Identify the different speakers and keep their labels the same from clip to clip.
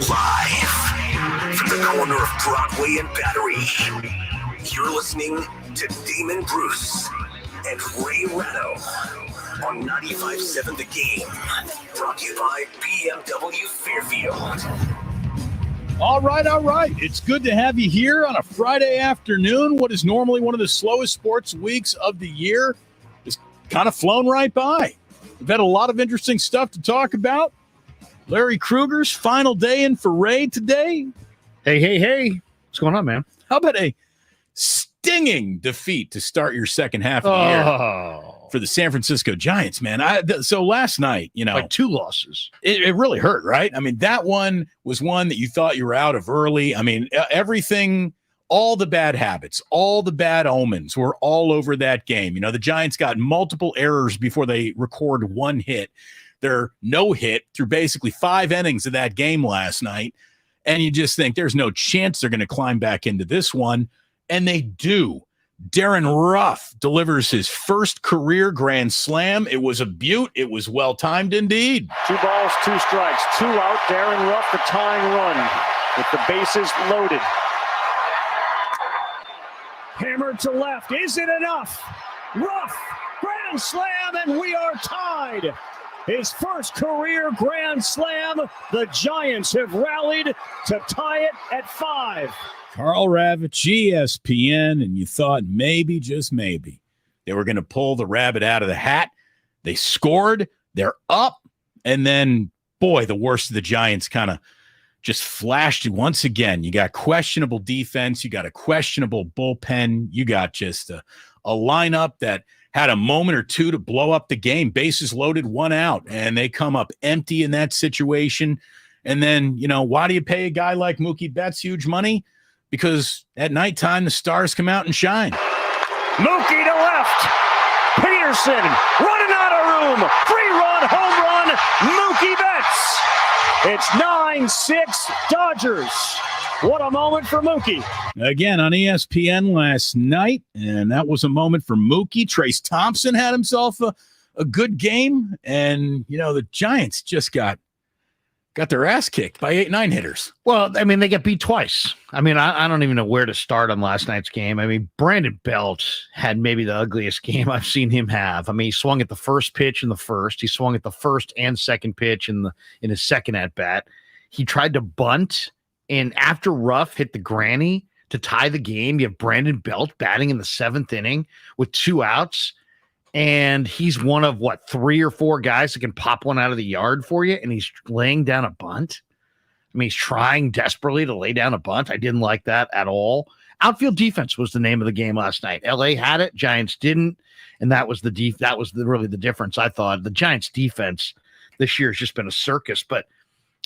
Speaker 1: Live from the corner of Broadway and Battery, you're listening to Damon Bruce and Ray Ratto on 95.7 The Game, brought to you by BMW Fairfield.
Speaker 2: All right. It's good to have you here on a Friday afternoon. What is normally one of the slowest sports weeks of the year is kind of flown right by. We've had a lot of interesting stuff to talk about. Larry Krueger's final day in for Ray today.
Speaker 3: Hey. What's going on, man?
Speaker 2: How about a stinging defeat to start your second half of the year for the San Francisco Giants, man? So last night,
Speaker 3: like 2 losses.
Speaker 2: It really hurt, right? I mean, that one was one that you thought you were out of early. I mean, everything, all the bad habits, all the bad omens were all over that game. The Giants got multiple errors before they record one hit. They're no hit through basically 5 innings of that game last night. And you just think there's no chance they're going to climb back into this one. And they do. Darren Ruff delivers his first career grand slam. It was a beaut. It was well-timed indeed.
Speaker 4: 2 balls, 2 strikes, 2 out. Darren Ruff, the tying run with the bases loaded. Hammered to left. Is it enough? Ruff, grand slam, and we are tied. His first career grand slam. The Giants have rallied to tie it at 5.
Speaker 2: Carl Ravitch, ESPN, and you thought maybe, just maybe, they were going to pull the rabbit out of the hat. They scored. They're up. And then, boy, the worst of the Giants kind of just flashed once again. You got questionable defense. You got a questionable bullpen. You got just a lineup that had a moment or two to blow up the game. Bases loaded, 1 out, and they come up empty in that situation. And then, why do you pay a guy like Mookie Betts huge money? Because at nighttime, the stars come out and shine.
Speaker 4: Mookie to left. Peterson running out of room. 3-run home run. Mookie Betts. It's 9-6 Dodgers. What a moment for Mookie.
Speaker 2: Again, on ESPN last night, and that was a moment for Mookie. Trace Thompson had himself a good game, and, the Giants just got their ass kicked by 8-9 hitters.
Speaker 3: Well, I mean, they get beat twice. I mean, I don't even know where to start on last night's game. I mean, Brandon Belt had maybe the ugliest game I've seen him have. I mean, he swung at the first pitch in the first. He swung at the first and second pitch in his second at-bat. He tried to bunt, and after Ruff hit the granny to tie the game, you have Brandon Belt batting in the 7th inning with 2 outs. And he's one of 3 or 4 guys that can pop one out of the yard for you. And he's laying down a bunt. I mean, he's trying desperately to lay down a bunt. I didn't like that at all. Outfield defense was the name of the game last night. LA had it, Giants didn't. And that was really the difference. I thought the Giants defense this year has just been a circus, but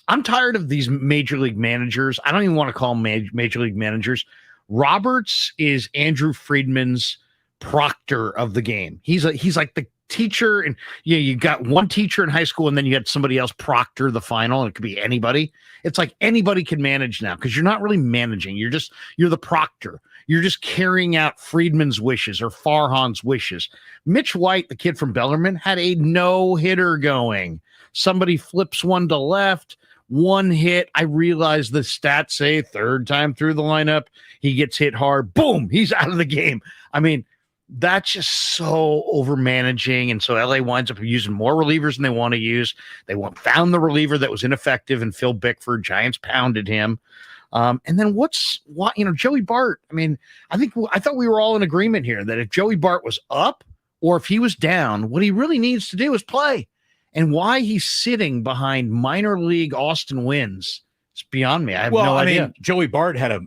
Speaker 3: I'm tired of these major league managers. I don't even want to call them major league managers. Roberts is Andrew Friedman's proctor of the game. He's like the teacher, and you got one teacher in high school, and then you had somebody else proctor the final, and it could be anybody. It's like anybody can manage now because you're not really managing. You're the proctor. You're just carrying out Friedman's wishes or Farhan's wishes. Mitch White, the kid from Bellarmine, had a no-hitter going. Somebody flips one to left, 1 hit. I realize the stats say 3rd time through the lineup, he gets hit hard. Boom, he's out of the game. I mean, that's just so over managing. And so LA winds up using more relievers than they want to use. They found the reliever that was ineffective in Phil Bickford. Giants pounded him. And then Joey Bart. I mean, I thought we were all in agreement here that if Joey Bart was up or if he was down, what he really needs to do is play. And why he's sitting behind minor league Austin Wynns, it's beyond me. I have no idea.
Speaker 2: Mean, Joey Bart had a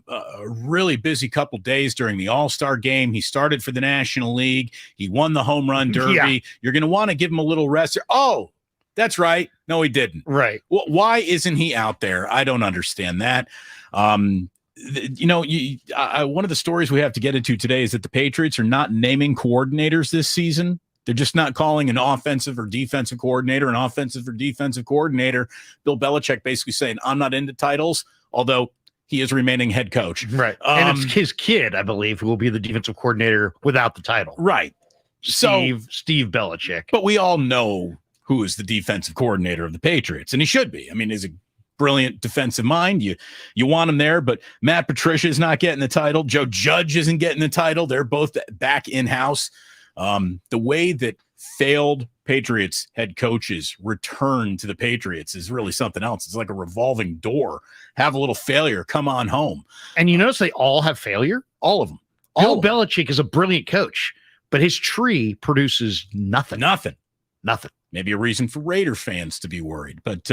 Speaker 2: really busy couple days during the All-Star game. He started for the National League. He won the home run derby. Yeah. You're going to want to give him a little rest. Oh, that's right. No, he didn't.
Speaker 3: Right.
Speaker 2: Well, why isn't he out there? I don't understand that. One of the stories we have to get into today is that the Patriots are not naming coordinators this season. They're just not calling an offensive or defensive coordinator an offensive or defensive coordinator. Bill Belichick basically saying, I'm not into titles, although he is remaining head coach.
Speaker 3: Right. And it's his kid, I believe, who will be the defensive coordinator without the title.
Speaker 2: Right.
Speaker 3: Steve Belichick.
Speaker 2: But we all know who is the defensive coordinator of the Patriots, and he should be. I mean, he's a brilliant defensive mind. You want him there, but Matt Patricia is not getting the title. Joe Judge isn't getting the title. They're both back in-house. The way that failed Patriots head coaches return to the Patriots is really something else. It's like a revolving door. Have a little failure, come on home.
Speaker 3: And you notice they all have failure?
Speaker 2: All of them.
Speaker 3: Bill Belichick is a brilliant coach, but his tree produces nothing.
Speaker 2: Nothing.
Speaker 3: Maybe
Speaker 2: Maybe a reason for Raider fans to be worried. But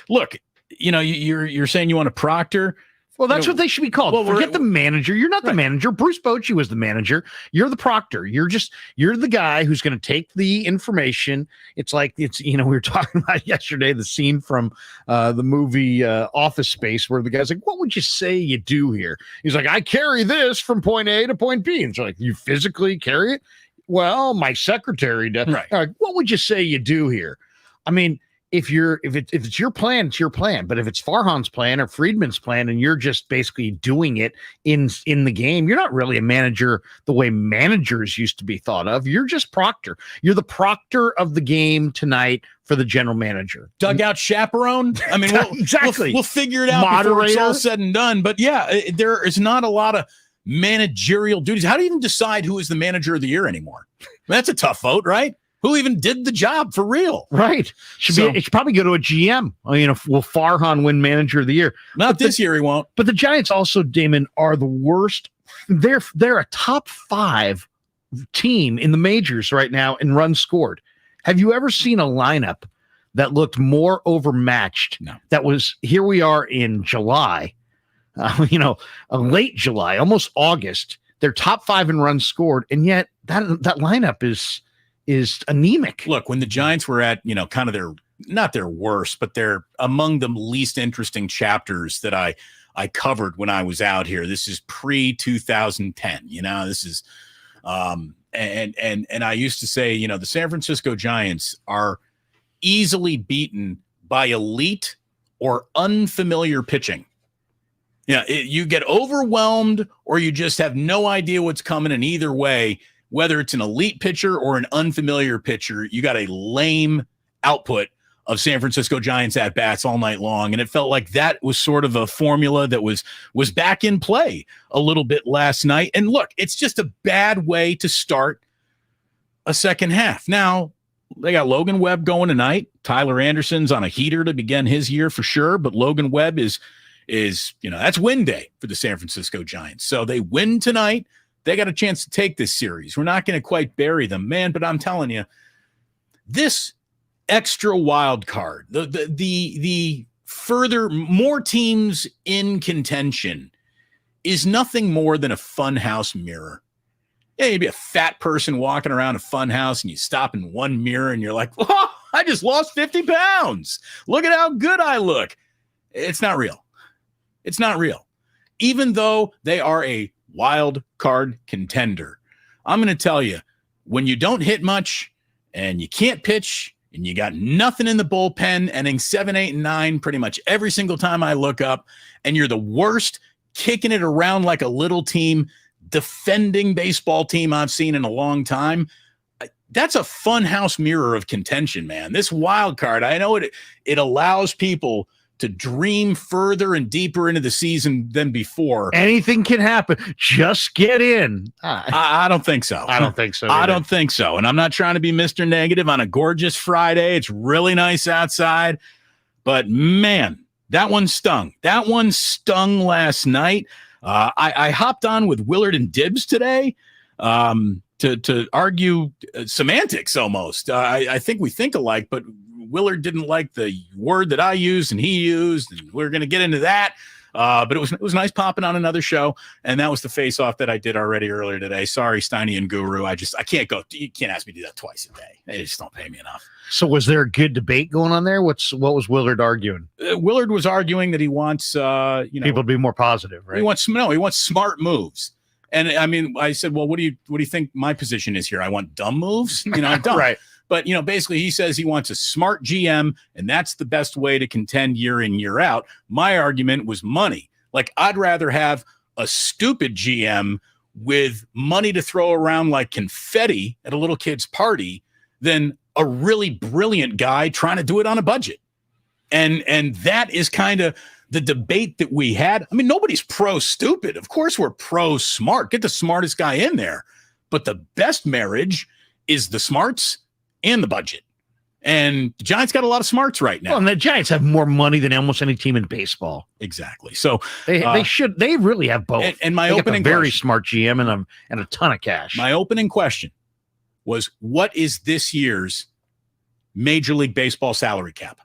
Speaker 2: look, you're saying you want a proctor.
Speaker 3: Well, that's what they should be called.
Speaker 2: Well,
Speaker 3: Forget the manager. You're not the
Speaker 2: Right.
Speaker 3: manager. Bruce Bochy was the manager. You're the proctor. You're the guy who's going to take the information. It's like we were talking about yesterday, the scene from the movie Office Space, where the guy's like, "What would you say you do here?" He's like, "I carry this from point A to point B." And it's like, "You physically carry it?" Well, my secretary does.
Speaker 2: Right.
Speaker 3: Like, what would you say you do here? I mean, if it's your plan, it's your plan. But if it's Farhan's plan or Friedman's plan, and you're just basically doing it in the game, you're not really a manager the way managers used to be thought of. You're just proctor. You're the proctor of the game tonight for the general manager.
Speaker 2: Dugout chaperone. I mean,
Speaker 3: Exactly.
Speaker 2: We'll figure it out before it's all
Speaker 3: Moderator.
Speaker 2: said and done. But yeah, there is not a lot of managerial duties. How do you even decide who is the manager of the year anymore? That's a tough vote, right? Who even did the job for real?
Speaker 3: Right. It should probably go to a GM. Will Farhan win manager of the year?
Speaker 2: Not this year, he won't.
Speaker 3: But the Giants also, Damon, are the worst. They're a top 5 team in the majors right now in runs scored. Have you ever seen a lineup that looked more overmatched?
Speaker 2: No.
Speaker 3: That was, here we are in July, late July, almost August. They're top 5 in runs scored, and yet that lineup is anemic.
Speaker 2: Look, when the Giants were at, kind of not their worst, but they're among the least interesting chapters that I covered when I was out here. This is pre-2010. This is and I used to say, the San Francisco Giants are easily beaten by elite or unfamiliar pitching. You get overwhelmed or you just have no idea what's coming, and either way, whether it's an elite pitcher or an unfamiliar pitcher, you got a lame output of San Francisco Giants at bats all night long. And it felt like that was sort of a formula that was back in play a little bit last night. And look, it's just a bad way to start a second half. Now, they got Logan Webb going tonight. Tyler Anderson's on a heater to begin his year for sure, but Logan Webb is that's win day for the San Francisco Giants. So they win tonight. They got a chance to take this series. We're not going to quite bury them, man, but I'm telling you, this extra wild card, the further more teams in contention is nothing more than a funhouse mirror. Yeah, you'd be a fat person walking around a funhouse and you stop in one mirror and you're like, oh, I just lost 50 pounds. Look at how good I look. It's not real. It's not real. Even though they are a wild card contender, I'm going to tell you, when you don't hit much and you can't pitch and you got nothing in the bullpen, inning 7, 8, and 9, pretty much every single time I look up, and you're the worst kicking it around like a little team, defending baseball team I've seen in a long time, that's a funhouse mirror of contention, man. This wild card, I know it allows people to dream further and deeper into the season than before.
Speaker 3: Anything can happen. Just get in.
Speaker 2: I don't think so.
Speaker 3: I don't think so.
Speaker 2: I don't think so. And I'm not trying to be Mr. Negative on a gorgeous Friday. It's really nice outside. But, man, that one stung. That one stung last night. I hopped on with Willard and Dibbs today to argue semantics almost. I think we think alike, but Willard didn't like the word that I used and he used, and we're going to get into that. But it was nice popping on another show, and that was the face-off that I did already earlier today. Sorry, Steiny and Guru. I can't go. You can't ask me to do that twice a day. They just don't pay me enough.
Speaker 3: So was there a good debate going on there? What was Willard arguing?
Speaker 2: Willard was arguing that he wants
Speaker 3: people to be more positive, right?
Speaker 2: He wants smart moves. And I mean, I said, well, what do you think my position is here? I want dumb moves. I'm dumb.
Speaker 3: Right.
Speaker 2: But, basically he says he wants a smart GM, and that's the best way to contend year in, year out. My argument was money. Like, I'd rather have a stupid GM with money to throw around like confetti at a little kid's party than a really brilliant guy trying to do it on a budget. And that is kind of the debate that we had. I mean, nobody's pro stupid. Of course, we're pro smart. Get the smartest guy in there. But the best marriage is the smarts and the budget. And the Giants got a lot of smarts right now.
Speaker 3: Well, and the Giants have more money than almost any team in baseball.
Speaker 2: Exactly. So
Speaker 3: they really have both.
Speaker 2: And my
Speaker 3: they
Speaker 2: opening
Speaker 3: got a very
Speaker 2: question,
Speaker 3: smart GM and a ton of cash.
Speaker 2: My opening question was, what is this year's Major League Baseball salary cap?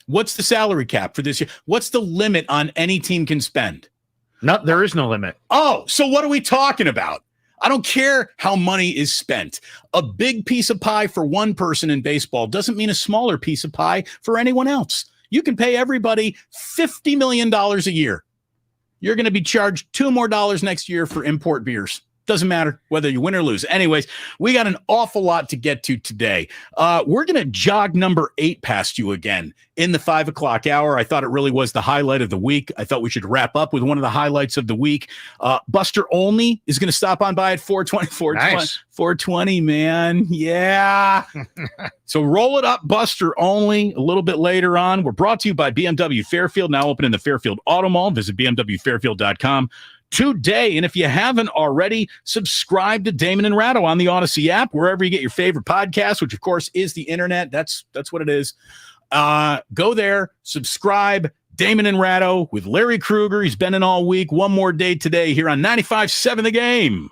Speaker 2: What's the salary cap for this year? What's the limit on any team can spend?
Speaker 3: No, there is no limit.
Speaker 2: Oh, so what are we talking about? I don't care how money is spent. A big piece of pie for one person in baseball doesn't mean a smaller piece of pie for anyone else. You can pay everybody $50 million a year. You're going to be charged $2 more next year for import beers. Doesn't matter whether you win or lose. Anyways, we got an awful lot to get to today. We're going to jog number 8 past you again in the 5 o'clock hour. I thought it really was the highlight of the week. I thought we should wrap up with one of the highlights of the week. Buster Olney is going to stop on by at 4:20.
Speaker 3: Nice.
Speaker 2: 4:20, man. Yeah. So roll it up, Buster Olney, a little bit later on. We're brought to you by BMW Fairfield, now open in the Fairfield Auto Mall. Visit bmwfairfield.com. today. And if you haven't already, subscribe to Damon and Ratto on the Odyssey app, wherever you get your favorite podcast, which of course is the internet. That's what it is. Go there, subscribe. Damon and Ratto with Larry Krueger. He's been in all week. One more day today here on 95.7 The Game.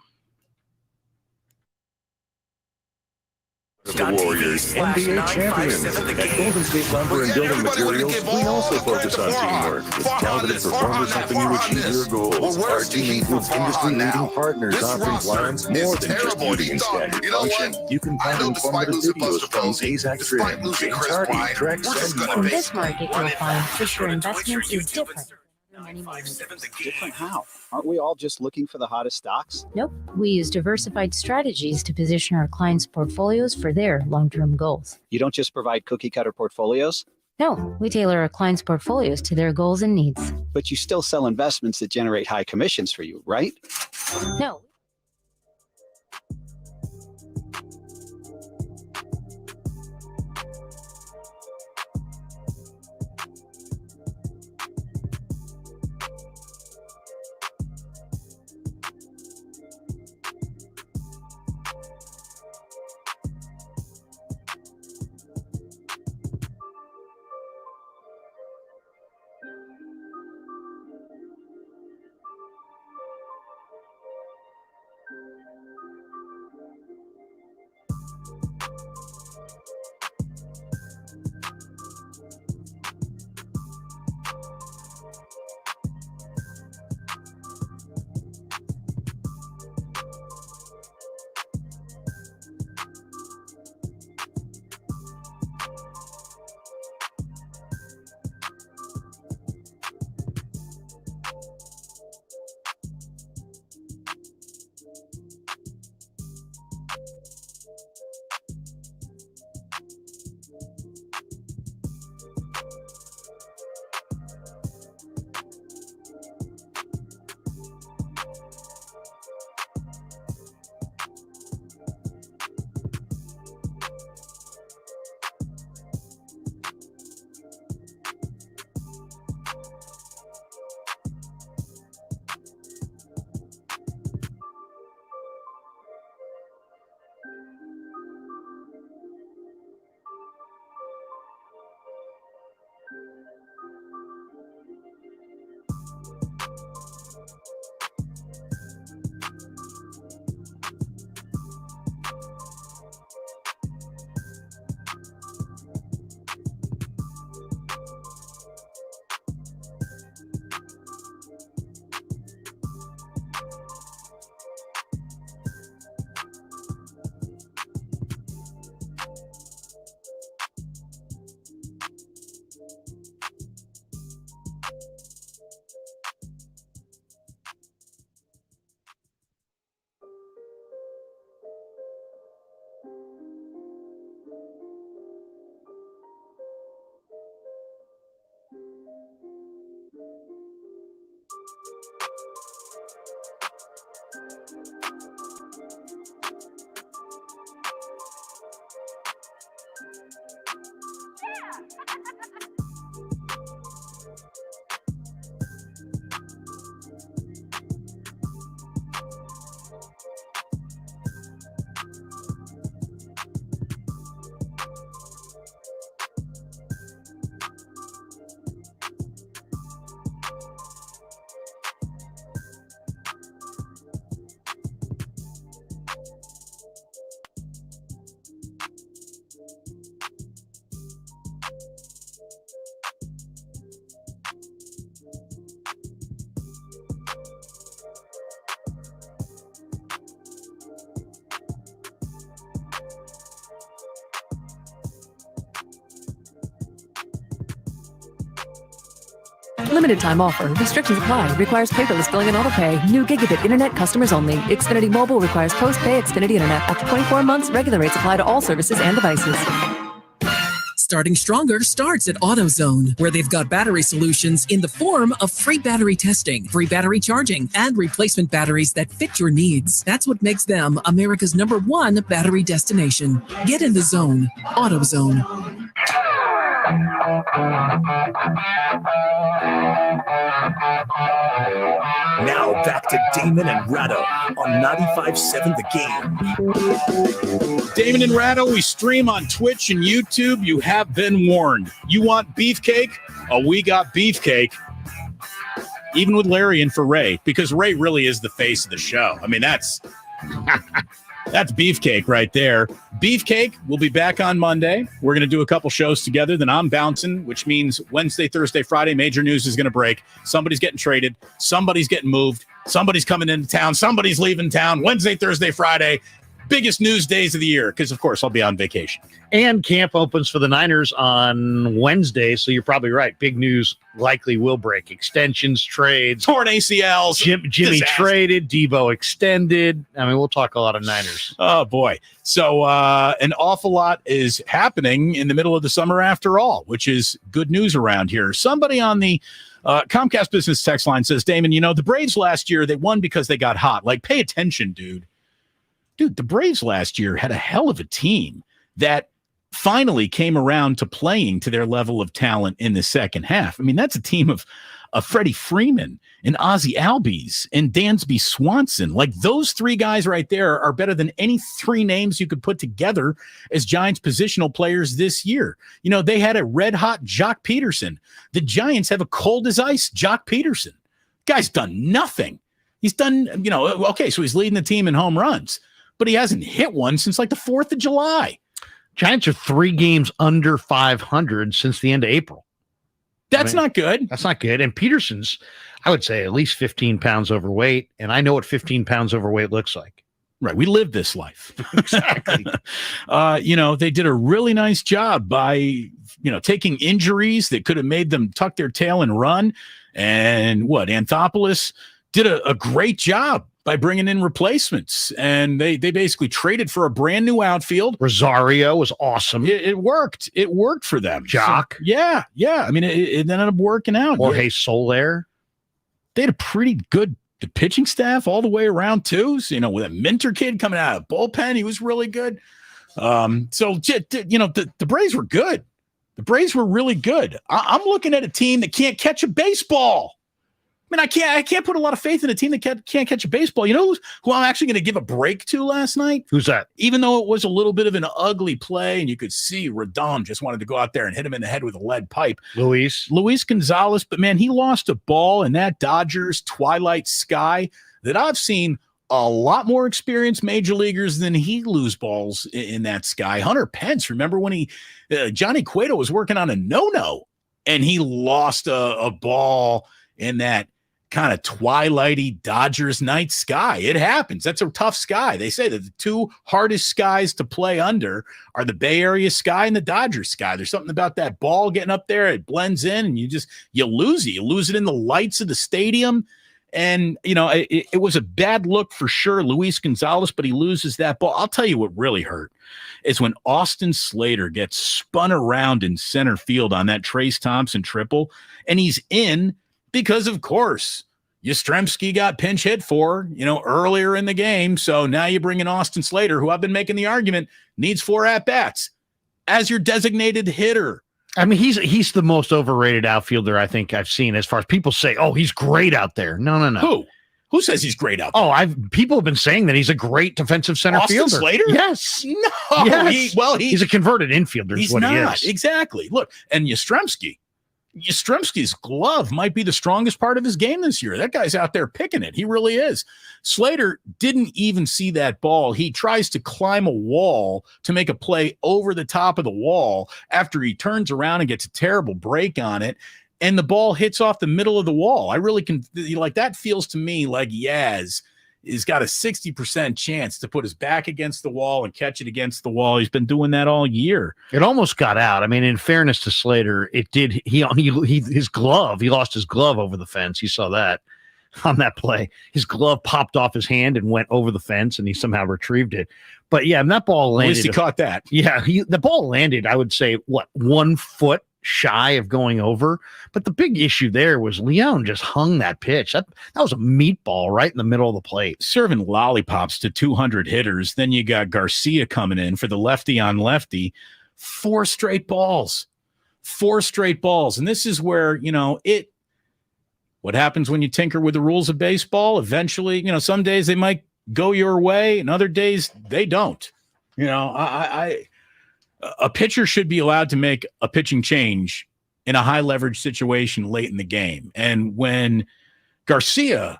Speaker 5: The Warriors, NBA champions. At Golden State Lumber and Building Materials, we also focus on teamwork. With talented performers helping you achieve your goals. Our team includes industry-leading partners offering clients more than just beauty and standard function. You can find informative videos from AZAC Trim, James Hardy, Trex, and more.
Speaker 6: In this market, you'll find Fisher Investments is different.
Speaker 7: Different how? Aren't we all just looking for the hottest stocks?
Speaker 6: Nope. We use diversified strategies to position our clients' portfolios for their long-term goals.
Speaker 7: You don't just provide cookie-cutter portfolios,
Speaker 6: No, we tailor our clients' portfolios to their goals and needs.
Speaker 7: but you still sell investments that generate high commissions for you, right?
Speaker 6: No.
Speaker 8: Limited time offer. Restrictions apply. Requires paperless billing and autopay. New gigabit internet customers only. Xfinity Mobile requires post-pay Xfinity Internet. After 24 months, regular rates apply to all services and devices.
Speaker 9: Starting Stronger starts at AutoZone, where they've got battery solutions in the form of free battery testing, free battery charging, and replacement batteries that fit your needs. That's what makes them America's #1 battery destination. Get in the zone. AutoZone.
Speaker 1: Now back to Damon and Ratto on 95.7 The Game.
Speaker 2: Damon and Ratto, we stream on Twitch and YouTube. You have been warned. You want beefcake? Oh, we got beefcake. Even with Larry and for Ray, because Ray really is the face of the show. I mean, that's beefcake right there. Beefcake will be back on Monday. We're going to do a couple shows together. Then I'm bouncing, which means Wednesday, Thursday, Friday, major news is going to break. Somebody's getting traded. Somebody's getting moved. Somebody's coming into town. Somebody's leaving town. Wednesday, Thursday, Friday. Biggest news days of the year because, of course, I'll be on vacation.
Speaker 3: And camp opens for the Niners on Wednesday, so you're probably right. Big news likely will break. Extensions, trades.
Speaker 2: Torn ACLs.
Speaker 3: Jimmy
Speaker 2: disaster.
Speaker 3: traded. Debo extended. I mean, we'll talk a lot of Niners.
Speaker 2: Oh, boy. So an awful lot is happening in the middle of the summer after all, which is good news around here. Somebody on the Comcast Business text line says, Damon, you know, the Braves last year, they won because they got hot. Like, pay attention, dude. Dude, the Braves last year had a hell of a team that finally came around to playing to their level of talent in the second half. I mean, that's a team of Freddie Freeman and Ozzie Albies and Dansby Swanson. Like, those three guys right there are better than any three names you could put together as Giants positional players this year. You know, they had a red-hot Jock Peterson. The Giants have a cold-as-ice Jock Peterson. Guy's done nothing. He's done, you know, okay, so he's leading the team in home runs, but he hasn't hit one since like the 4th of July.
Speaker 3: Giants are 3 games under 500 since the end of April.
Speaker 2: That's not good.
Speaker 3: That's not good. And Peterson's, I would say, at least 15 pounds overweight. And I know what 15 pounds overweight looks like.
Speaker 2: Right. We live this life.
Speaker 3: Exactly.
Speaker 2: You know, they did a really nice job by, you know, taking injuries that could have made them tuck their tail and run. And Anthopoulos did a great job by bringing in replacements, and they basically traded for a brand new outfield.
Speaker 3: Rosario was awesome.
Speaker 2: It worked. It worked for them.
Speaker 3: Jock.
Speaker 2: So, yeah. I mean, it ended up working out.
Speaker 3: Jorge Soler.
Speaker 2: They had a pretty good pitching staff all the way around too. So, you know, with a Minter kid coming out of bullpen, he was really good. So you know, the Braves were good. The Braves were really good. I'm looking at a team that can't catch a baseball. I mean, I can't put a lot of faith in a team that can't catch a baseball. You know who I'm actually going to give a break to last night?
Speaker 3: Who's that?
Speaker 2: Even though it was a little bit of an ugly play, and you could see Rodon just wanted to go out there and hit him in the head with a lead pipe.
Speaker 3: Luis
Speaker 2: Gonzalez, but man, he lost a ball in that Dodgers twilight sky that I've seen a lot more experienced major leaguers than he lose balls in that sky. Hunter Pence, remember when Johnny Cueto was working on a no-no, and he lost a ball in that kind of twilighty Dodgers night sky. It happens. That's a tough sky. They say that the two hardest skies to play under are the Bay Area sky and the Dodgers sky. There's something about that ball getting up there. It blends in and you lose it. You lose it in the lights of the stadium. And, you know, it was a bad look for sure, Luis Gonzalez, but he loses that ball. I'll tell you what really hurt is when Austin Slater gets spun around in center field on that Trace Thompson triple, and he's in because, of course, Yastrzemski got pinch hit for, you know, earlier in the game. So now you bring in Austin Slater, who I've been making the argument needs 4 at-bats as your designated hitter.
Speaker 3: I mean, he's the most overrated outfielder I think I've seen as far as people say, oh, he's great out there. No.
Speaker 2: Who says he's great out there?
Speaker 3: Oh, people have been saying that he's a great defensive center
Speaker 2: Austin
Speaker 3: fielder.
Speaker 2: Slater?
Speaker 3: Yes.
Speaker 2: No.
Speaker 3: Yes.
Speaker 2: He's
Speaker 3: a converted infielder.
Speaker 2: He's
Speaker 3: is what
Speaker 2: not.
Speaker 3: He is.
Speaker 2: Exactly. Look, and Yastrzemski's glove might be the strongest part of his game this year. That guy's out there picking it. He really is. Slater didn't even see that ball. He tries to climb a wall to make a play over the top of the wall after he turns around and gets a terrible break on it, and the ball hits off the middle of the wall. I really can, like, that feels to me like Yaz he's got a 60% chance to put his back against the wall and catch it against the wall. He's been doing that all year.
Speaker 3: It almost got out. I mean, in fairness to Slater, it did. His glove, he lost his glove over the fence. You saw that on that play. His glove popped off his hand and went over the fence, and he somehow retrieved it. But yeah, that ball landed.
Speaker 2: At least he caught that.
Speaker 3: Yeah, the ball landed, I would say, 1 foot shy of going over. But the big issue there was Leone just hung that pitch. That was a meatball right in the middle of the plate.
Speaker 2: Serving lollipops to 200 hitters. Then you got Garcia coming in for the lefty on lefty. 4 straight balls. 4 straight balls. And this is where, what happens when you tinker with the rules of baseball? Eventually, some days they might go your way and other days they don't. A pitcher should be allowed to make a pitching change in a high leverage situation late in the game. And when Garcia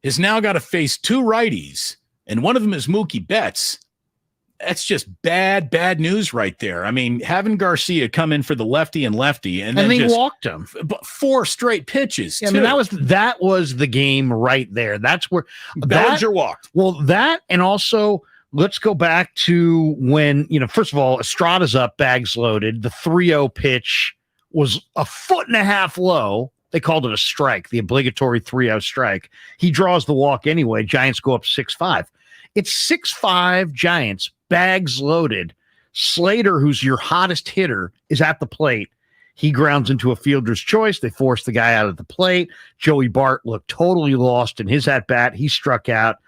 Speaker 2: has now got to face 2 righties and one of them is Mookie Betts, that's just bad news right there. I mean, having Garcia come in for the lefty and then
Speaker 3: they
Speaker 2: just
Speaker 3: walked him.
Speaker 2: 4 straight pitches.
Speaker 3: Yeah, I mean, that was the game right there. That's where
Speaker 2: Bellinger walked.
Speaker 3: Well, that, and also let's go back to when, first of all, Estrada's up, bags loaded. The 3-0 pitch was a 1.5 foot low. They called it a strike, the obligatory 3-0 strike. He draws the walk anyway. Giants go up 6-5. It's 6-5 Giants, bags loaded. Slater, who's your hottest hitter, is at the plate. He grounds into a fielder's choice. They force the guy out of the plate. Joey Bart looked totally lost in his at-bat. He struck out,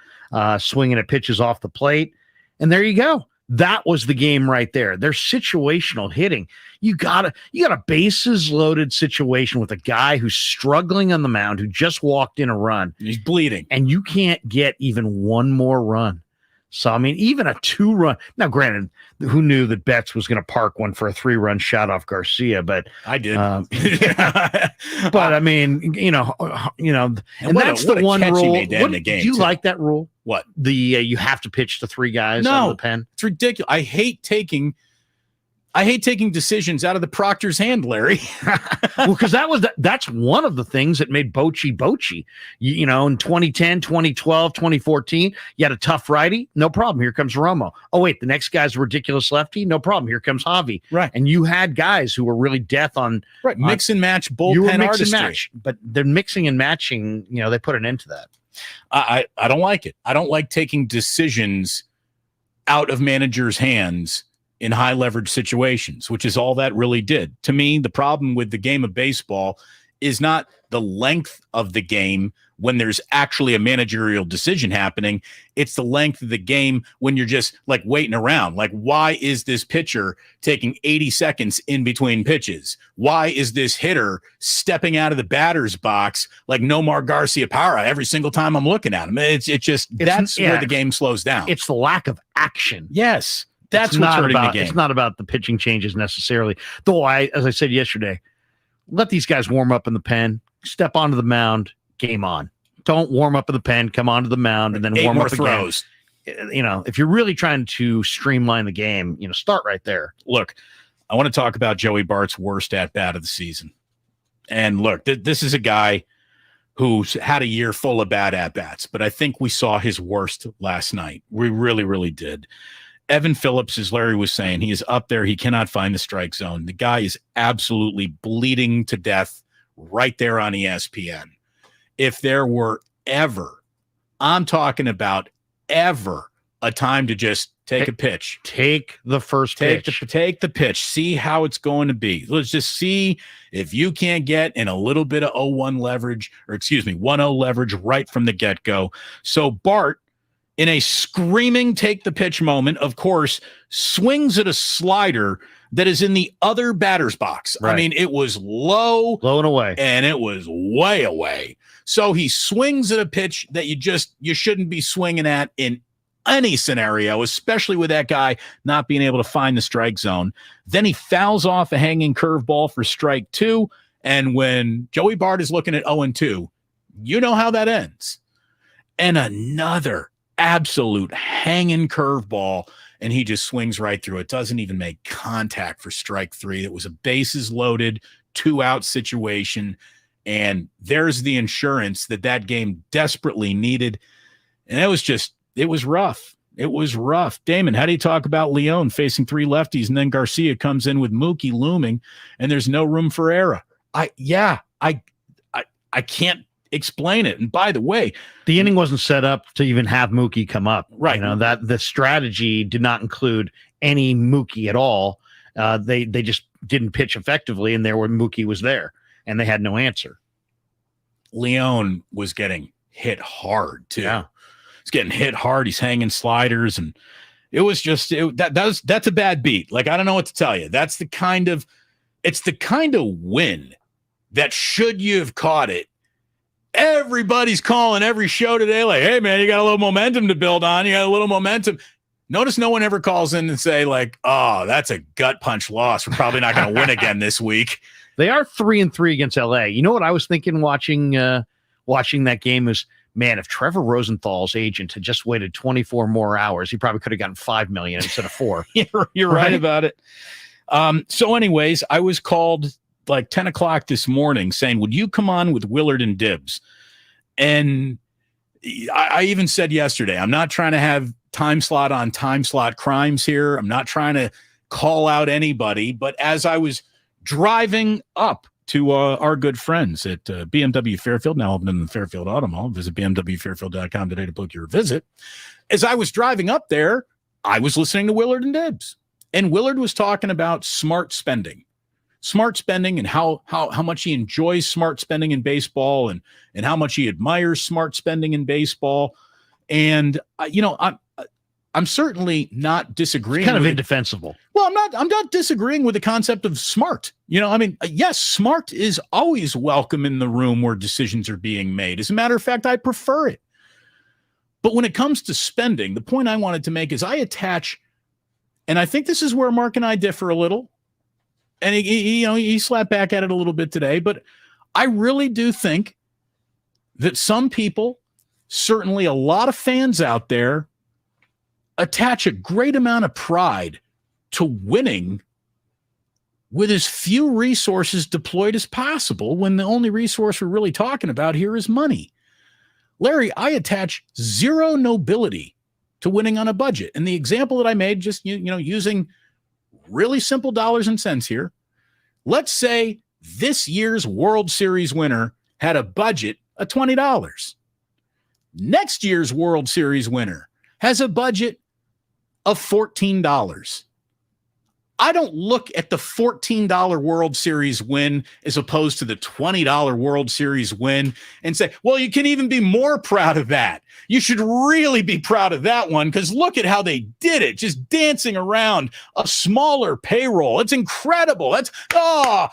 Speaker 3: swinging at pitches off the plate. And there you go. That was the game right there. There's situational hitting. You got a bases loaded situation with a guy who's struggling on the mound, who just walked in a run.
Speaker 2: He's bleeding.
Speaker 3: And you can't get even one more run. So, I mean, even a 2-run. Now, granted, who knew that Betts was going to park one for a 3-run shot off Garcia? But
Speaker 2: I did.
Speaker 3: But I mean, and that's the one rule. Do you like that rule?
Speaker 2: What?
Speaker 3: The you have to pitch to 3 guys out of the pen?
Speaker 2: It's ridiculous. I hate taking decisions out of the proctor's hand, Larry.
Speaker 3: Well, because that's one of the things that made Bochy. In 2010, 2012, 2014, you had a tough righty, no problem. Here comes Romo. Oh, wait, the next guy's a ridiculous lefty, no problem. Here comes Javi.
Speaker 2: Right.
Speaker 3: And you had guys who were really death on
Speaker 2: mix and match bullpen artistry.
Speaker 3: Match, but they're mixing and matching. They put an end to that.
Speaker 2: I don't like it. I don't like taking decisions out of managers' hands in high leverage situations, which is all that really did. To me, the problem with the game of baseball is not the length of the game when there's actually a managerial decision happening. It's the length of the game when you're just like waiting around. Like, why is this pitcher taking 80 seconds in between pitches? Why is this hitter stepping out of the batter's box like Nomar Garciaparra every single time I'm looking at him? That's where the game slows down.
Speaker 3: It's the lack of action.
Speaker 2: Yes. That's what's hurting the game.
Speaker 3: It's not about the pitching changes necessarily. Though as I said yesterday, let these guys warm up in the pen, step onto the mound, game on. Don't warm up in the pen, come onto the mound, and then warm up throws. Again. If you're really trying to streamline the game, start right there.
Speaker 2: Look, I want to talk about Joey Bart's worst at-bat of the season. And look, this is a guy who's had a year full of bad at-bats, but I think we saw his worst last night. We really, really did. Evan Phillips, as Larry was saying, he is up there. He cannot find the strike zone. The guy is absolutely bleeding to death right there on ESPN. If there were ever, I'm talking about ever, a time to just take a pitch.
Speaker 3: Take the first pitch.
Speaker 2: Take the pitch. See how it's going to be. Let's just see if you can't get in a little bit of 1-0 leverage right from the get-go. So Bart, in a screaming take the pitch moment, of course, swings at a slider that is in the other batter's box. Right. I mean, it was low
Speaker 3: and away,
Speaker 2: and it was way away. So he swings at a pitch that you shouldn't be swinging at in any scenario, especially with that guy not being able to find the strike zone. Then he fouls off a hanging curveball for strike 2. And when Joey Bart is looking at 0-2, you know how that ends. And another absolute hanging curveball, and he just swings right through it. Doesn't even make contact for strike 3. It was a bases loaded 2-out situation, and there's the insurance that game desperately needed. And it was rough. It was rough. Damon, how do you talk about Leon facing 3 lefties and then Garcia comes in with Mookie looming and there's no room for error? I can't explain it. And by the way,
Speaker 3: the inning wasn't set up to even have Mookie come up.
Speaker 2: Right.
Speaker 3: You know, that the strategy did not include any Mookie at all. They just didn't pitch effectively, and there where Mookie was there, and they had no answer.
Speaker 2: Leon was getting hit hard too.
Speaker 3: Yeah.
Speaker 2: He's getting hit hard. He's hanging sliders, and it was just that's a bad beat. Like, I don't know what to tell you. It's the kind of win that, should you have caught it, everybody's calling every show today like, hey man, you got a little momentum to build on. You got a little momentum. Notice no one ever calls in and say like, oh, that's a gut punch loss. We're probably not going to win again this week.
Speaker 3: They are 3-3 against LA. You know what I was thinking watching that game is, man, if Trevor Rosenthal's agent had just waited 24 more hours, he probably could have gotten $5 million instead of 4.
Speaker 2: You're right about it. So anyways, I was called like 10 o'clock this morning saying, would you come on with Willard and Dibs? And I even said yesterday, I'm not trying to have time slot on time slot crimes here. I'm not trying to call out anybody, but as I was driving up to our good friends at BMW Fairfield, now open in the Fairfield Auto Mall, visit bmwfairfield.com today to book your visit. As I was driving up there, I was listening to Willard and Dibs, and Willard was talking about smart spending and how much he enjoys smart spending in baseball and how much he admires smart spending in baseball. And I'm certainly not disagreeing.
Speaker 3: It's kind of indefensible.
Speaker 2: Well, I'm not disagreeing with the concept of smart. Yes, smart is always welcome in the room where decisions are being made. As a matter of fact, I prefer it. But when it comes to spending, the point I wanted to make is I attach, and I think this is where Mark and I differ a little, and he slapped back at it a little bit today, but I really do think that some people, certainly a lot of fans out there, attach a great amount of pride to winning with as few resources deployed as possible, when the only resource we're really talking about here is money. Larry, I attach zero nobility to winning on a budget. And the example that I made, just using really simple dollars and cents here, let's say this year's World Series winner had a budget of $20. Next year's World Series winner has a budget of $14. I don't look at the $14 World Series win as opposed to the $20 World Series win and say, well, you can even be more proud of that. You should really be proud of that one, because look at how they did it, just dancing around a smaller payroll. It's incredible. I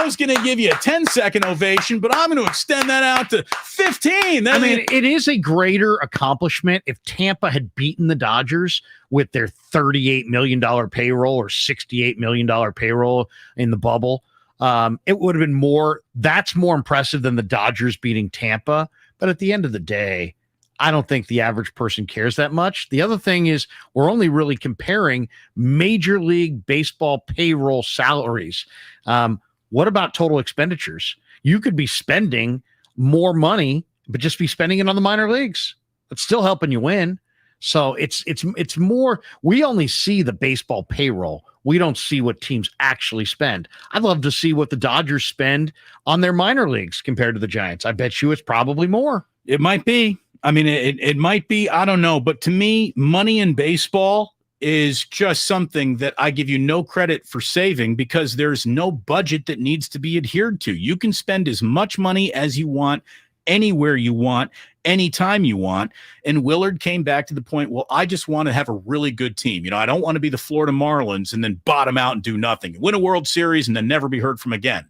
Speaker 2: was going to give you a 10-second ovation, but I'm going to extend that out to 15.
Speaker 3: It is a greater accomplishment if Tampa had beaten the Dodgers with their $38 million payroll or $68 million payroll in the bubble. It would have been more. That's more impressive than the Dodgers beating Tampa. But at the end of the day, I don't think the average person cares that much. The other thing is, we're only really comparing Major League Baseball payroll salaries. What about total expenditures? You could be spending more money, but just be spending it on the minor leagues. It's still helping you win. So it's more, we only see the baseball payroll. We don't see what teams actually spend. I'd love to see what the Dodgers spend on their minor leagues compared to the Giants. I bet you it's probably more.
Speaker 2: It might be. It might be. I don't know. But to me, money in baseball is just something that I give you no credit for saving, because there's no budget that needs to be adhered to. You can spend as much money as you want, anywhere you want, anytime you want. And Willard came back to the point, well, I just want to have a really good team. I don't want to be the Florida Marlins and then bottom out and do nothing, win a World Series and then never be heard from again.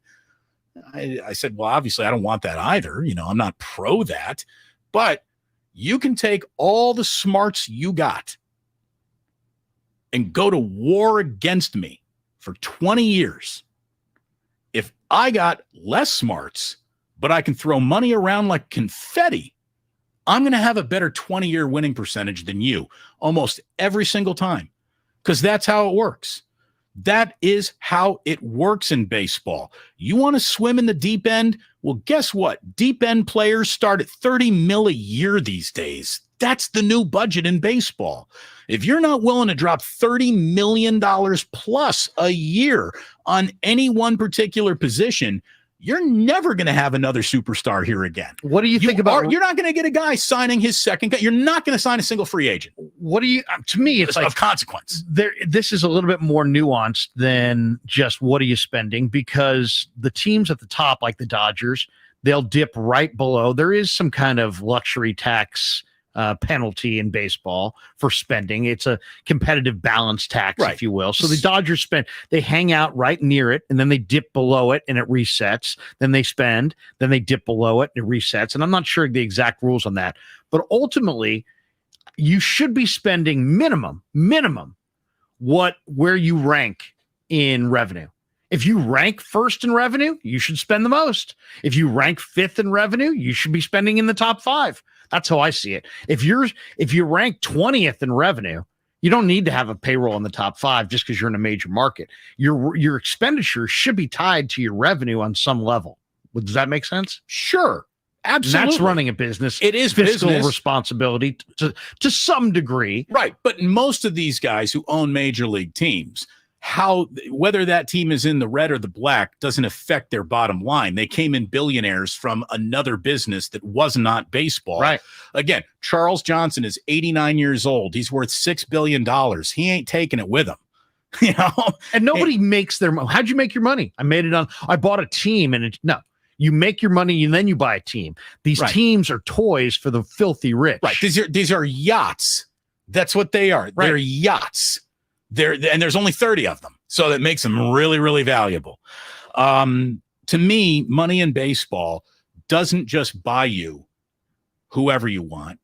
Speaker 2: I said, well, obviously I don't want that either. I'm not pro that, but you can take all the smarts you got and go to war against me for 20 years. If I got less smarts, but I can throw money around like confetti, I'm going to have a better 20-year winning percentage than you almost every single time, because that's how it works. That is how it works in baseball. You want to swim in the deep end? Well, guess what? Deep end players start at $30 million a year these days. That's the new budget in baseball. If you're not willing to drop $30 million plus a year on any one particular position, you're never going to have another superstar here again.
Speaker 3: What do you think about?
Speaker 2: You're not going to get a guy signing his second. You're not going to sign a single free agent.
Speaker 3: What do you? To me, it's like
Speaker 2: of consequence.
Speaker 3: This is a little bit more nuanced than just what are you spending, because the teams at the top, like the Dodgers, they'll dip right below. There is some kind of luxury tax penalty in baseball for spending. It's a competitive balance tax, if you will. So the Dodgers they hang out right near it, and then they dip below it and it resets. Then they spend, then they dip below it and it resets. And I'm not sure the exact rules on that, but ultimately you should be spending minimum where you rank in revenue. If you rank first in revenue, you should spend the most. If you rank fifth in revenue, you should be spending in the top 5. That's how I see it. If you rank 20th in revenue, you don't need to have a payroll in the top 5 just because you're in a major market. Your expenditure should be tied to your revenue on some level. Does that make sense?
Speaker 2: Sure. Absolutely.
Speaker 3: And that's running a business.
Speaker 2: It is
Speaker 3: fiscal
Speaker 2: business
Speaker 3: responsibility to some degree.
Speaker 2: Right. But most of these guys who own major league teams, whether that team is in the red or the black doesn't affect their bottom line. They came in billionaires from another business that was not baseball.
Speaker 3: Right.
Speaker 2: Again, Charles Johnson is 89 years old. He's worth $6 billion. He ain't taking it with him.
Speaker 3: And nobody makes their money. How'd you make your money? I bought a team, and you make your money and then you buy a team. These teams are toys for the filthy rich.
Speaker 2: Right. These are yachts. That's what they are. Right. They're yachts. And there's only 30 of them. So that makes them really, really valuable. To me, money in baseball doesn't just buy you whoever you want.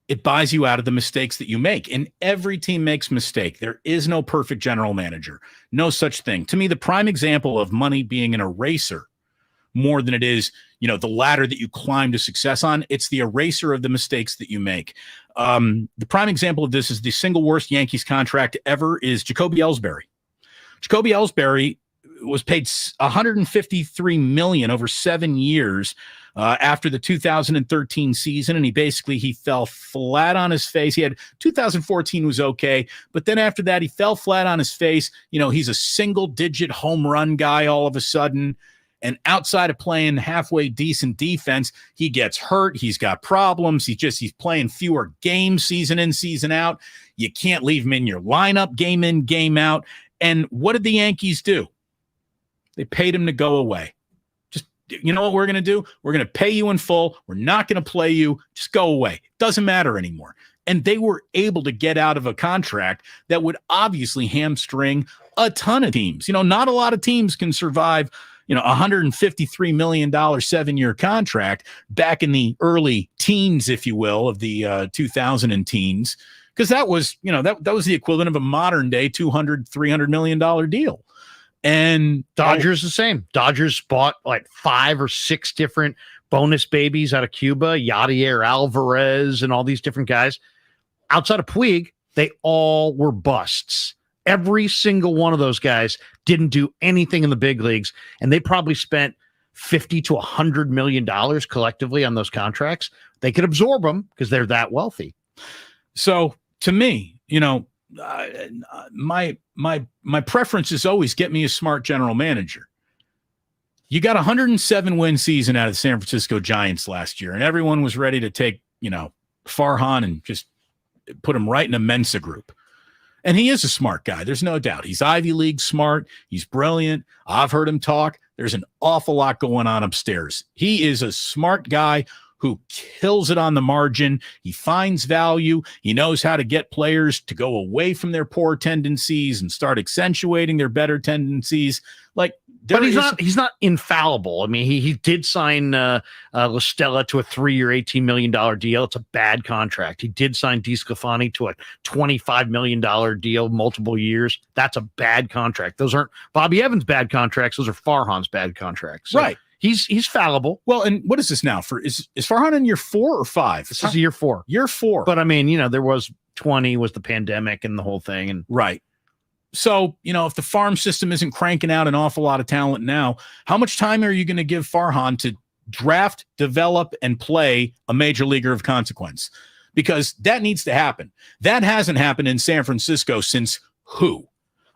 Speaker 2: It buys you out of the mistakes that you make. And every team makes mistake. There is no perfect general manager. No such thing. To me, the prime example of money being an eraser more than it is, the ladder that you climb to success on, it's the eraser of the mistakes that you make. The prime example of this is the single worst Yankees contract ever is Jacoby Ellsbury. Jacoby Ellsbury was paid $153 million over 7 years after the 2013 season, and he fell flat on his face. 2014 was okay, but then after that, he fell flat on his face. He's a single-digit home run guy all of a sudden. And outside of playing halfway decent defense, he gets hurt. He's got problems. He's playing fewer games season in, season out. You can't leave him in your lineup game in, game out. And what did the Yankees do? They paid him to go away. Just, you know what we're going to do? We're going to pay you in full. We're not going to play you. Just go away. Doesn't matter anymore. And they were able to get out of a contract that would obviously hamstring a ton of teams. Not a lot of teams can survive $153 million 7-year contract back in the early teens, if you will, of the 2000 teens, because that was, that was the equivalent of a modern day $200-300 million deal. And
Speaker 3: Dodgers the same. Dodgers bought like 5 or 6 different bonus babies out of Cuba, Yadier Alvarez, and all these different guys. Outside of Puig, they all were busts. Every single one of those guys didn't do anything in the big leagues, and they probably spent $50 to $100 million collectively on those contracts. They could absorb them because they're that wealthy.
Speaker 2: So to me, my preference is always get me a smart general manager. You got a 107-win season out of the San Francisco Giants last year, and everyone was ready to take, Farhan and just put him right in a Mensa group. And he is a smart guy. There's no doubt. He's Ivy League smart. He's brilliant. I've heard him talk. There's an awful lot going on upstairs. He is a smart guy who kills it on the margin. He finds value. He knows how to get players to go away from their poor tendencies and start accentuating their better tendencies.
Speaker 3: But he's not infallible. I mean, he did sign La Stella to a 3-year, $18 million deal. It's a bad contract. He did sign DeSclafani to a $25 million deal, multiple years. That's a bad contract. Those aren't Bobby Evans' bad contracts. Those are Farhan's bad contracts. So
Speaker 2: right.
Speaker 3: He's fallible.
Speaker 2: Well, and what is this now? Is Farhan in year 4 or 5?
Speaker 3: This is year 4.
Speaker 2: Year 4.
Speaker 3: But I mean, there was 20 was the pandemic and the whole thing. And
Speaker 2: right. So, if the farm system isn't cranking out an awful lot of talent now, how much time are you going to give Farhan to draft, develop, and play a major leaguer of consequence? because that needs to happen. That hasn't happened in San Francisco since who?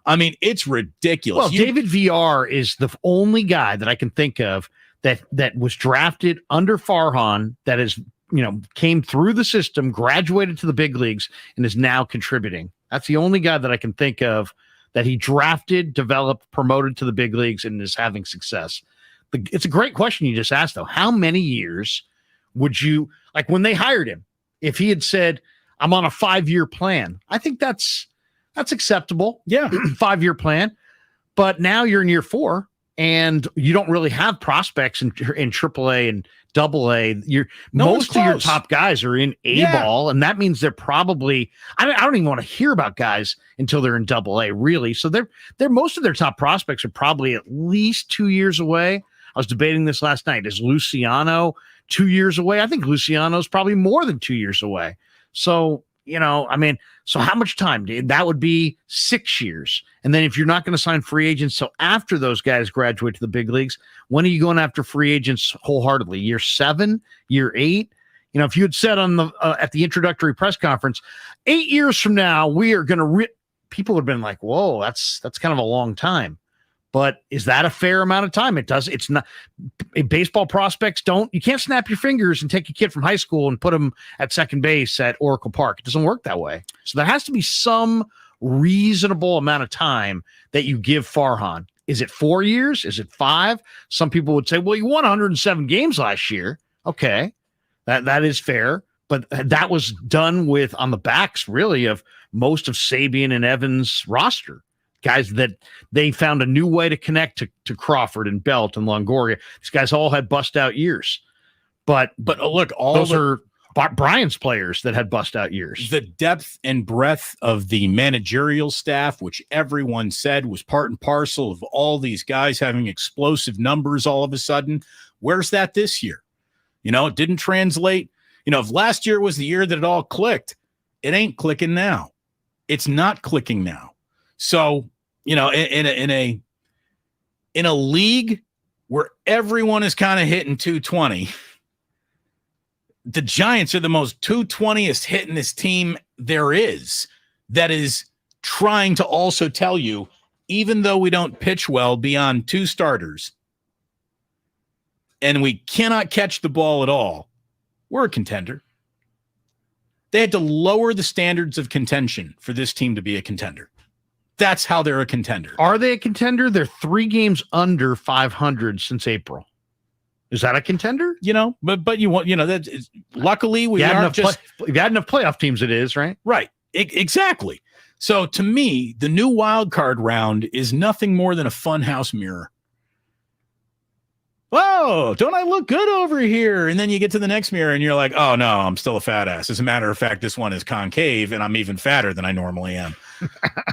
Speaker 2: I mean, it's ridiculous.
Speaker 3: Well, David VR is the only guy that I can think of that was drafted under Farhan, that is, came through the system, graduated to the big leagues, and is now contributing. That's the only guy that I can think of that he drafted, developed, promoted to the big leagues, and is having success. It's a great question you just asked, though. How many years would you, like when they hired him, if he had said, I'm on a 5-year plan, I think that's acceptable.
Speaker 2: Yeah.
Speaker 3: 5-year plan. But now you're in year 4 and you don't really have prospects in AAA and AA. Most of your top guys are in A-ball, and that means they're probably, I don't even want to hear about guys until they're in AA, really. So they're most of their top prospects are probably at least 2 years away. I was debating this last night. Is Luciano 2 years away? I think Luciano's probably more than 2 years away. So, so how much time? That would be 6 years. And then if you're not going to sign free agents till after those guys graduate to the big leagues, when are you going after free agents wholeheartedly? Year 7, year 8? If you had said on the at the introductory press conference, 8 years from now, we are going to people would have been like, whoa, that's kind of a long time. But is that a fair amount of time? It's not. Baseball prospects you can't snap your fingers and take a kid from high school and put him at second base at Oracle Park. It doesn't work that way. So there has to be some reasonable amount of time that you give Farhan. Is it 4 years? Is it 5? Some people would say, well, you won 107 games last year. Okay, that is fair. But that was done on the backs, really, of most of Sabian and Evans' roster. Guys that they found a new way to connect to Crawford and Belt and Longoria. These guys all had bust out years, but look, those are Brian's players that had bust out years.
Speaker 2: The depth and breadth of the managerial staff, which everyone said was part and parcel of all these guys having explosive numbers all of a sudden. Where's that this year? It didn't translate. If last year was the year that it all clicked, it ain't clicking now. It's not clicking now. So, in a league where everyone is kind of hitting 220, the Giants are the most 220th hitting this team there is, that is trying to also tell you, even though we don't pitch well beyond 2 starters and we cannot catch the ball at all, we're a contender. They had to lower the standards of contention for this team to be a contender. That's how they're a contender.
Speaker 3: Are they a contender? They're 3 games under 500 since April. Is that a contender?
Speaker 2: But you want, that is, luckily we
Speaker 3: aren't just. If you had enough playoff teams, it is, right?
Speaker 2: Right. Exactly. So to me, the new wild card round is nothing more than a funhouse mirror. Whoa, don't I look good over here? And then you get to the next mirror and you're like, oh no, I'm still a fat ass. As a matter of fact, this one is concave and I'm even fatter than I normally am.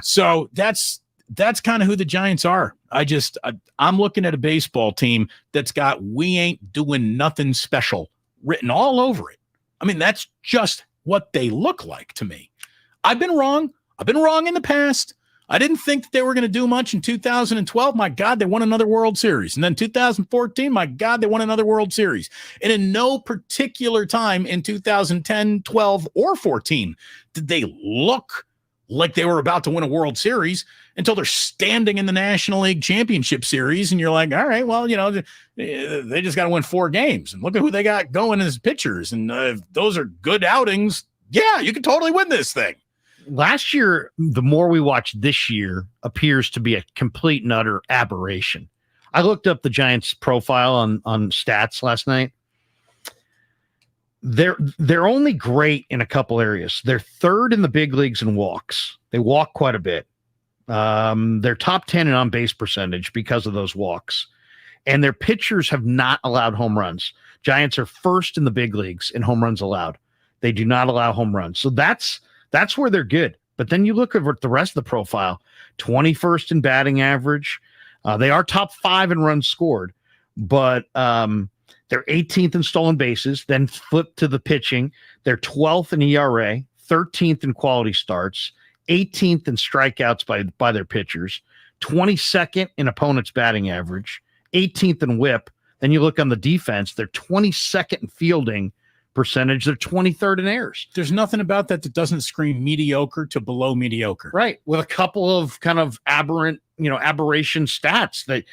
Speaker 2: So that's kind of who the Giants are. I'm looking at a baseball team that's got "we ain't doing nothing special" written all over it. I mean, that's just what they look like to me. I've been wrong. I've been wrong in the past. I didn't think that they were going to do much in 2012. My God, they won another World Series. And then 2014, my God, they won another World Series. And in no particular time in 2010, 12, or 14 did they look like they were about to win a World Series until they're standing in the National League Championship Series. And you're like, all right, well, they just got to win 4 games. And look at who they got going as pitchers. And if those are good outings, yeah, you can totally win this thing.
Speaker 3: Last year, the more we watch this year, appears to be a complete and utter aberration. I looked up the Giants' profile on stats last night. They're only great in a couple areas. They're 3rd in the big leagues in walks. They walk quite a bit. They're top 10 in on-base percentage because of those walks. And their pitchers have not allowed home runs. Giants are 1st in the big leagues in home runs allowed. They do not allow home runs. So that's where they're good. But then you look at the rest of the profile, 21st in batting average. They are top 5 in runs scored, but they're 18th in stolen bases, then flip to the pitching. They're 12th in ERA, 13th in quality starts, 18th in strikeouts by their pitchers, 22nd in opponents' batting average, 18th in whip. Then you look on the defense, they're 22nd in fielding percentage. They're 23rd in errors.
Speaker 2: There's nothing about that doesn't scream mediocre to below mediocre.
Speaker 3: Right. With a couple of kind of aberration stats that,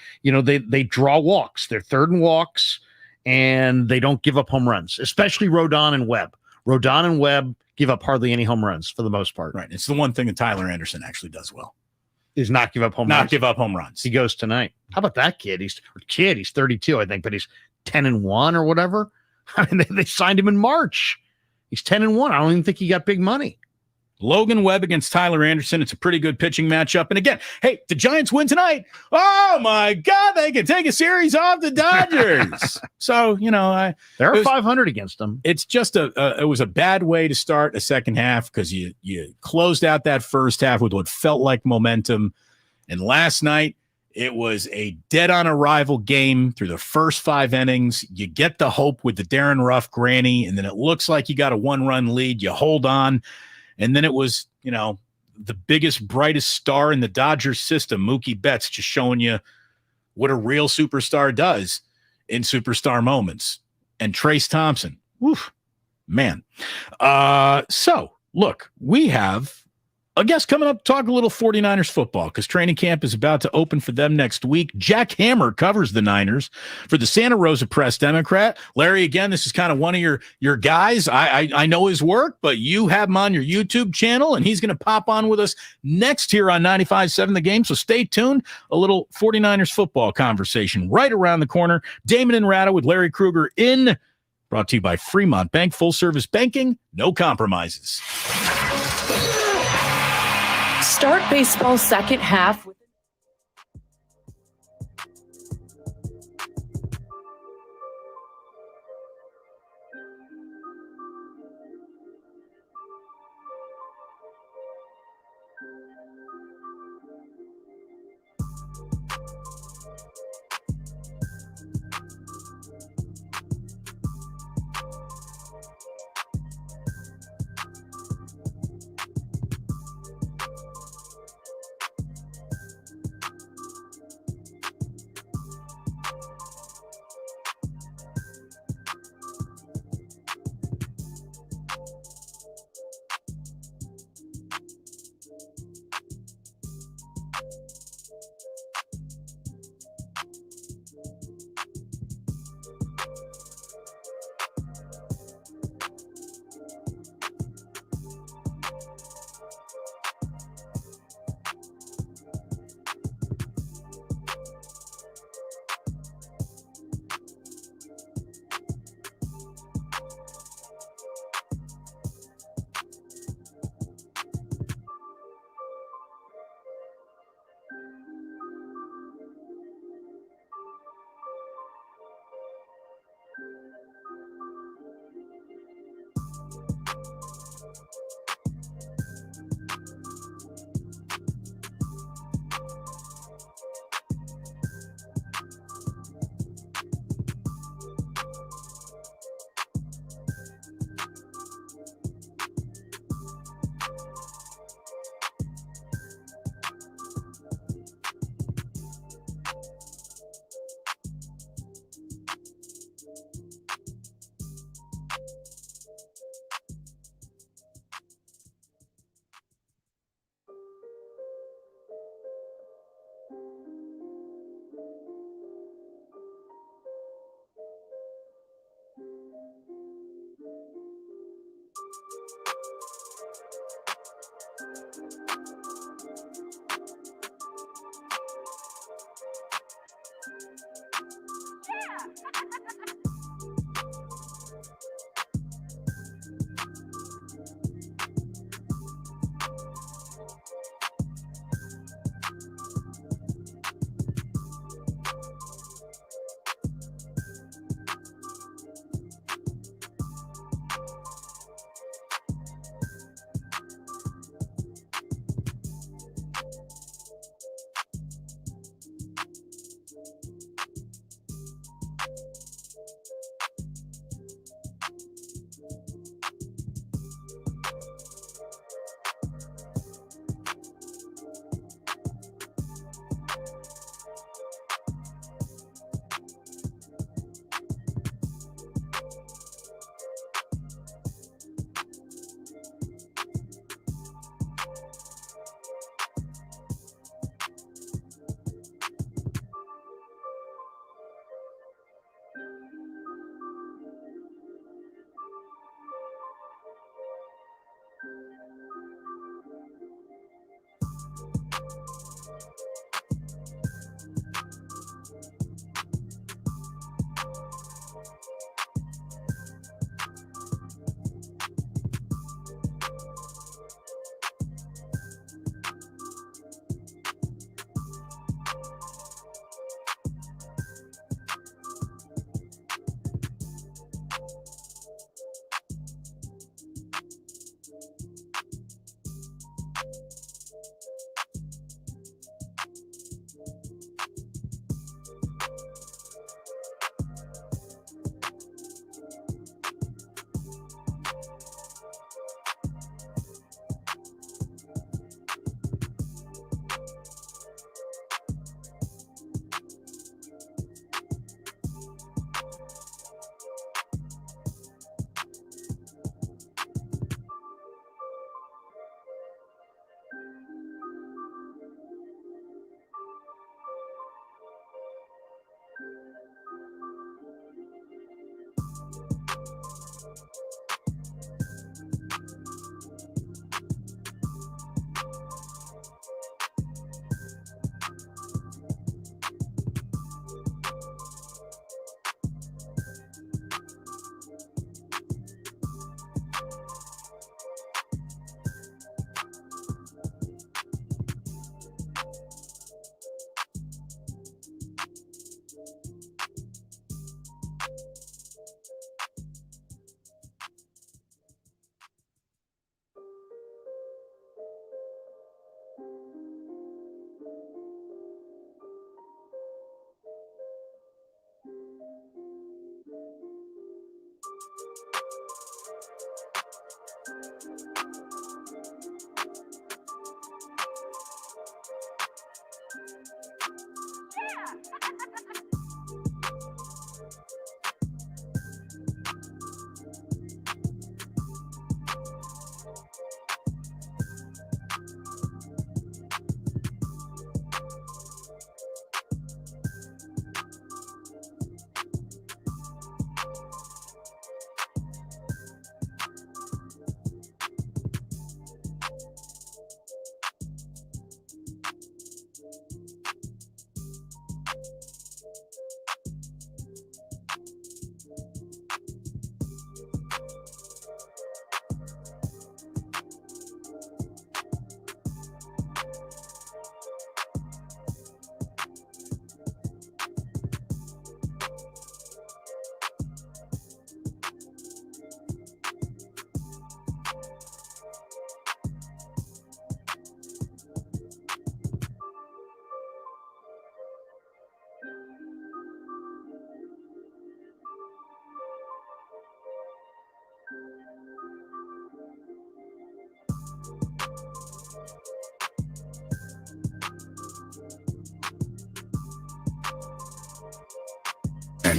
Speaker 3: they draw walks. They're third in walks, and they don't give up home runs, especially Rodon and Webb. Rodon and Webb give up hardly any home runs for the most part.
Speaker 2: Right. It's the one thing that Tyler Anderson actually does well.
Speaker 3: Is not give up home runs.
Speaker 2: Not give up home runs.
Speaker 3: He goes tonight. How about that kid? He's 32, I think, but he's 10-1 or whatever. I mean, they signed him in March. He's 10-1. I don't even think he got big money.
Speaker 2: Logan Webb against Tyler Anderson. It's a pretty good pitching matchup. And again, hey, the Giants win tonight. Oh my God, they can take a series off the Dodgers. So,
Speaker 3: they're 500 against them.
Speaker 2: It's just it was a bad way to start a second half because you closed out that first half with what felt like momentum. And last night, it was a dead-on-arrival game through the first 5 innings. You get the hope with the Darren Ruff granny, and then it looks like you got a 1-run lead. You hold on. And then it was, the biggest, brightest star in the Dodgers system, Mookie Betts, just showing you what a real superstar does in superstar moments. And Trace Thompson, woof, man. So, look, we have a guest coming up to talk a little 49ers football because training camp is about to open for them next week. Jack Hammer covers the Niners for the Santa Rosa Press-Democrat. Larry, again, this is kind of one of your guys. I know his work, but you have him on your YouTube channel, and he's going to pop on with us next here on 95.7 The Game. So stay tuned. A little 49ers football conversation right around the corner. Damon Ratto with Larry Krueger brought to you by Fremont Bank. Full-service banking, no compromises.
Speaker 8: Start baseball's second half with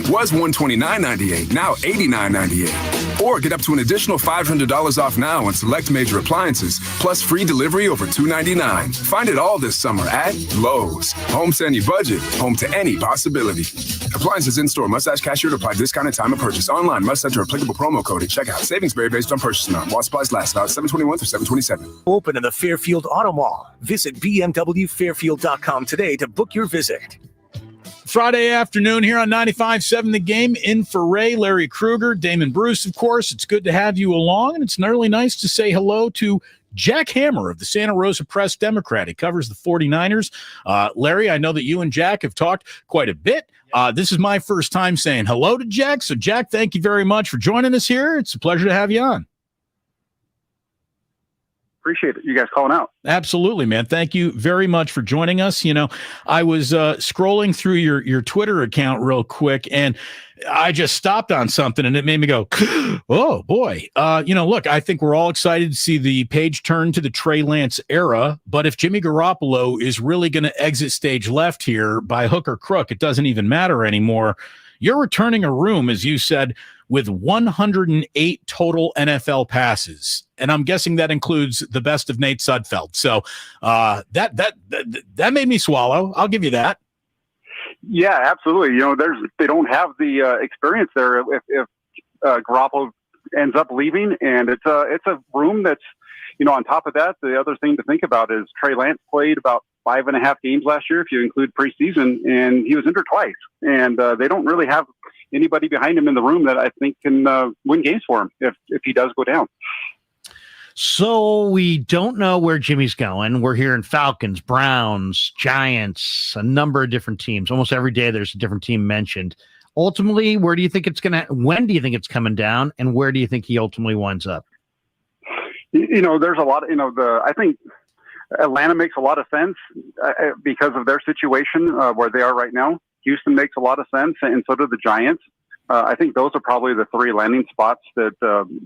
Speaker 10: Was $129.98, now $89.98. Or get up to an additional $500 off now on select major appliances, plus free delivery over $299. Find it all this summer at Lowe's. Home to any budget, home to any possibility. Appliances in-store must ask cashier to apply discount at time of purchase. Online must enter applicable promo code at checkout. Savings vary based on purchase amount. While supplies last, about 7/21 through 7/27.
Speaker 1: Open in the Fairfield Auto Mall. Visit bmwfairfield.com today to book your visit.
Speaker 2: Friday afternoon here on 95.7 The Game. In for Ray, Larry Krueger, Damon Bruce, of course. It's good to have you along, and it's really nice to say hello to Jack Hammer of the Santa Rosa Press-Democrat. He covers the 49ers. Larry, I know that you and Jack have talked quite a bit. This is my first time saying hello to Jack. So, Jack, thank you very much for joining us here. It's a pleasure to have you on.
Speaker 11: Appreciate it. You guys calling out.
Speaker 2: Absolutely, man. Thank you very much for joining us. You know, I was scrolling through your Twitter account real quick, and I just stopped on something, and it made me go, oh, boy. Look, I think we're all excited to see the page turn to the Trey Lance era, but if Jimmy Garoppolo is really going to exit stage left here by hook or crook, it doesn't even matter anymore. You're returning a room, as you said, with 108 total NFL passes. And I'm guessing that includes the best of Nate Sudfeld. So that made me swallow. I'll give you that.
Speaker 11: Yeah, absolutely. You know, they don't have the experience there if Garoppolo ends up leaving, and it's a room that's, you know, on top of that, the other thing to think about is Trey Lance played about 5.5 games last year, if you include preseason, and he was injured twice. And they don't really have anybody behind him in the room that I think can win games for him if he does go down.
Speaker 3: So we don't know where Jimmy's going. We're hearing Falcons, Browns, Giants, a number of different teams. Almost every day there's a different team mentioned. Ultimately, when do you think it's coming down, and where do you think he ultimately winds up?
Speaker 11: You know, there's a lot of, I think Atlanta makes a lot of sense because of their situation where they are right now. Houston makes a lot of sense, and so do the Giants. I think those are probably the three landing spots that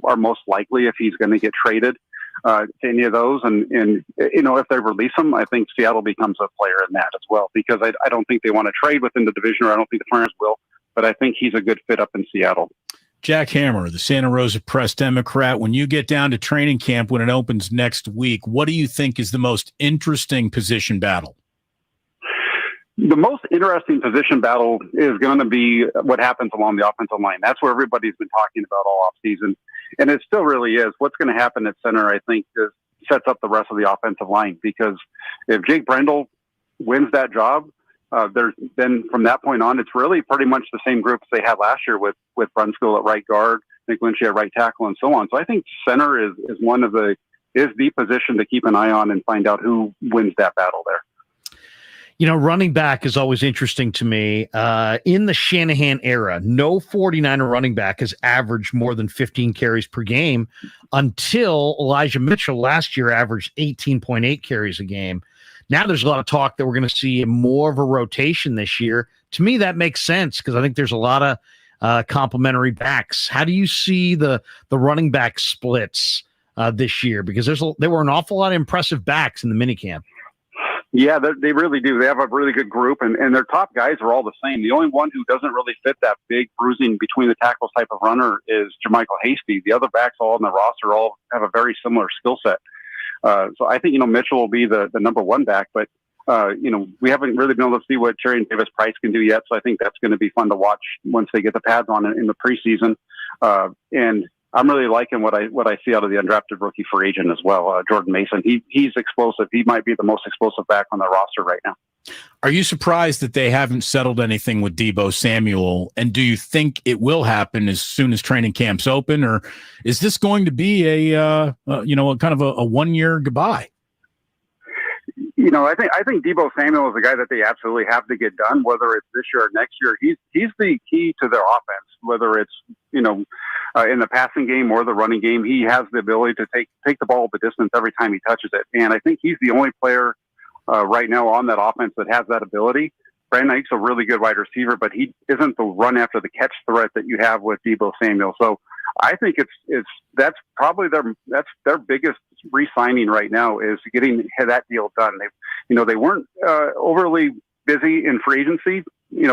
Speaker 11: are most likely if he's going to get traded to any of those. And, if they release him, I think Seattle becomes a player in that as well, because I don't think they want to trade within the division, or I don't think the Flyers will, but I think he's a good fit up in Seattle.
Speaker 2: Jack Hammer, the Santa Rosa Press-Democrat, when you get down to training camp when it opens next week, what do you think is the most interesting position battle?
Speaker 11: The most interesting position battle is going to be what happens along the offensive line. That's where everybody's been talking about all offseason, and it still really is. What's going to happen at center, I think, sets up the rest of the offensive line, because if Jake Brendel wins that job, then from that point on, it's really pretty much the same group as they had last year with Brunskill at right guard, Nick Lynch at right tackle, and so on. So I think center is the position to keep an eye on and find out who wins that battle there.
Speaker 3: You know, running back is always interesting to me. In the Shanahan era, no 49er running back has averaged more than 15 carries per game until Elijah Mitchell last year averaged 18.8 carries a game. Now there's a lot of talk that we're going to see more of a rotation this year. To me, that makes sense because I think there's a lot of complementary backs. How do you see the running back splits this year? Because there were an awful lot of impressive backs in the minicamp.
Speaker 11: Yeah, they really do. They have a really good group, and their top guys are all the same. The only one who doesn't really fit that big bruising between the tackles type of runner is Jermichael Hasty. The other backs all on the roster all have a very similar skill set. So I think, Mitchell will be the number one back, but, we haven't really been able to see what Terry and Davis Price can do yet. So I think that's going to be fun to watch once they get the pads on in the preseason. And I'm really liking what I see out of the undrafted rookie free agent as well. Jordan Mason, he's explosive. He might be the most explosive back on the roster right now.
Speaker 2: Are you surprised that they haven't settled anything with Deebo Samuel? And do you think it will happen as soon as training camps open, or is this going to be a kind of a 1 year goodbye?
Speaker 11: I think Deebo Samuel is a guy that they absolutely have to get done, whether it's this year or next year. He's the key to their offense, whether it's in the passing game or the running game. He has the ability to take the ball the distance every time he touches it, and I think he's the only player right now on that offense that has that ability. Brandon Ayuk's a really good wide receiver, but he isn't the run after the catch threat that you have with Deebo Samuel. So I think that's probably their biggest re-signing right now is getting that deal done. They weren't overly busy in free agency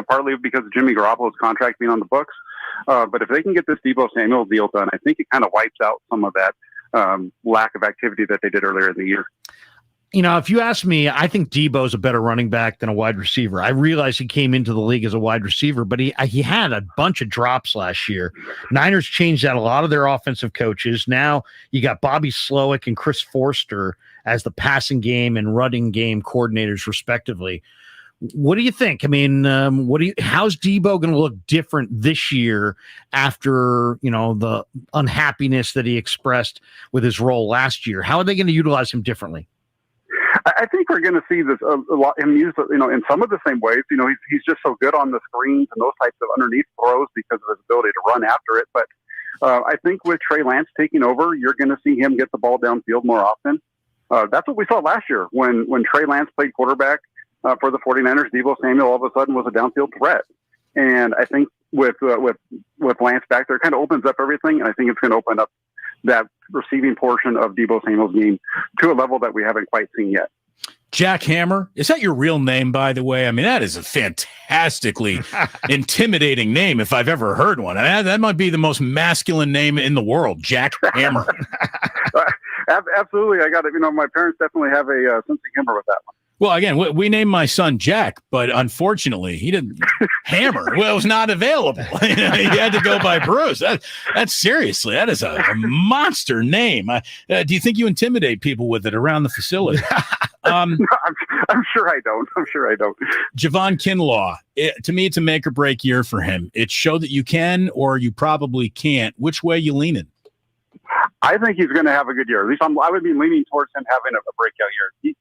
Speaker 11: partly because of Jimmy Garoppolo's contract being on the books. But if they can get this Deebo Samuel deal done, I think it kind of wipes out some of that lack of activity that they did earlier in the year.
Speaker 3: If you ask me, I think Deebo's a better running back than a wide receiver. I realize he came into the league as a wide receiver, but he had a bunch of drops last year. Niners changed out a lot of their offensive coaches. Now you got Bobby Slowick and Chris Forster as the passing game and running game coordinators, respectively. What do you think? I mean, how's Deebo going to look different this year after, the unhappiness that he expressed with his role last year? How are they going to utilize him differently?
Speaker 11: I think we're going to see this a lot. Him used, in some of the same ways. He's just so good on the screens and those types of underneath throws because of his ability to run after it. But I think with Trey Lance taking over, you're going to see him get the ball downfield more often. That's what we saw last year when Trey Lance played quarterback for the 49ers. Deebo Samuel all of a sudden was a downfield threat, and I think with Lance back there, it kind of opens up everything. And I think it's going to open up that receiving portion of Deebo Samuel's game to a level that we haven't quite seen yet.
Speaker 2: Jack Hammer, is that your real name, by the way? I mean, that is a fantastically intimidating name if I've ever heard one. That might be the most masculine name in the world, Jack Hammer.
Speaker 11: Absolutely. I got it. My parents definitely have a sense of humor with that one.
Speaker 2: Well, again, we named my son Jack, but unfortunately, he didn't. Hammer was not available. He had to go by Bruce. That's seriously, that is a monster name. Do you think you intimidate people with it around the facility?
Speaker 11: I'm sure I don't.
Speaker 2: Javon Kinlaw, to me, it's a make or break year for him. It showed that you can or you probably can't. Which way you leaning?
Speaker 11: I think he's going to have a good year. At least I would be leaning towards him having a breakout year.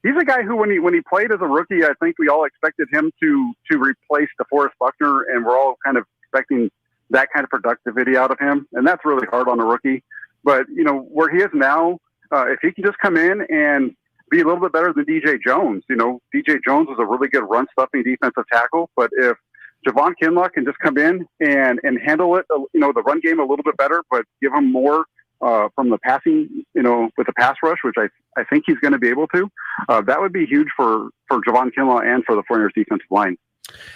Speaker 11: He's a guy who, when he played as a rookie, I think we all expected him to replace DeForest Buckner, and we're all kind of expecting that kind of productivity out of him, and that's really hard on a rookie. But where he is now, if he can just come in and be a little bit better than DJ Jones, DJ Jones is a really good run-stuffing defensive tackle, but if Javon Kinlaw can just come in and handle it, the run game a little bit better, but give him more from the passing, with the pass rush, which I think he's going to be able to. That would be huge for Javon Kinlaw and for the 49ers defensive line.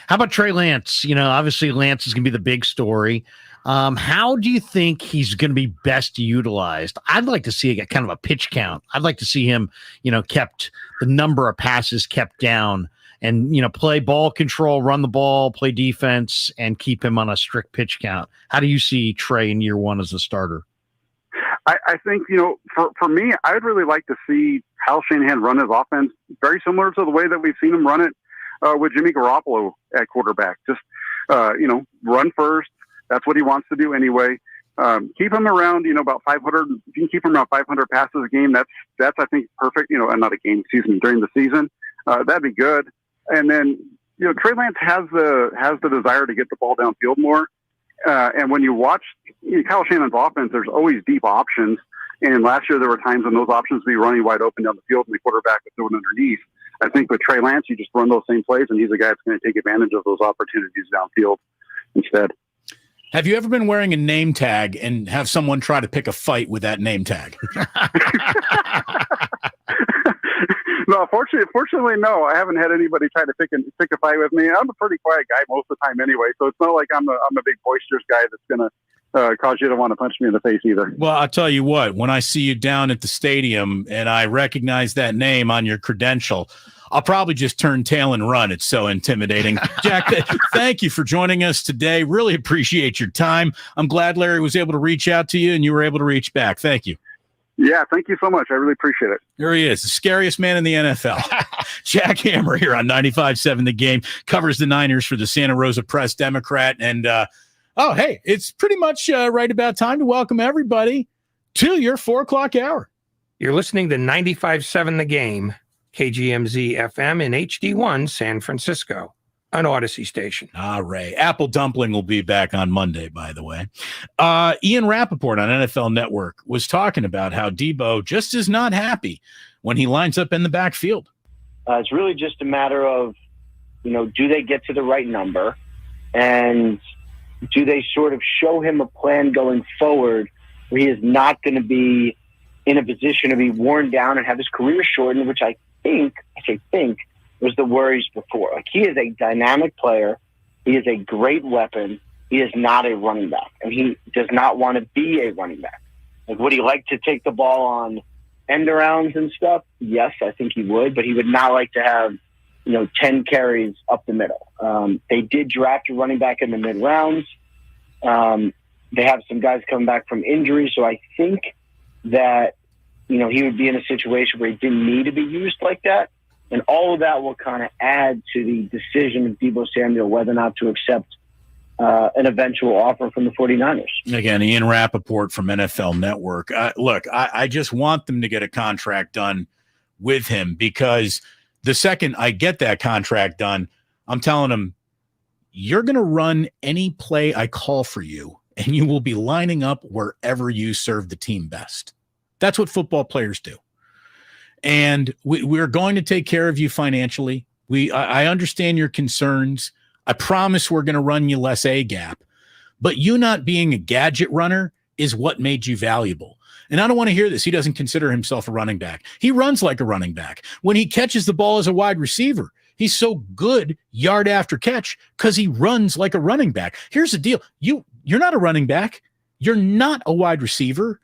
Speaker 3: How about Trey Lance? Obviously Lance is going to be the big story. How do you think he's going to be best utilized? I'd like to see a kind of a pitch count. I'd like to see him, kept the number of passes kept down and, play ball control, run the ball, play defense, and keep him on a strict pitch count. How do you see Trey in year one as a starter?
Speaker 11: I think, for me, I'd really like to see Kyle Shanahan run his offense very similar to the way that we've seen him run it with Jimmy Garoppolo at quarterback. Just, run first. That's what he wants to do anyway. Keep him around, about 500. If you can keep him around 500 passes a game, that's I think, perfect. Not a game, during the season. That'd be good. And then, Trey Lance has the desire to get the ball downfield more. And when you watch Kyle Shannon's offense, there's always deep options. And last year there were times when those options would be running wide open down the field and the quarterback was throwing underneath. I think with Trey Lance, you just run those same plays, and he's a guy that's going to take advantage of those opportunities downfield instead.
Speaker 2: Have you ever been wearing a name tag and have someone try to pick a fight with that name tag?
Speaker 11: No, fortunately, no. I haven't had anybody try to pick a fight with me. I'm a pretty quiet guy most of the time anyway, so it's not like I'm a big boisterous guy that's going to cause you to want to punch me in the face either.
Speaker 2: Well, I'll tell you what, when I see you down at the stadium and I recognize that name on your credential, I'll probably just turn tail and run. It's so intimidating. Jack, thank you for joining us today. Really appreciate your time. I'm glad Larry was able to reach out to you and you were able to reach back. Thank you.
Speaker 11: Yeah, thank you so much. I really appreciate it.
Speaker 2: There he is, the scariest man in the NFL. Jack Hammer here on 95.7 The Game, covers the Niners for the Santa Rosa Press-Democrat. And, hey, it's pretty much right about time to welcome everybody to your 4 o'clock hour.
Speaker 12: You're listening to 95.7 The Game, KGMZ FM in HD1 San Francisco, an Odyssey station.
Speaker 2: Ray. Apple Dumpling will be back on Monday, by the way. Ian Rappaport on NFL Network was talking about how Deebo just is not happy when he lines up in the backfield.
Speaker 13: It's really just a matter of, do they get to the right number? And do they sort of show him a plan going forward where he is not going to be in a position to be worn down and have his career shortened, which I think was the worries before. Like, he is a dynamic player. He is a great weapon. He is not a running back, and he does not want to be a running back. Like, would he like to take the ball on end arounds and stuff? Yes, I think he would, but he would not like to have, 10 carries up the middle. They did draft a running back in the mid rounds. They have some guys coming back from injury, so I think that, he would be in a situation where he didn't need to be used like that. And all of that will kind of add to the decision of Deebo Samuel whether or not to accept an eventual offer from the 49ers.
Speaker 2: Again, Ian Rappaport from NFL Network. Look, I just want them to get a contract done with him, because the second I get that contract done, I'm telling him, you're going to run any play I call for you, and you will be lining up wherever you serve the team best. That's what football players do. And we're going to take care of you financially. I understand your concerns. I promise we're going to run you less A-gap. But you not being a gadget runner is what made you valuable. And I don't want to hear this. He doesn't consider himself a running back. He runs like a running back. When he catches the ball as a wide receiver, he's so good yard after catch because he runs like a running back. Here's the deal. You're not a running back. You're not a wide receiver.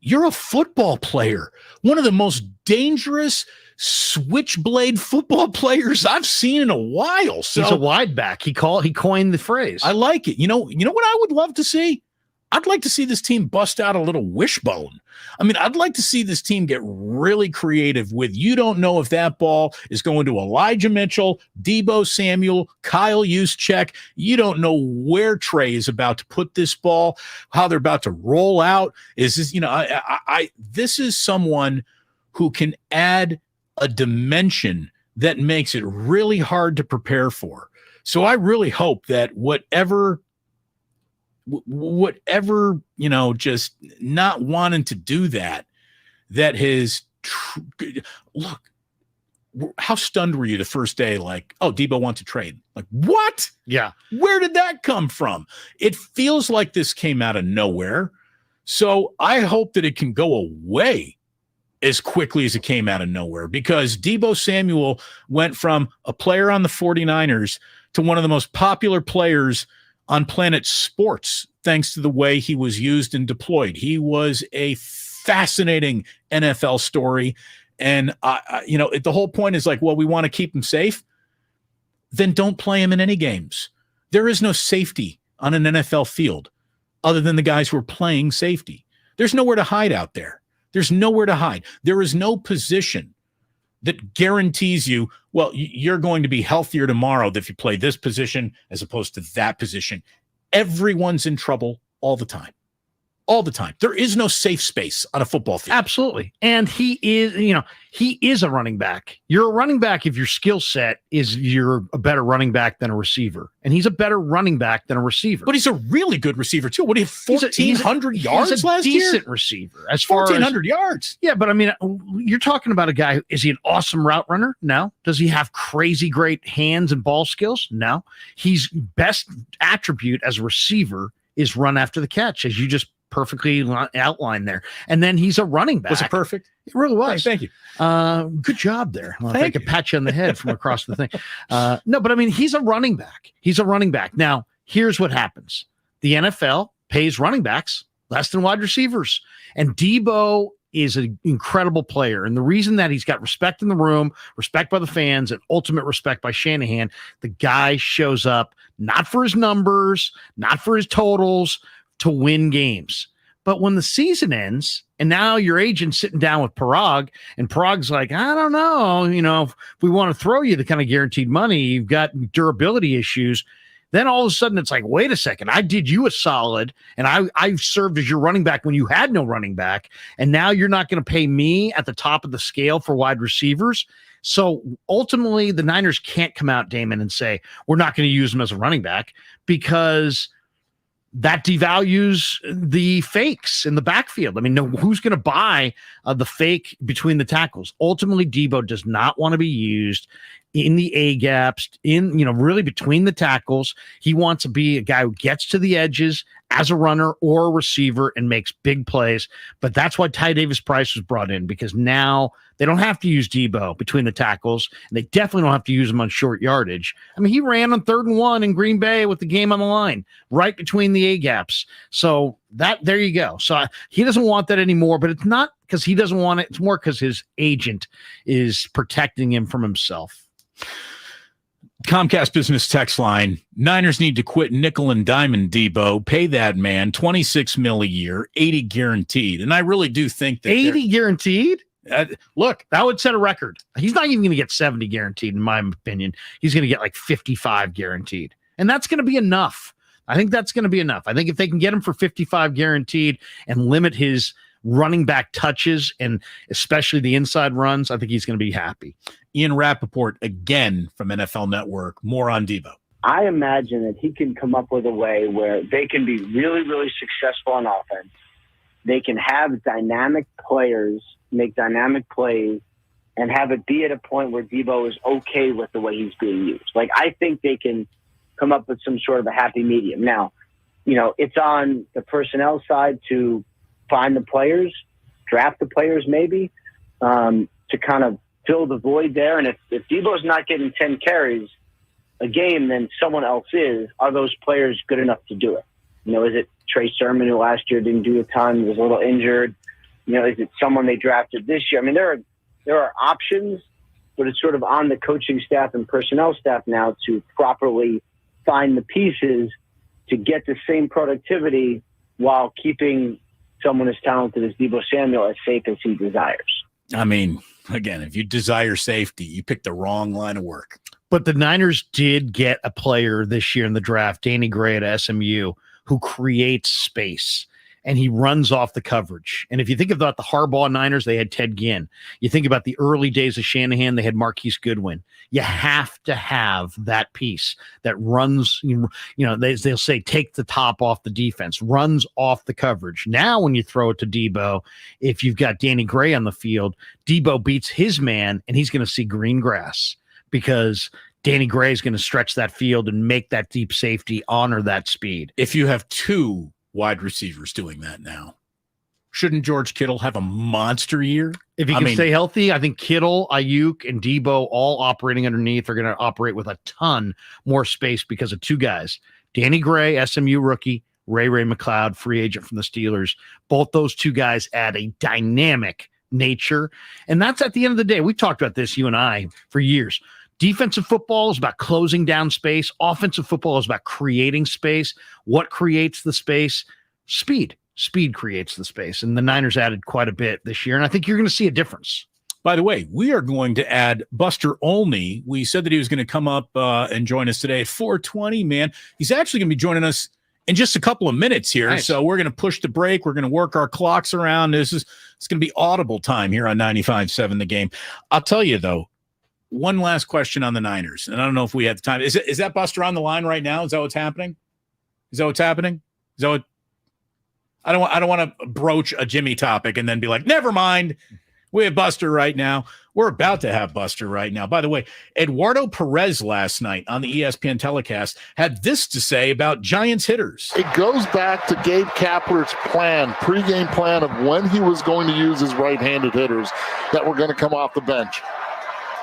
Speaker 2: You're a football player. One of the most dangerous switchblade football players I've seen in a while. So
Speaker 3: he's a wide back. He coined the phrase.
Speaker 2: I like it. You know what I would love to see? I'd like to see this team bust out a little wishbone. I mean, I'd like to see this team get really creative with, you don't know if that ball is going to Elijah Mitchell, Deebo Samuel, Kyle Juszczyk. You don't know where Trey is about to put this ball, how they're about to roll out. Is this, this is someone who can add a dimension that makes it really hard to prepare for. So I really hope that whatever, just not wanting to do that his look, how stunned were you the first day? Like, oh, Deebo wants to trade. Like, what?
Speaker 3: Yeah.
Speaker 2: Where did that come from? It feels like this came out of nowhere. So I hope that it can go away as quickly as it came out of nowhere, because Deebo Samuel went from a player on the 49ers to one of the most popular players on planet sports, thanks to the way he was used and deployed. He was a fascinating NFL story. And, the whole point is like, well, we want to keep him safe. Then don't play him in any games. There is no safety on an NFL field other than the guys who are playing safety. There's nowhere to hide out there. There's nowhere to hide. There is no position that guarantees you, well, you're going to be healthier tomorrow if you play this position as opposed to that position. Everyone's in trouble all the time. All the time. There is no safe space on a football field.
Speaker 3: Absolutely. And he is a running back. You're a running back if your skill set is you're a better running back than a receiver. And he's a better running back than a receiver.
Speaker 2: But he's a really good receiver too. What do you have, 1,400 yards last year?
Speaker 3: He's a decent receiver. As far
Speaker 2: 1,400 yards.
Speaker 3: Yeah, but I mean, you're talking about a guy. Is he an awesome route runner? No. Does he have crazy great hands and ball skills? No. His best attribute as a receiver is run after the catch, as you just perfectly outlined there. And then he's a running back.
Speaker 2: Was it perfect?
Speaker 3: It really was.
Speaker 2: Thank you.
Speaker 3: Good job there. Well, if I could pat you on the head from across the thing. No, but I mean, he's a running back. He's a running back. Now, here's what happens. The NFL pays running backs less than wide receivers. And Deebo is an incredible player. And the reason that he's got respect in the room, respect by the fans, and ultimate respect by Shanahan, the guy shows up not for his numbers, not for his totals, to win games. But when the season ends and now your agent's sitting down with Parag and Parag's like, I don't know, if we want to throw you the kind of guaranteed money, you've got durability issues. Then all of a sudden it's like, wait a second, I did you a solid and I served as your running back when you had no running back. And now you're not going to pay me at the top of the scale for wide receivers. So ultimately the Niners can't come out, Damon, and say, we're not going to use him as a running back, because that devalues the fakes in the backfield. I mean, who's going to buy the fake between the tackles? Ultimately, Deebo does not want to be used in the A gaps, really between the tackles. He wants to be a guy who gets to the edges as a runner or a receiver and makes big plays. But that's why Ty Davis-Price was brought in, because now they don't have to use Debo between the tackles, and they definitely don't have to use him on short yardage. I mean, he ran on 3rd and 1 in Green Bay with the game on the line, right between the A gaps. So there you go. So he doesn't want that anymore, but it's not because he doesn't want it. It's more because his agent is protecting him from himself.
Speaker 2: Comcast Business text line: Niners need to quit nickel and diamond Debo. Pay that man $26 million a year, 80 guaranteed. And I really do think that
Speaker 3: 80 guaranteed. Look, that would set a record. He's not even going to get 70 guaranteed, in my opinion. He's going to get like 55 guaranteed, and that's going to be enough. I think that's going to be enough. I think if they can get him for 55 guaranteed and limit his running back touches and especially the inside runs, I think he's going to be happy.
Speaker 2: Ian Rappaport, again from NFL Network, more on Debo.
Speaker 13: I imagine that he can come up with a way where they can be really, really successful on offense. They can have dynamic players make dynamic plays and have it be at a point where Debo is okay with the way he's being used. Like, I think they can come up with some sort of a happy medium. Now, it's on the personnel side to find the players, draft the players maybe, to kind of fill the void there. And if Debo's not getting 10 carries a game, then someone else is. Are those players good enough to do it? Is it Trey Sermon, who last year didn't do a ton, was a little injured? Is it someone they drafted this year? I mean, there are options, but it's sort of on the coaching staff and personnel staff now to properly find the pieces to get the same productivity while keeping someone as talented as Debo Samuel as safe as he desires.
Speaker 2: I mean, again, if you desire safety, you pick the wrong line of work.
Speaker 3: But the Niners did get a player this year in the draft, Danny Gray at SMU, who creates space. And he runs off the coverage. And if you think about the Harbaugh Niners, they had Ted Ginn. You think about the early days of Shanahan, they had Marquise Goodwin. You have to have that piece that runs, they'll say, take the top off the defense, runs off the coverage. Now, when you throw it to Debo, if you've got Danny Gray on the field, Debo beats his man, and he's going to see green grass because Danny Gray is going to stretch that field and make that deep safety honor that speed.
Speaker 2: If you have two wide receivers doing that now, shouldn't George Kittle have a monster year?
Speaker 3: If he can stay healthy, I think Kittle, Ayuk, and Debo all operating underneath are going to operate with a ton more space because of two guys. Danny Gray, SMU rookie, Ray McLeod, free agent from the Steelers. Both those two guys add a dynamic nature. And that's at the end of the day. We've talked about this, you and I, for years. Defensive football is about closing down space. Offensive football is about creating space. What creates the space? Speed. Speed creates the space. And the Niners added quite a bit this year. And I think you're going to see a difference.
Speaker 2: By the way, we are going to add Buster Olney. We said that he was going to come up and join us today at 4:20, man. He's actually going to be joining us in just a couple of minutes here. Nice. So we're going to push the break. We're going to work our clocks around. It's going to be audible time here on 95.7 The Game. I'll tell you, though, one last question on the Niners, and I don't know if we have the time. Is that Buster on the line right now? Is that what's happening? Is that what's happening? Is that what? I don't want to broach a Jimmy topic and then be like, never mind. We have Buster right now. We're about to have Buster right now. By the way, Eduardo Perez last night on the ESPN telecast had this to say about Giants hitters.
Speaker 14: It goes back to Gabe Kapler's pregame plan of when he was going to use his right-handed hitters that were going to come off the bench.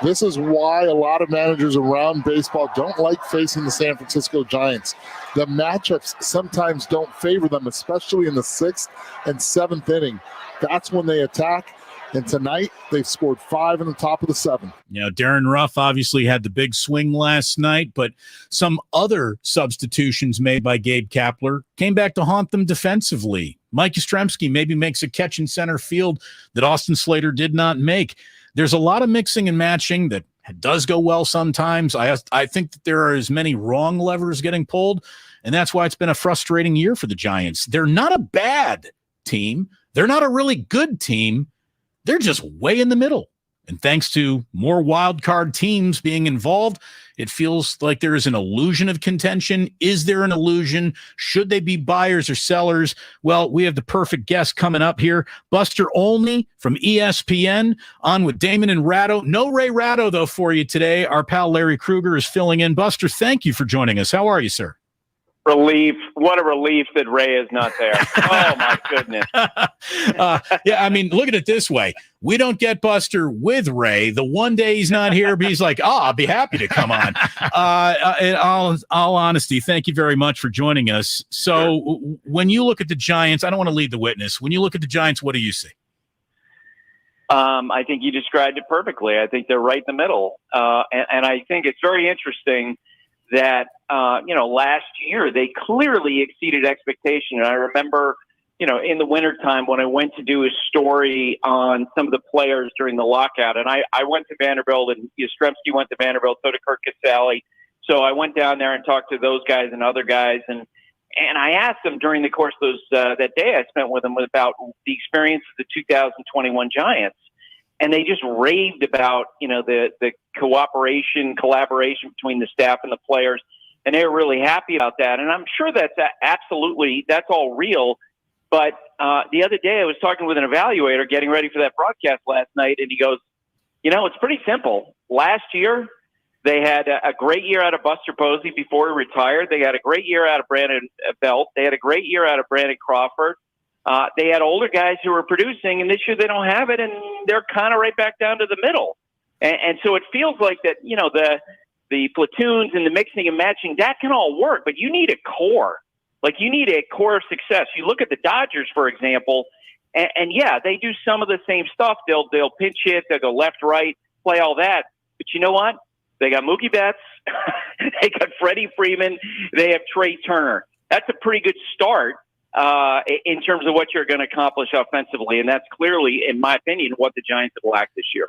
Speaker 14: This is why a lot of managers around baseball don't like facing the San Francisco Giants. The matchups sometimes don't favor them, especially in the 6th and 7th inning. That's when they attack. And tonight, they've scored 5 in the top of the 7th.
Speaker 2: Darren Ruff obviously had the big swing last night, but some other substitutions made by Gabe Kapler came back to haunt them defensively. Mike Yastrzemski maybe makes a catch in center field that Austin Slater did not make. There's a lot of mixing and matching that does go well sometimes. I think that there are as many wrong levers getting pulled, and that's why it's been a frustrating year for the Giants. They're not a bad team. They're not a really good team. They're just way in the middle. And thanks to more wild card teams being involved, it feels like there is an illusion of contention. Is there an illusion? Should they be buyers or sellers? Well, we have the perfect guest coming up here. Buster Olney from ESPN on with Damon and Ratto. No Ray Ratto, though, for you today. Our pal Larry Krueger is filling in. Buster, thank you for joining us. How are you, sir?
Speaker 15: Relief. What a relief that Ray is not there. Oh, my goodness.
Speaker 2: Yeah, I mean, look at it this way. We don't get Buster with Ray. The one day he's not here, but he's like, I'll be happy to come on. In all honesty, thank you very much for joining us. So when you look at the Giants, I don't want to lead the witness. When you look at the Giants, what do you see?
Speaker 15: I think you described it perfectly. I think they're right in the middle. And I think it's very interesting that, last year they clearly exceeded expectation. And I remember, in the wintertime when I went to do a story on some of the players during the lockout, and I went to Vanderbilt, and Yastrzemski went to Vanderbilt, so did Kirkchen. So I went down there and talked to those guys and other guys. And I asked them during the course of that day I spent with them about the experience of the 2021 Giants. And they just raved about, the collaboration between the staff and the players. And they were really happy about that. And I'm sure that's all real. But the other day I was talking with an evaluator getting ready for that broadcast last night. And he goes, it's pretty simple. Last year, they had a great year out of Buster Posey before he retired. They had a great year out of Brandon Belt. They had a great year out of Brandon Crawford. They had older guys who were producing, and this year they don't have it, and they're kind of right back down to the middle. And so it feels like that, the platoons and the mixing and matching, that can all work, but you need a core. Like, you need a core of success. You look at the Dodgers, for example, and yeah, they do some of the same stuff. They'll pinch hit, they'll go left, right, play all that. But you know what? They got Mookie Betts, they got Freddie Freeman, they have Trey Turner. That's a pretty good start in terms of what you're going to accomplish offensively. And that's clearly, in my opinion, what the Giants have lacked this year.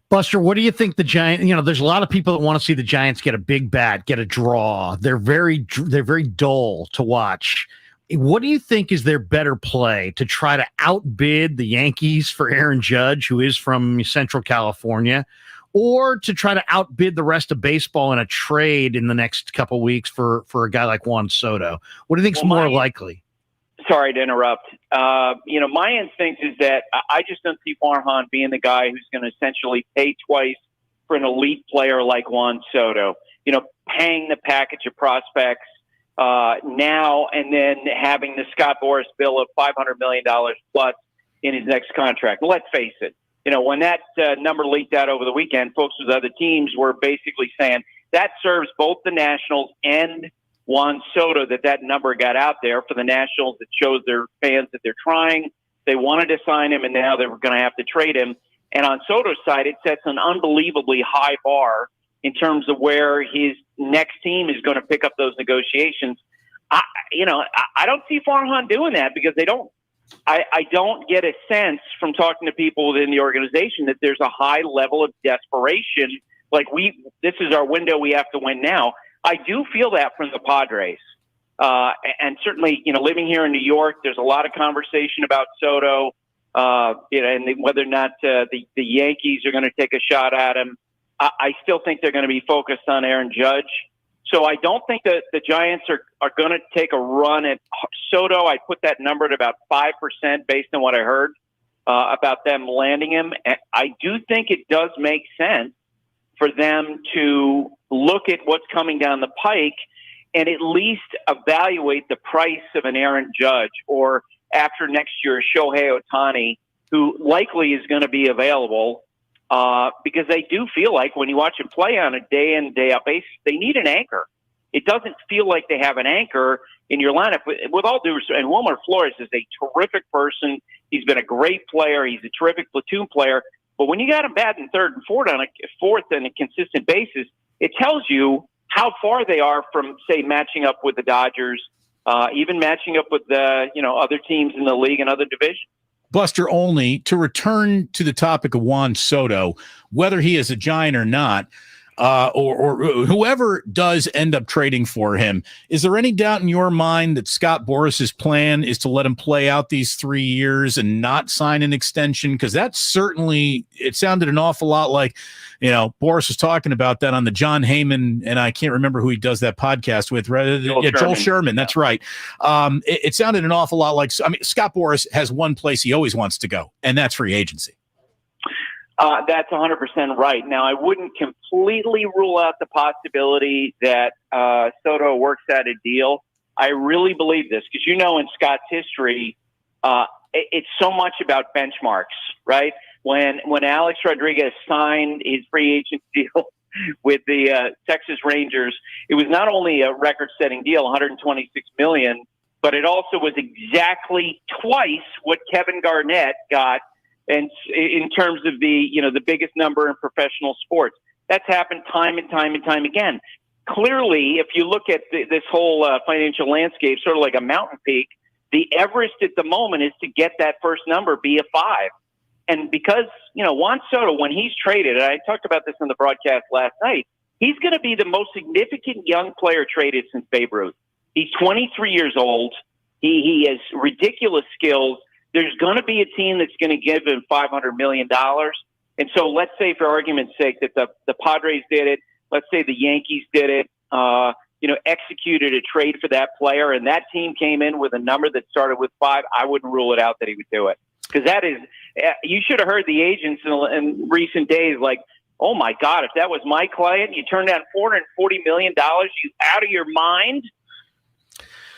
Speaker 3: Buster, what do you think the Giants, there's a lot of people that want to see the Giants get a big bat, get a draw. They're very dull to watch. What do you think is their better play to try to outbid the Yankees for Aaron Judge, who is from Central California, or to try to outbid the rest of baseball in a trade in the next couple of weeks for a guy like Juan Soto? What do you think is more likely?
Speaker 15: Sorry to interrupt. My instinct is that I just don't see Farhan being the guy who's going to essentially pay twice for an elite player like Juan Soto. Paying the package of prospects now and then having the Scott Boras bill of $500 million plus in his next contract. Let's face it. When that number leaked out over the weekend, folks with other teams were basically saying that serves both the Nationals and Juan Soto, that number got out there for the Nationals. It shows their fans that they're trying. They wanted to sign him, and now they're going to have to trade him. And on Soto's side, it sets an unbelievably high bar in terms of where his next team is going to pick up those negotiations. I don't see Farhan doing that because they don't. I don't get a sense from talking to people within the organization that there's a high level of desperation. Like, this is our window. We have to win now. I do feel that from the Padres. And certainly, living here in New York, there's a lot of conversation about Soto, and whether or not the Yankees are going to take a shot at him. I still think they're going to be focused on Aaron Judge. So I don't think that the Giants are going to take a run at Soto. I put that number at about 5% based on what I heard about them landing him. And I do think it does make sense for them to look at what's coming down the pike and at least evaluate the price of an Aaron Judge, or after next year, Shohei Ohtani, who likely is going to be available, because they do feel like when you watch him play on a day in, day out basis, they need an anchor. It doesn't feel like they have an anchor in your lineup. With all due respect, and Wilmer Flores is a terrific person. He's been a great player. He's a terrific platoon player. But when you got him batting third and fourth on a consistent basis, it tells you how far they are from, say, matching up with the Dodgers, even matching up with the other teams in the league and other divisions.
Speaker 2: Buster, only to return to the topic of Juan Soto, whether he is a Giant or not, or whoever does end up trading for him, is there any doubt in your mind that Scott Boras's plan is to let him play out these 3 years and not sign an extension? Because that certainly, it sounded an awful lot like, Boras was talking about that on the John Heyman, and I can't remember who he does that podcast with. Joel Sherman. That's right. It sounded an awful lot like, Scott Boras has one place he always wants to go, and that's free agency.
Speaker 15: That's 100% right. Now, I wouldn't completely rule out the possibility that Soto works out a deal. I really believe this because, in Scott's history, it's so much about benchmarks, right? When Alex Rodriguez signed his free agent deal with the Texas Rangers, it was not only a record-setting deal, $126 million, but it also was exactly twice what Kevin Garnett got. And in terms of the biggest number in professional sports, that's happened time and time and time again. Clearly, if you look at this whole financial landscape, sort of like a mountain peak, the Everest at the moment is to get that first number be a 5. And because, Juan Soto, when he's traded, and I talked about this on the broadcast last night, he's going to be the most significant young player traded since Babe Ruth. He's 23 years old. He has ridiculous skills. There's going to be a team that's going to give him $500 million. And so let's say, for argument's sake, that the Padres did it. Let's say the Yankees did it, executed a trade for that player, and that team came in with a number that started with 5. I wouldn't rule it out that he would do it. Because that is, you should have heard the agents in recent days like, oh, my God, if that was my client, you turned down $440 million, you out of your mind?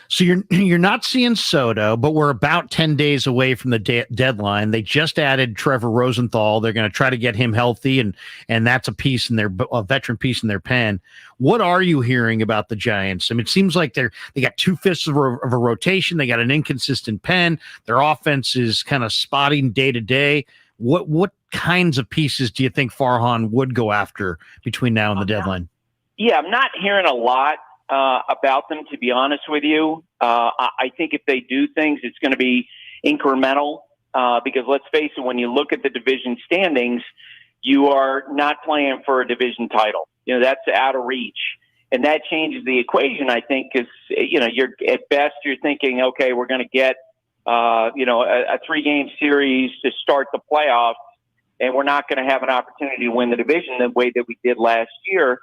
Speaker 3: So you're not seeing Soto, but we're about 10 days away from the deadline. They just added Trevor Rosenthal. They're going to try to get him healthy, and that's a veteran piece in their pen. What are you hearing about the Giants? It seems like they got 2/5 of a rotation. They got an inconsistent pen. Their offense is kind of spotting day to day. What kinds of pieces do you think Farhan would go after between now and the deadline?
Speaker 15: Yeah, I'm not hearing a lot about them, to be honest with you. I think if they do things, it's going to be incremental because let's face it, when you look at the division standings, you are not playing for a division title. That's out of reach. And that changes the equation, I think, because, you're at best, you're thinking, okay, we're going to get, a 3-game series to start the playoffs, and we're not going to have an opportunity to win the division the way that we did last year.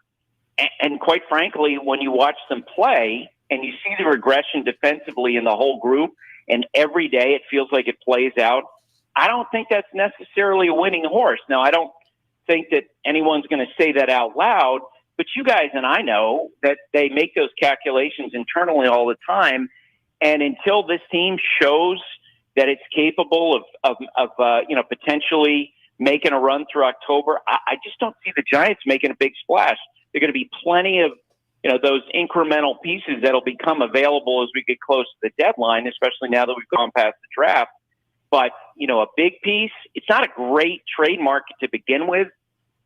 Speaker 15: And quite frankly, when you watch them play and you see the regression defensively in the whole group, and every day it feels like it plays out, I don't think that's necessarily a winning horse. Now, I don't think that anyone's going to say that out loud, but you guys and I know that they make those calculations internally all the time. And until this team shows that it's capable of potentially making a run through October, I just don't see the Giants making a big splash. There are going to be plenty of, those incremental pieces that'll become available as we get close to the deadline, especially now that we've gone past the draft. But, a big piece, it's not a great trade market to begin with.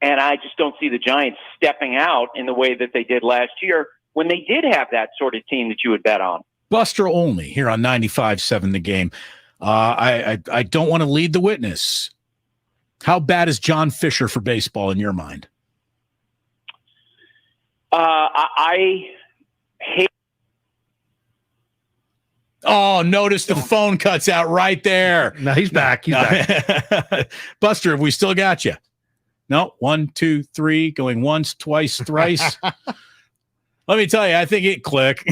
Speaker 15: And I just don't see the Giants stepping out in the way that they did last year when they did have that sort of team that you would bet on.
Speaker 2: Buster Olney here on 95.7 The Game. I don't want to lead the witness. How bad is John Fisher for baseball in your mind?
Speaker 15: I hate.
Speaker 2: Oh, notice the phone cuts out right there.
Speaker 3: No, he's back. He's back.
Speaker 2: Buster, have we still got you? No, 1, 2, 3, going once, twice, thrice. Let me tell you, I think it click.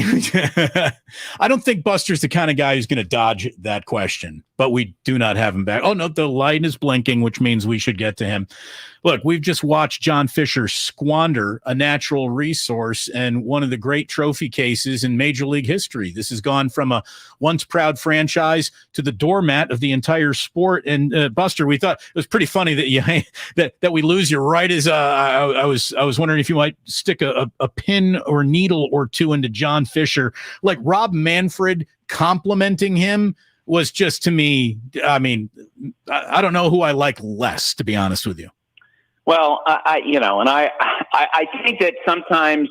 Speaker 2: I don't think Buster's the kind of guy who's going to dodge that question, but we do not have him back. Oh, no, the light is blinking, which means we should get to him. Look, we've just watched John Fisher squander a natural resource and one of the great trophy cases in Major League history. This has gone from a once proud franchise to the doormat of the entire sport. And Buster, we thought it was pretty funny that that we lose you right as I was wondering if you might stick a pin or needle or two into John Fisher. Like Rob Manfred complimenting him was just, to me, I mean, I don't know who I like less, to be honest with you.
Speaker 15: Well, I think that sometimes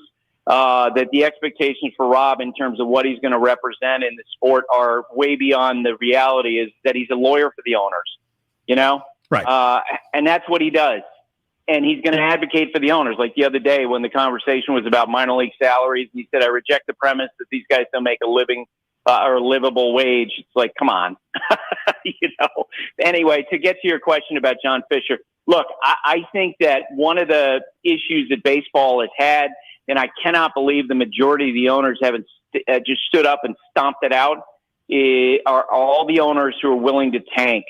Speaker 15: that the expectations for Rob in terms of what he's going to represent in the sport are way beyond the reality is that he's a lawyer for the owners,
Speaker 2: Right.
Speaker 15: And that's what he does. and he's going to advocate for the owners. Like the other day when the conversation was about minor league salaries, and he said, I reject the premise that these guys don't make a living or a livable wage. It's like, come on. Anyway, to get to your question about John Fisher, look, I think that one of the issues that baseball has had, and I cannot believe the majority of the owners haven't just stood up and stomped it out, are all the owners who are willing to tank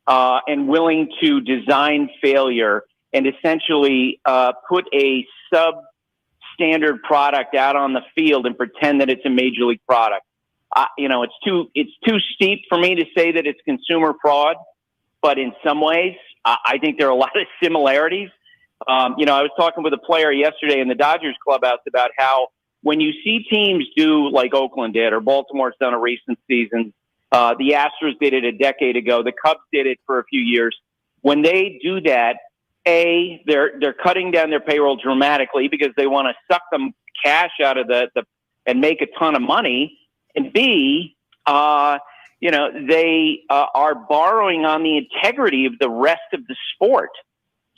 Speaker 15: and willing to design failure and essentially put a substandard product out on the field and pretend that it's a major league product. It's too steep for me to say that it's consumer fraud, but in some ways, I think there are a lot of similarities. I was talking with a player yesterday in the Dodgers clubhouse about how when you see teams do like Oakland did or Baltimore's done a recent season, the Astros did it a decade ago, the Cubs did it for a few years. When they do that, they're cutting down their payroll dramatically because they want to suck them cash out of and make a ton of money. And B, they are borrowing on the integrity of the rest of the sport.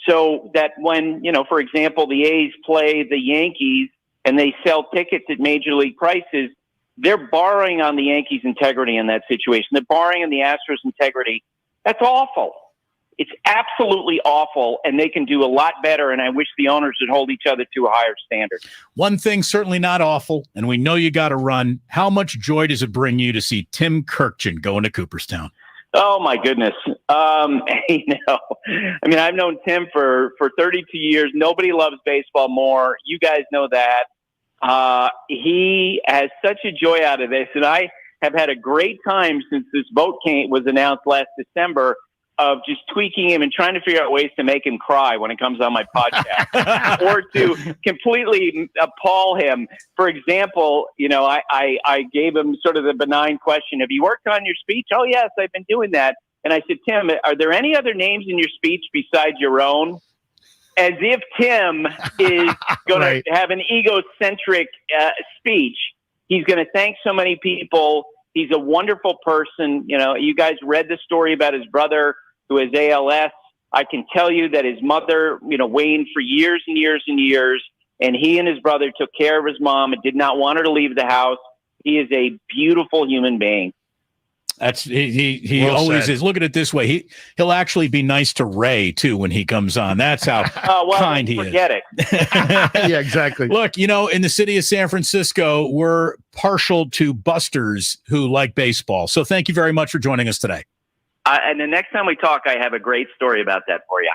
Speaker 15: So that when, for example, the A's play the Yankees and they sell tickets at major league prices, they're borrowing on the Yankees' integrity in that situation. They're borrowing on the Astros' integrity. That's awful. It's absolutely awful, and they can do a lot better, and I wish the owners would hold each other to a higher standard.
Speaker 2: One thing certainly not awful, and we know you got to run. How much joy does it bring you to see Tim Kirkchen going to Cooperstown?
Speaker 15: Oh, my goodness. I've known Tim for 32 years. Nobody loves baseball more. You guys know that. He has such a joy out of this, and I have had a great time since this vote was announced last December of just tweaking him and trying to figure out ways to make him cry when it comes on my podcast or to completely appall him. For example, I gave him sort of the benign question, have you worked on your speech? Oh, yes, I've been doing that. And I said, Tim, are there any other names in your speech besides your own? As if Tim is going to have an egocentric speech. He's going to thank so many people. He's a wonderful person. You guys read the story about his brother who has ALS. I can tell you that his mother, weaned for years and years and years, and he and his brother took care of his mom and did not want her to leave the house. He is a beautiful human being.
Speaker 2: He
Speaker 3: Well
Speaker 2: always
Speaker 3: said.
Speaker 2: is. Look at it this way. He'll actually be nice to Ray too when he comes on. That's how kind he is.
Speaker 15: Forget it.
Speaker 3: Yeah, exactly.
Speaker 2: Look, in the city of San Francisco, we're partial to busters who like baseball. So thank you very much for joining us today.
Speaker 15: And the next time we talk, I have a great story about that for you.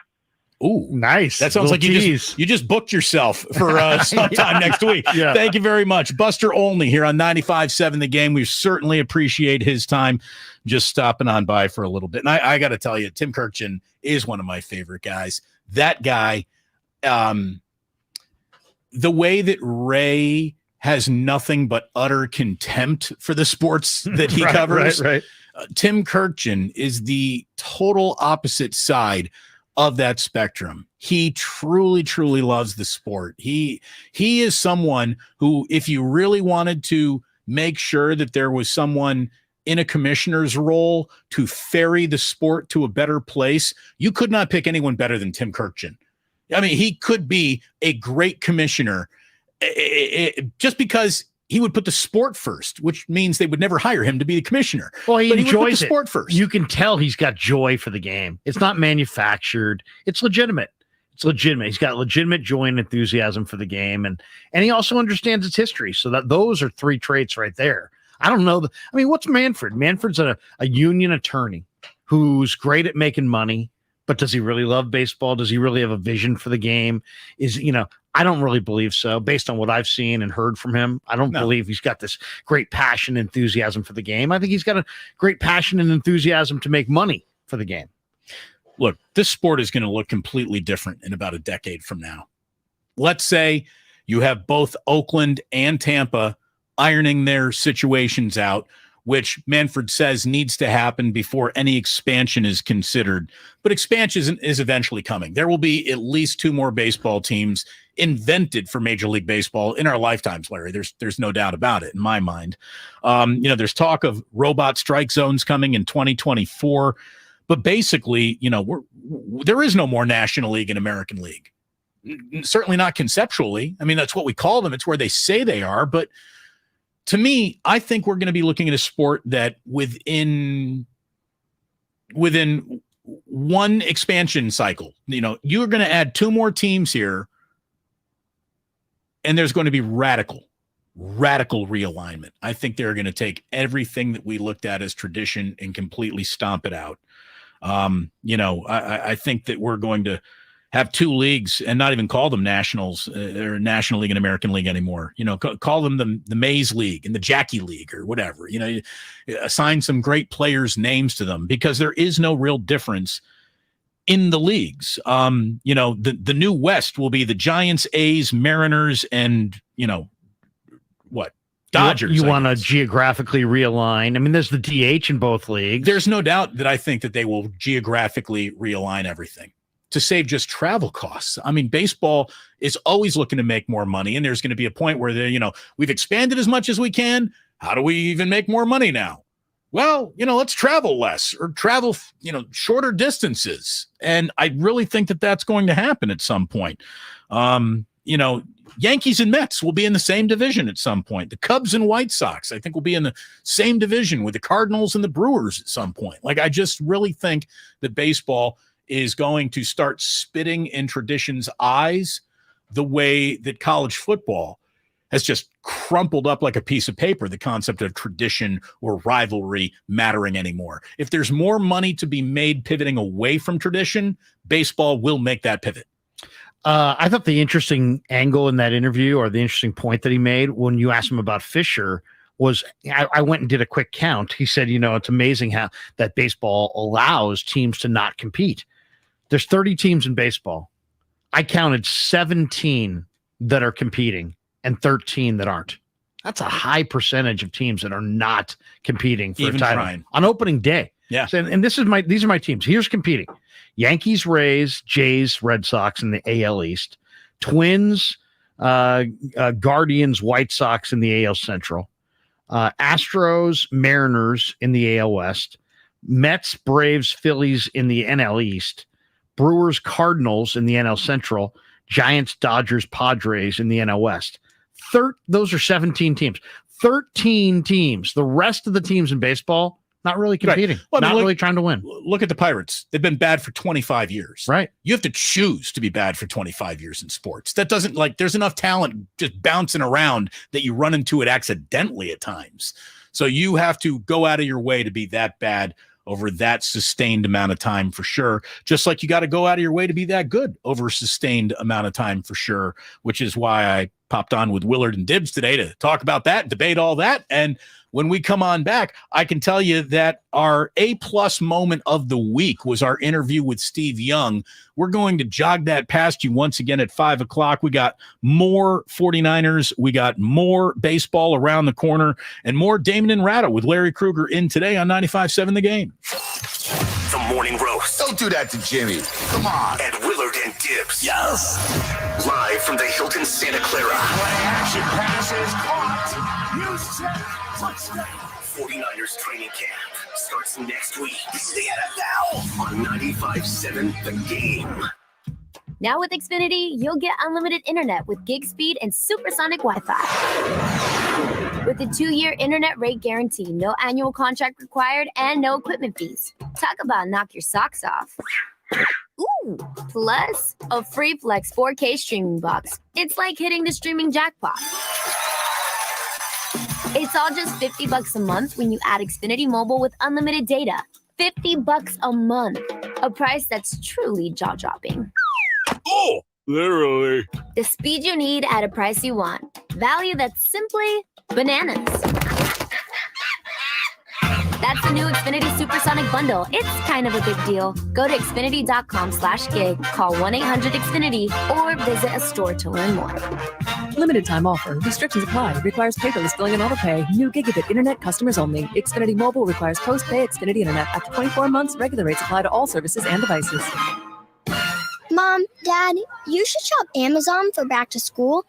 Speaker 2: Ooh,
Speaker 3: nice.
Speaker 2: That sounds like you just booked yourself for sometime next week.
Speaker 3: Yeah.
Speaker 2: Thank you very much. Buster Olney here on 95.7 The Game. We certainly appreciate his time just stopping on by for a little bit. And I got to tell you, Tim Kirkchen is one of my favorite guys. That guy, the way that Ray has nothing but utter contempt for the sports that he covers.
Speaker 3: Right.
Speaker 2: Tim Kirkchen is the total opposite side of that spectrum. He truly, truly loves the sport. He is someone who, if you really wanted to make sure that there was someone in a commissioner's role to ferry the sport to a better place, you could not pick anyone better than Tim Kirkchen. I mean, he could be a great commissioner just because he would put the sport first, which means they would never hire him to be the commissioner.
Speaker 3: Well, he
Speaker 2: But would put
Speaker 3: enjoys
Speaker 2: the sport first.
Speaker 3: You can tell he's got joy for the game. It's not manufactured. It's legitimate. He's got legitimate joy and enthusiasm for the game, and he also understands its history. So those are three traits right there. I don't know. What's Manfred? Manfred's a union attorney who's great at making money, but does he really love baseball? Does he really have a vision for the game? I don't really believe so. Based on what I've seen and heard from him, I don't believe he's got this great passion and enthusiasm for the game. I think he's got a great passion and enthusiasm to make money for the game.
Speaker 2: Look, this sport is going to look completely different in about a decade from now. Let's say you have both Oakland and Tampa ironing their situations out, which Manfred says needs to happen before any expansion is considered. But expansion is eventually coming. There will be at least 2 more baseball teams invented for Major League Baseball in our lifetimes, Larry. There's no doubt about it in my mind. There's talk of robot strike zones coming in 2024. But basically, there is no more National League and American League. Certainly not conceptually. I mean, that's what we call them. It's where they say they are. But to me, I think we're going to be looking at a sport that within one expansion cycle, you're going to add 2 more teams here, and there's going to be radical realignment. I think they're going to take everything that we looked at as tradition and completely stomp it out. I think that we're going to have 2 leagues and not even call them nationals or National League and American League anymore. Call them the Maze League and the Jackie League or whatever. Assign some great players' names to them, because there is no real difference in the leagues. The new West will be the Giants, A's, Mariners, and Dodgers.
Speaker 3: You want to geographically realign. I mean, there's the DH in both leagues.
Speaker 2: There's no doubt that I think that they will geographically realign everything to save just travel costs. I mean, baseball is always looking to make more money, and there's going to be a point where we've expanded as much as we can. How do we even make more money now? Well, let's travel less or travel, shorter distances. And I really think that that's going to happen at some point. Yankees and Mets will be in the same division at some point. The Cubs and White Sox, I think, will be in the same division with the Cardinals and the Brewers at some point. Like, I just really think that baseball is going to start spitting in tradition's eyes the way that college football has just crumpled up like a piece of paper, the concept of tradition or rivalry mattering anymore. If there's more money to be made pivoting away from tradition, baseball will make that pivot.
Speaker 3: I thought the interesting angle in that interview, or the interesting point that he made when you asked him about Fisher, was I went and did a quick count. He said, it's amazing how that baseball allows teams to not compete. There's 30 teams in baseball. I counted 17 that are competing and 13 that aren't. That's a high percentage of teams that are not competing for
Speaker 2: Even
Speaker 3: a title
Speaker 2: trying.
Speaker 3: on opening day.
Speaker 2: Yeah.
Speaker 3: So, and these are my teams. Here's competing: Yankees, Rays, Jays, Red Sox in the AL East, Twins, Guardians, White Sox in the AL Central, Astros, Mariners in the AL West, Mets, Braves, Phillies in the NL East, Brewers, Cardinals in the NL Central, Giants, Dodgers, Padres in the NL West. Those are 17 teams. 13 teams. The rest of the teams in baseball, not really competing. Right. Well, not really trying to win.
Speaker 2: Look at the Pirates. They've been bad for 25 years.
Speaker 3: Right.
Speaker 2: You have to choose to be bad for 25 years in sports. That doesn't, there's enough talent just bouncing around that you run into it accidentally at times. So you have to go out of your way to be that bad over that sustained amount of time for sure. Just like you got to go out of your way to be that good over a sustained amount of time for sure, which is why I popped on with Willard and Dibbs today to talk about that, debate all that. And when we come on back, I can tell you that our A-plus moment of the week was our interview with Steve Young. We're going to jog that past you once again at 5 o'clock. We got more 49ers. We got more baseball around the corner and more Damon Ratto with Larry Krueger in today on 95.7 The Game.
Speaker 1: The Morning Roast.
Speaker 16: Don't do that to Jimmy. Come on.
Speaker 1: And Willard and Dibbs.
Speaker 16: Yes.
Speaker 1: Live from the Hilton Santa Clara.
Speaker 16: Play action passes caught. You said touchdown.
Speaker 1: 49ers training camp starts next week. See it now on 95.7 The Game.
Speaker 17: Now with Xfinity, you'll get unlimited internet with gig speed and supersonic Wi-Fi. With a 2-year internet rate guarantee, no annual contract required, and no equipment fees. Talk about knock your socks off. Ooh, plus a free Flex 4K streaming box. It's like hitting the streaming jackpot. It's all just $50 a month when you add Xfinity Mobile with unlimited data. $50 a month. A price that's truly jaw-dropping.
Speaker 16: Oh, literally.
Speaker 17: The speed you need at a price you want. Value that's simply bananas. That's the new Xfinity Supersonic Bundle. It's kind of a big deal. Go to Xfinity.com/gig, call 1-800-XFINITY, or visit a store to learn more.
Speaker 8: Limited time offer. Restrictions apply. Requires paperless billing and autopay. New gigabit internet customers only. Xfinity Mobile requires post-pay Xfinity internet. After 24 months, regular rates apply to all services and devices.
Speaker 18: Mom, Dad, you should shop Amazon for back to school.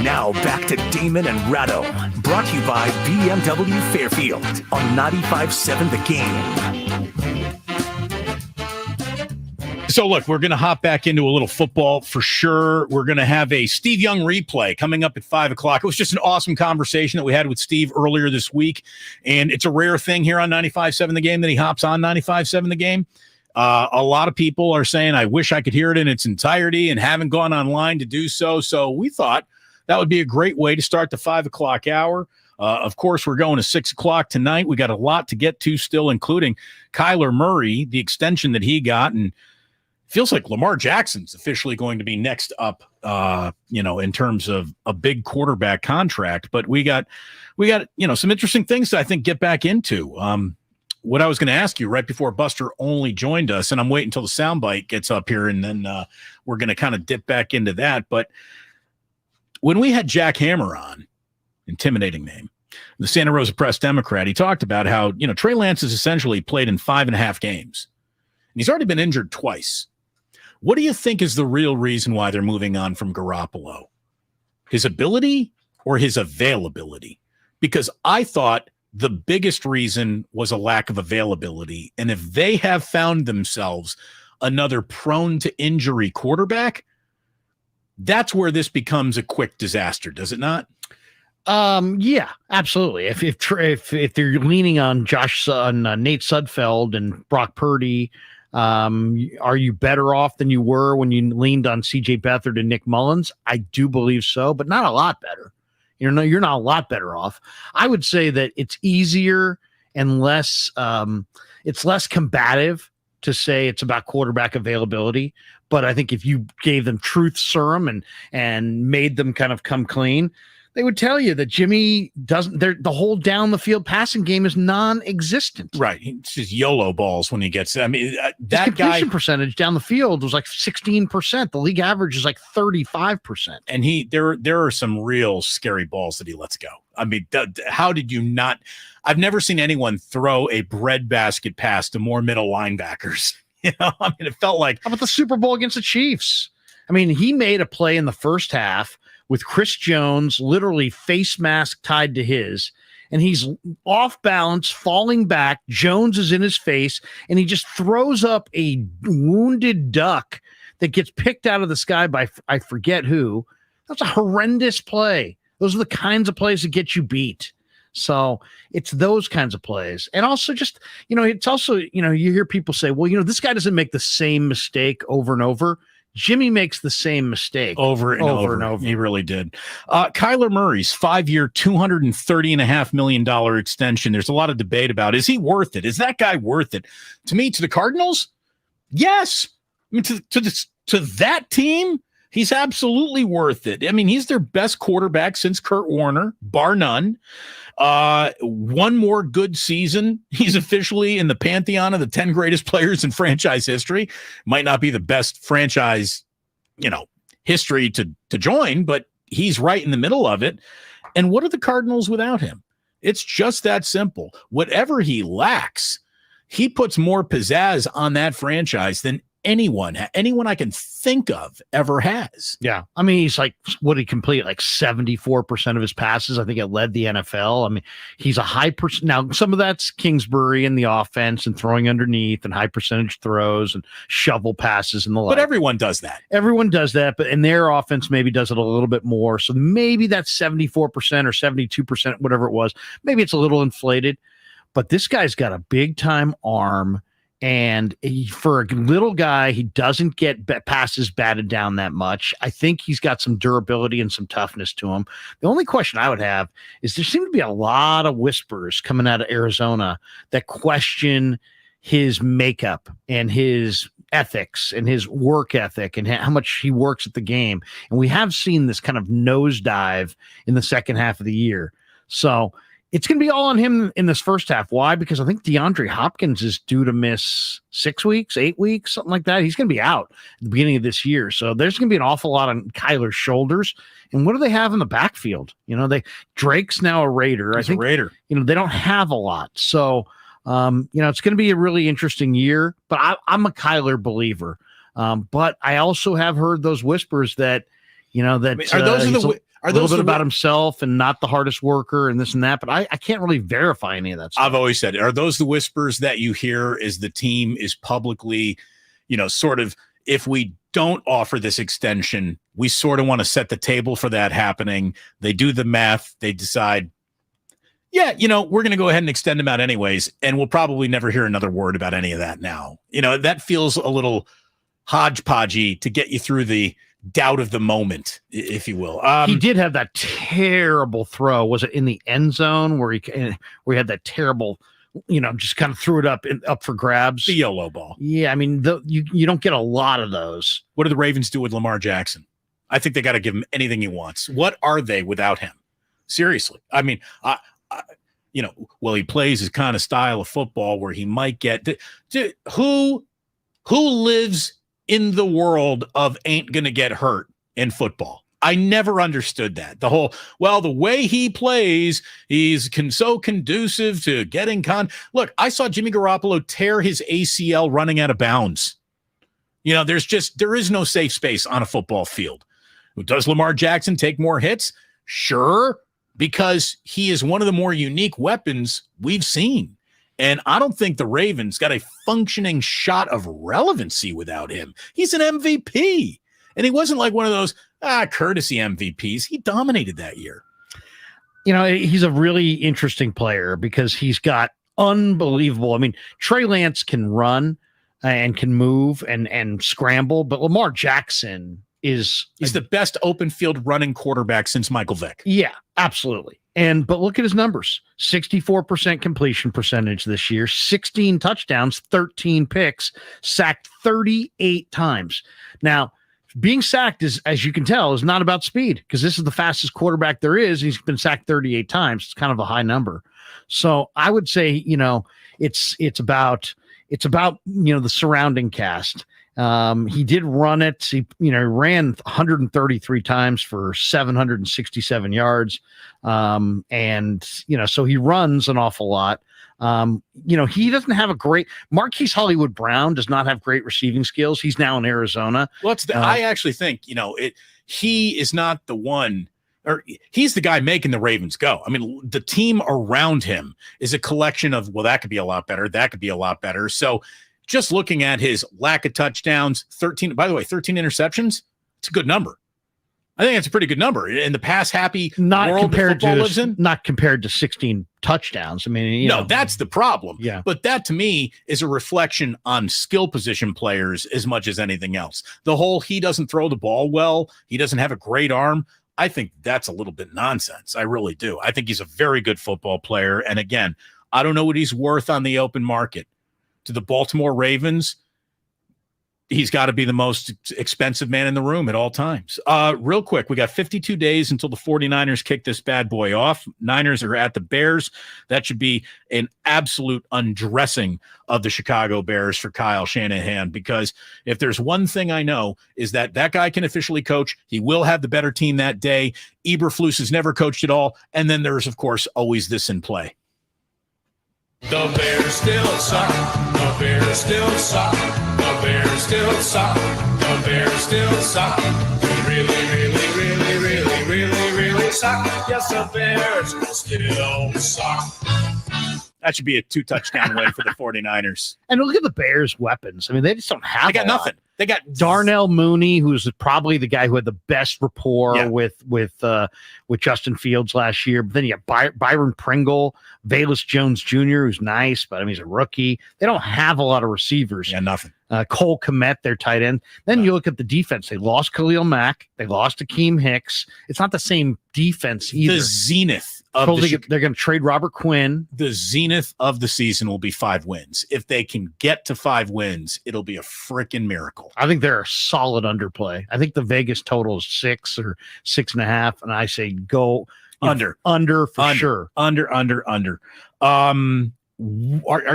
Speaker 1: Now back to Damon and Ratto, brought to you by BMW Fairfield on 95.7 The Game.
Speaker 2: So look, we're going to hop back into a little football for sure. We're going to have a Steve Young replay coming up at 5 o'clock. It was just an awesome conversation that we had with Steve earlier this week. And it's a rare thing here on 95.7 The Game that he hops on 95.7 The Game. A lot of people are saying, I wish I could hear it in its entirety and haven't gone online to do so. So we thought that would be a great way to start the 5 o'clock hour. Of course, we're going to 6 o'clock tonight. We got a lot to get to still, including Kyler Murray, the extension that he got. And feels like Lamar Jackson's officially going to be next up, in terms of a big quarterback contract. But we got, some interesting things to, I think, get back into. What I was going to ask you right before Buster only joined us, and I'm waiting until the soundbite gets up here, and then we're going to kind of dip back into that. But when we had Jack Hammer on, intimidating name, the Santa Rosa Press Democrat, he talked about how, Trey Lance has essentially played in 5.5 games. And he's already been injured twice. What do you think is the real reason why they're moving on from Garoppolo? His ability or his availability? Because I thought the biggest reason was a lack of availability. And if they have found themselves another prone to injury quarterback, that's where this becomes a quick disaster, does it not?
Speaker 3: Yeah, absolutely. If they're leaning on Nate Sudfeld and Brock Purdy, are you better off than you were when you leaned on CJ Beathard and Nick Mullins? I do believe so, but not a lot better. You're not a lot better off. I would say that it's easier and less combative to say it's about quarterback availability. But I think if you gave them truth serum and made them kind of come clean, they would tell you that Jimmy doesn't. The whole down the field passing game is non-existent.
Speaker 2: Right, it's just YOLO balls when he gets. I mean, that
Speaker 3: his completion percentage down the field was like 16%. The league average is like 35%.
Speaker 2: And there are some real scary balls that he lets go. I mean, how did you not? I've never seen anyone throw a breadbasket pass to more middle linebackers. I mean, it felt like.
Speaker 3: How about the Super Bowl against the Chiefs? I mean, he made a play in the first half with Chris Jones literally face mask tied to his, and he's off balance, falling back. Jones is in his face, and he just throws up a wounded duck that gets picked out of the sky by I forget who. That's a horrendous play. Those are the kinds of plays that get you beat. So it's those kinds of plays. And also just, it's also, you hear people say, well, this guy doesn't make the same mistake over and over. Jimmy makes the same mistake
Speaker 2: over and over. He really did. Kyler Murray's 5-year, $230.5 million extension. There's a lot of debate about, is he worth it? Is that guy worth it? To me, to the Cardinals, yes. I mean, to that team, he's absolutely worth it. I mean, he's their best quarterback since Kurt Warner, bar none. One more good season, he's officially in the pantheon of the 10 greatest players in franchise history. Might not be the best franchise, history to join, but he's right in the middle of it. And what are the Cardinals without him? It's just that simple. Whatever he lacks, he puts more pizzazz on that franchise than anyone I can think of ever has.
Speaker 3: Yeah. I mean, he's like, what did he complete? Like 74% of his passes. I think it led the NFL. I mean, he's a high percent. Now, some of that's Kingsbury in the offense and throwing underneath and high percentage throws and shovel passes and the like.
Speaker 2: But everyone does that.
Speaker 3: Everyone does that. But in their offense, maybe does it a little bit more. So maybe that's 74% or 72%, whatever it was. Maybe it's a little inflated. But this guy's got a big time arm. And for a little guy, he doesn't get passes batted down that much. I think he's got some durability and some toughness to him. The only question I would have is there seem to be a lot of whispers coming out of Arizona that question his makeup and his ethics and his work ethic and how much he works at the game. And we have seen this kind of nosedive in the second half of the year. So it's going to be all on him in this first half. Why? Because I think DeAndre Hopkins is due to miss 6 weeks, 8 weeks, something like that. He's going to be out at the beginning of this year. So there's going to be an awful lot on Kyler's shoulders. And what do they have in the backfield? Drake's now a Raider.
Speaker 2: He's a Raider.
Speaker 3: They don't have a lot. So, it's going to be a really interesting year. But I'm a Kyler believer. But I also have heard those whispers that you know, that
Speaker 2: are those
Speaker 3: he's
Speaker 2: are
Speaker 3: a little
Speaker 2: those
Speaker 3: bit
Speaker 2: the
Speaker 3: about himself and not the hardest worker and this and that, but I can't really verify any of that stuff.
Speaker 2: I've always said, are those the whispers that you hear as the team is publicly, you know, sort of, if we don't offer this extension, we sort of want to set the table for that happening. They do the math. They decide, yeah, you know, we're going to go ahead and extend him out anyways. And we'll probably never hear another word about any of that now. You know, that feels a little hodgepodgey to get you through the doubt of the moment, if you will.
Speaker 3: He did have that terrible throw. Was it in the end zone where he had that terrible, you know, just kind of threw it up for grabs?
Speaker 2: The YOLO ball.
Speaker 3: Yeah, I mean, you don't get a lot of those.
Speaker 2: What do the Ravens do with Lamar Jackson? I think they got to give him anything he wants. What are they without him? Seriously. I mean, you know, well, he plays his kind of style of football where he might get who lives in the world of ain't going to get hurt in football. I never understood that. The way he plays, he's so conducive to getting Look, I saw Jimmy Garoppolo tear his ACL running out of bounds. You know, there is no safe space on a football field. Does Lamar Jackson take more hits? Sure, because he is one of the more unique weapons we've seen. And I don't think the Ravens got a functioning shot of relevancy without him. He's an MVP. And he wasn't like one of those courtesy MVPs. He dominated that year.
Speaker 3: You know, he's a really interesting player because he's got unbelievable. I mean, Trey Lance can run and can move and scramble, but Lamar Jackson he's
Speaker 2: the best open field running quarterback since Michael Vick.
Speaker 3: Yeah, absolutely. But look at his numbers. 64% completion percentage this year, 16 touchdowns, 13 picks, sacked 38 times. Now, being sacked is, as you can tell, is not about speed because this is the fastest quarterback there is. He's been sacked 38 times. It's kind of a high number. So I would say, you know, it's about, you know, the surrounding cast. He did run it. He ran 133 times for 767 yards. And, you know, so he runs an awful lot. You know, he doesn't have a great Marquise Hollywood Brown does not have great receiving skills. He's now in Arizona.
Speaker 2: Well, I actually think, you know, he is not the one, or he's the guy making the Ravens go. I mean, the team around him is a collection of, well, that could be a lot better. That could be a lot better. So just looking at his lack of touchdowns, 13 interceptions, it's a good number. I think it's a pretty good number in the pass-happy world that football lives in.
Speaker 3: Not compared to 16 touchdowns. I mean,
Speaker 2: no, that's the problem.
Speaker 3: Yeah.
Speaker 2: But that, to me, is a reflection on skill position players as much as anything else. He doesn't throw the ball well. He doesn't have a great arm. I think that's a little bit nonsense. I really do. I think he's a very good football player. And again, I don't know what he's worth on the open market. To the Baltimore Ravens, he's got to be the most expensive man in the room at all times. Real quick, we got 52 days until the 49ers kick this bad boy off. Niners are at the Bears. That should be an absolute undressing of the Chicago Bears for Kyle Shanahan, because if there's one thing I know is that guy can officially coach. He will have the better team that day. Eberflus has never coached at all. And then there's, of course, always this in play.
Speaker 16: The Bears still suck. The Bears still suck. The Bears still suck. The Bears still suck. We really suck. Yes, the Bears still suck.
Speaker 2: That should be a 2-touchdown win for the 49ers.
Speaker 3: And look at the Bears' weapons. I mean, they just don't have
Speaker 2: They got nothing. They got
Speaker 3: Darnell Mooney, who's probably the guy who had the best rapport with Justin Fields last year. But then you have Byron Pringle, Velus Jones Jr., who's nice, but I mean, he's a rookie. They don't have a lot of receivers.
Speaker 2: Yeah, nothing.
Speaker 3: Cole Kmet, their tight end. Then you look at the defense. They lost Khalil Mack. They lost Akeem Hicks. It's not the same defense either.
Speaker 2: The zenith of
Speaker 3: they're going to trade Robert Quinn.
Speaker 2: The zenith of the season will be 5 wins. If they can get to 5 wins, it'll be a freaking miracle.
Speaker 3: I think they're a solid underplay. I think the Vegas total is 6 or 6.5, and I say go
Speaker 2: under
Speaker 3: for sure.
Speaker 2: Under. Are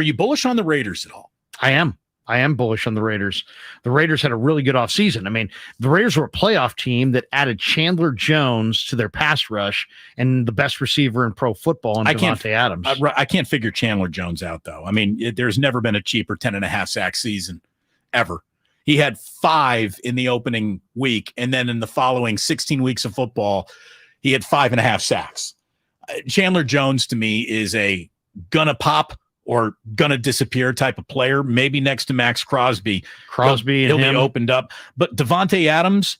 Speaker 2: you bullish on the Raiders at all?
Speaker 3: I am bullish on the Raiders. The Raiders had a really good offseason. I mean, the Raiders were a playoff team that added Chandler Jones to their pass rush and the best receiver in pro football, and Devontae Adams.
Speaker 2: I can't figure Chandler Jones out, though. I mean, there's never been a cheaper 10.5 sack season ever. He had 5 in the opening week, and then in the following 16 weeks of football, he had 5.5 sacks. Chandler Jones, to me, is a gonna pop or gonna disappear type of player. Maybe next to Max Crosby. He'll be opened up. But Devontae Adams,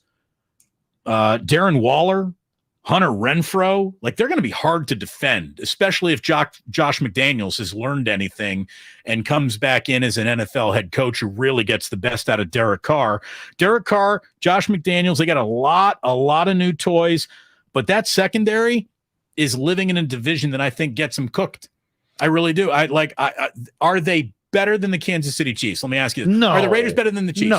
Speaker 2: Darren Waller, Hunter Renfrow, like they're going to be hard to defend, especially if Josh McDaniels has learned anything and comes back in as an NFL head coach who really gets the best out of Derek Carr. Derek Carr, Josh McDaniels, they got a lot of new toys, but that secondary is living in a division that I think gets them cooked. I really do. Are they better than the Kansas City Chiefs? Let me ask you this.
Speaker 3: No.
Speaker 2: Are the Raiders better than the Chiefs?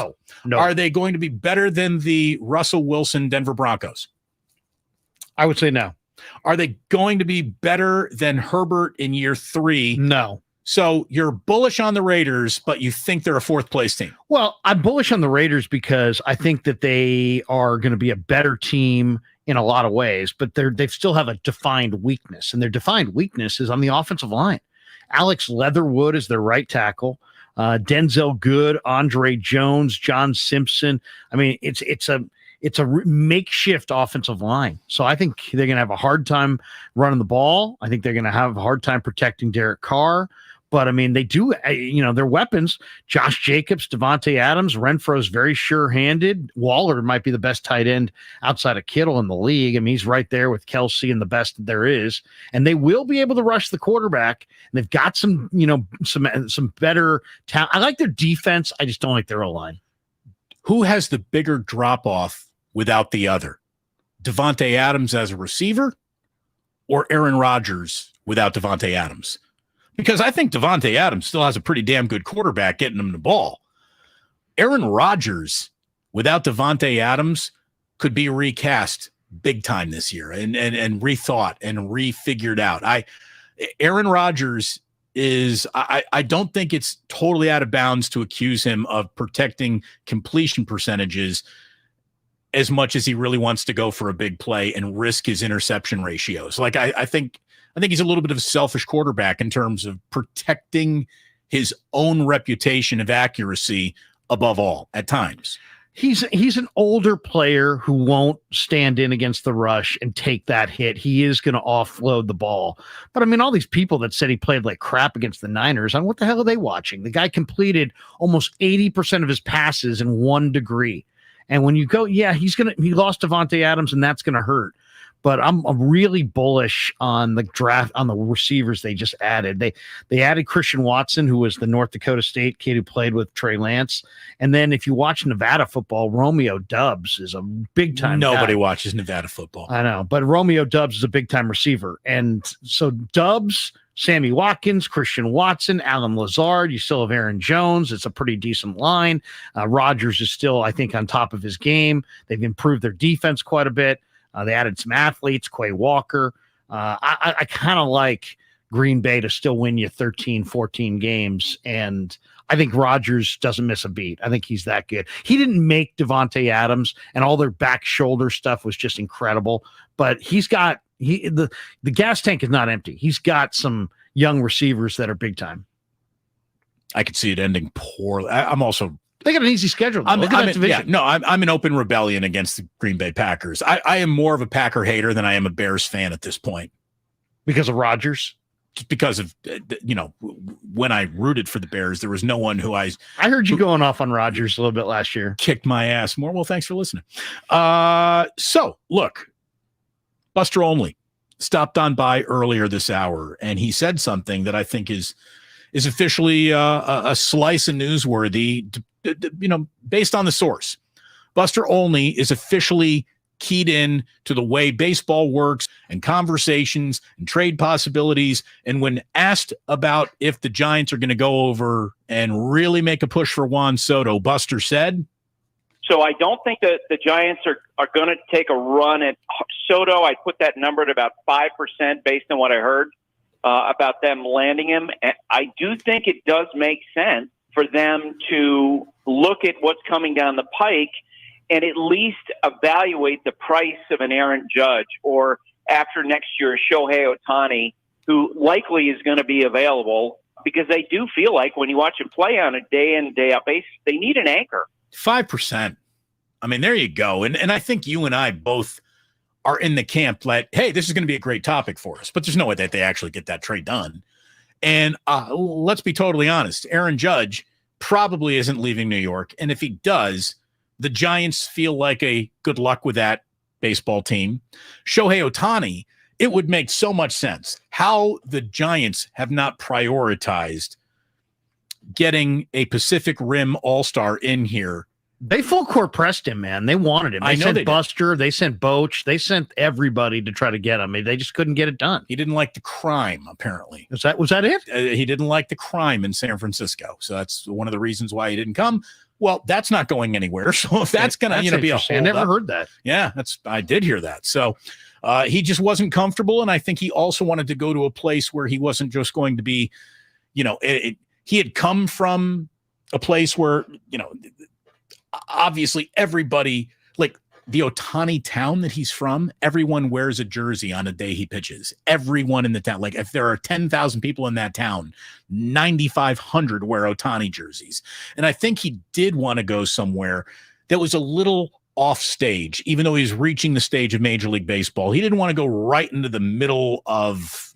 Speaker 3: No.
Speaker 2: Are they going to be better than the Russell Wilson Denver Broncos?
Speaker 3: I would say no.
Speaker 2: Are they going to be better than Herbert in year 3?
Speaker 3: No.
Speaker 2: So you're bullish on the Raiders, but you think they're a 4th place team.
Speaker 3: Well, I'm bullish on the Raiders because I think that they are going to be a better team in a lot of ways, but they still have a defined weakness, and their defined weakness is on the offensive line. Alex Leatherwood is their right tackle. Denzel Good, Andre Jones, John Simpson. I mean, it's a makeshift offensive line. So I think they're going to have a hard time running the ball. I think they're going to have a hard time protecting Derek Carr. But, I mean, they do, their weapons, Josh Jacobs, Devontae Adams, Renfro's very sure-handed. Waller might be the best tight end outside of Kittle in the league. I mean, he's right there with Kelsey and the best that there is. And they will be able to rush the quarterback. And they've got some better talent. I like their defense. I just don't like their O-line.
Speaker 2: Who has the bigger drop-off without the other? Devontae Adams as a receiver or Aaron Rodgers without Devontae Adams? Because I think Devontae Adams still has a pretty damn good quarterback getting him the ball. Aaron Rodgers without Devontae Adams could be recast big time this year and rethought and refigured out. Aaron Rodgers is I don't think it's totally out of bounds to accuse him of protecting completion percentages as much as he really wants to go for a big play and risk his interception ratios. Like I think he's a little bit of a selfish quarterback in terms of protecting his own reputation of accuracy above all at times.
Speaker 3: He's an older player who won't stand in against the rush and take that hit. He is going to offload the ball. But I mean, all these people that said he played like crap against the Niners, what the hell are they watching? The guy completed almost 80% of his passes in 1 degree. And when you go, he lost Devontae Adams, and that's going to hurt. But I'm really bullish on the draft, on the receivers they just added. They added Christian Watson, who was the North Dakota State kid who played with Trey Lance. And then if you watch Nevada football, Romeo Doubs is a big-time
Speaker 2: Nobody
Speaker 3: guy.
Speaker 2: watches Nevada football.
Speaker 3: I know, but Romeo Doubs is a big-time receiver. And so Doubs, Sammy Watkins, Christian Watson, Alan Lazard, you still have Aaron Jones. It's a pretty decent line. Rodgers is still, I think, on top of his game. They've improved their defense quite a bit. They added some athletes, Quay Walker. I kind of like Green Bay to still win you 13, 14 games. And I think Rodgers doesn't miss a beat. I think he's that good. He didn't make Devontae Adams, and all their back shoulder stuff was just incredible. But the gas tank is not empty. He's got some young receivers that are big time.
Speaker 2: I could see it ending poorly. I'm also...
Speaker 3: They got an easy schedule.
Speaker 2: I'm in open rebellion against the Green Bay Packers. I am more of a Packer hater than I am a Bears fan at this point.
Speaker 3: Because of Rodgers?
Speaker 2: Just because of, when I rooted for the Bears, there was no one who I
Speaker 3: heard you going off on Rodgers a little bit last year.
Speaker 2: Kicked my ass more. Well, thanks for listening. So, look, Buster Olney stopped on by earlier this hour, and he said something that I think is officially a slice of newsworthy, based on the source. Buster Olney is officially keyed in to the way baseball works and conversations and trade possibilities. And when asked about if the Giants are going to go over and really make a push for Juan Soto, Buster said,
Speaker 15: so I don't think that the Giants are going to take a run at Soto. I put that number at about 5% based on what I heard about them landing him. And I do think it does make sense for them to look at what's coming down the pike and at least evaluate the price of an Aaron Judge, or after next year, Shohei Ohtani, who likely is going to be available, because they do feel like when you watch him play on a day in, day out basis, they need an anchor.
Speaker 2: 5%. I mean, there you go. And I think you and I both are in the camp that, hey, this is going to be a great topic for us, but there's no way that they actually get that trade done. And let's be totally honest. Aaron Judge probably isn't leaving New York. And if he does, the Giants feel like a good luck with that baseball team. Shohei Ohtani, it would make so much sense how the Giants have not prioritized getting a Pacific Rim All-Star in here.
Speaker 3: They full court pressed him, man. They wanted him. They sent Buster. They sent Boach. They sent everybody to try to get him. They just couldn't get it done.
Speaker 2: He didn't like the crime, apparently.
Speaker 3: Was that it?
Speaker 2: He didn't like the crime in San Francisco. So that's one of the reasons why he didn't come. Well, that's not going anywhere. So if that's going to be a hold
Speaker 3: I never heard that.
Speaker 2: Yeah, I did hear that. So he just wasn't comfortable. And I think he also wanted to go to a place where he wasn't just going to be, he had come from a place where, obviously everybody, like the Ohtani town that he's from, everyone wears a jersey on a day he pitches. Everyone in the town. Like if there are 10,000 people in that town, 9,500 wear Ohtani jerseys. And I think he did want to go somewhere that was a little off stage, even though he's reaching the stage of Major League Baseball. He didn't want to go right into the middle of,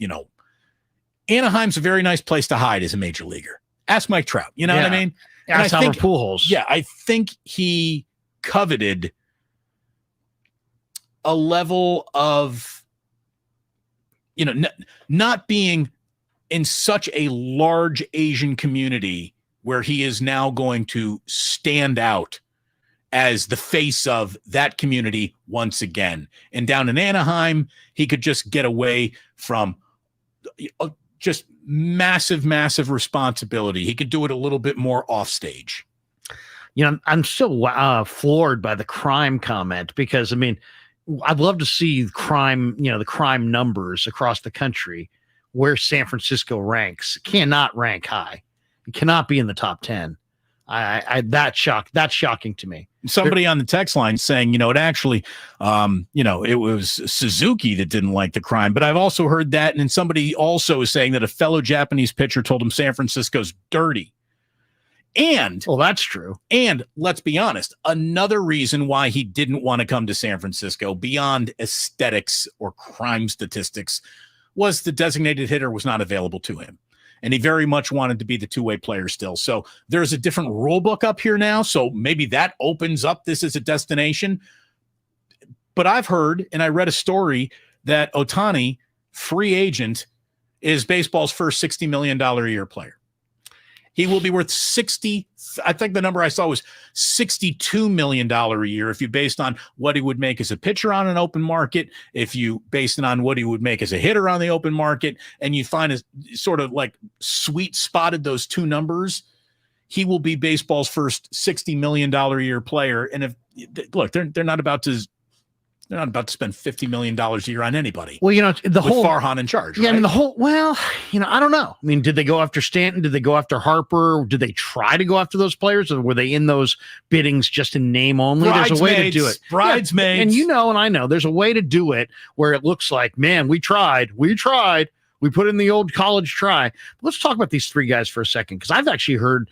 Speaker 2: Anaheim's a very nice place to hide as a major leaguer. Ask Mike Trout. You know what I mean?
Speaker 3: That's Albert Pujols.
Speaker 2: Yeah, I think he coveted a level of, not being in such a large Asian community where he is now going to stand out as the face of that community once again. And down in Anaheim, he could just get away from just massive responsibility. He could do it a little bit more off stage.
Speaker 3: I'm still floored by the crime comment because, I'd love to see crime, the crime numbers across the country where San Francisco ranks. It cannot rank high. It cannot be in the top 10. That's shocking to me.
Speaker 2: Somebody on the text line saying, it actually, it was Suzuki that didn't like the crime. But I've also heard that. And then somebody also is saying that a fellow Japanese pitcher told him San Francisco's dirty. And
Speaker 3: well, that's true.
Speaker 2: And let's be honest, another reason why he didn't want to come to San Francisco beyond aesthetics or crime statistics was the designated hitter was not available to him. And he very much wanted to be the two-way player still. So there's a different rule book up here now. So maybe that opens up this as a destination. But I've heard, and I read a story that Ohtani, free agent, is baseball's first $60 million a year player. He will be worth I think the number I saw was $62 million a year if you based on what he would make as a pitcher on an open market, if you based it on what he would make as a hitter on the open market, and you find a sort of like sweet spotted those two numbers, he will be baseball's first $60 million a year player. And if look, they're not about to spend $50 million a year on anybody.
Speaker 3: Well, the whole
Speaker 2: Farhan in charge.
Speaker 3: Yeah,
Speaker 2: right?
Speaker 3: I don't know. Did they go after Stanton? Did they go after Harper? Did they try to go after those players, or were they in those biddings just in name only? There's a way to do it.
Speaker 2: Bridesmaids.
Speaker 3: And and I know there's a way to do it where it looks like, man, we tried. We put in the old college try. Let's talk about these three guys for a second, because I've actually heard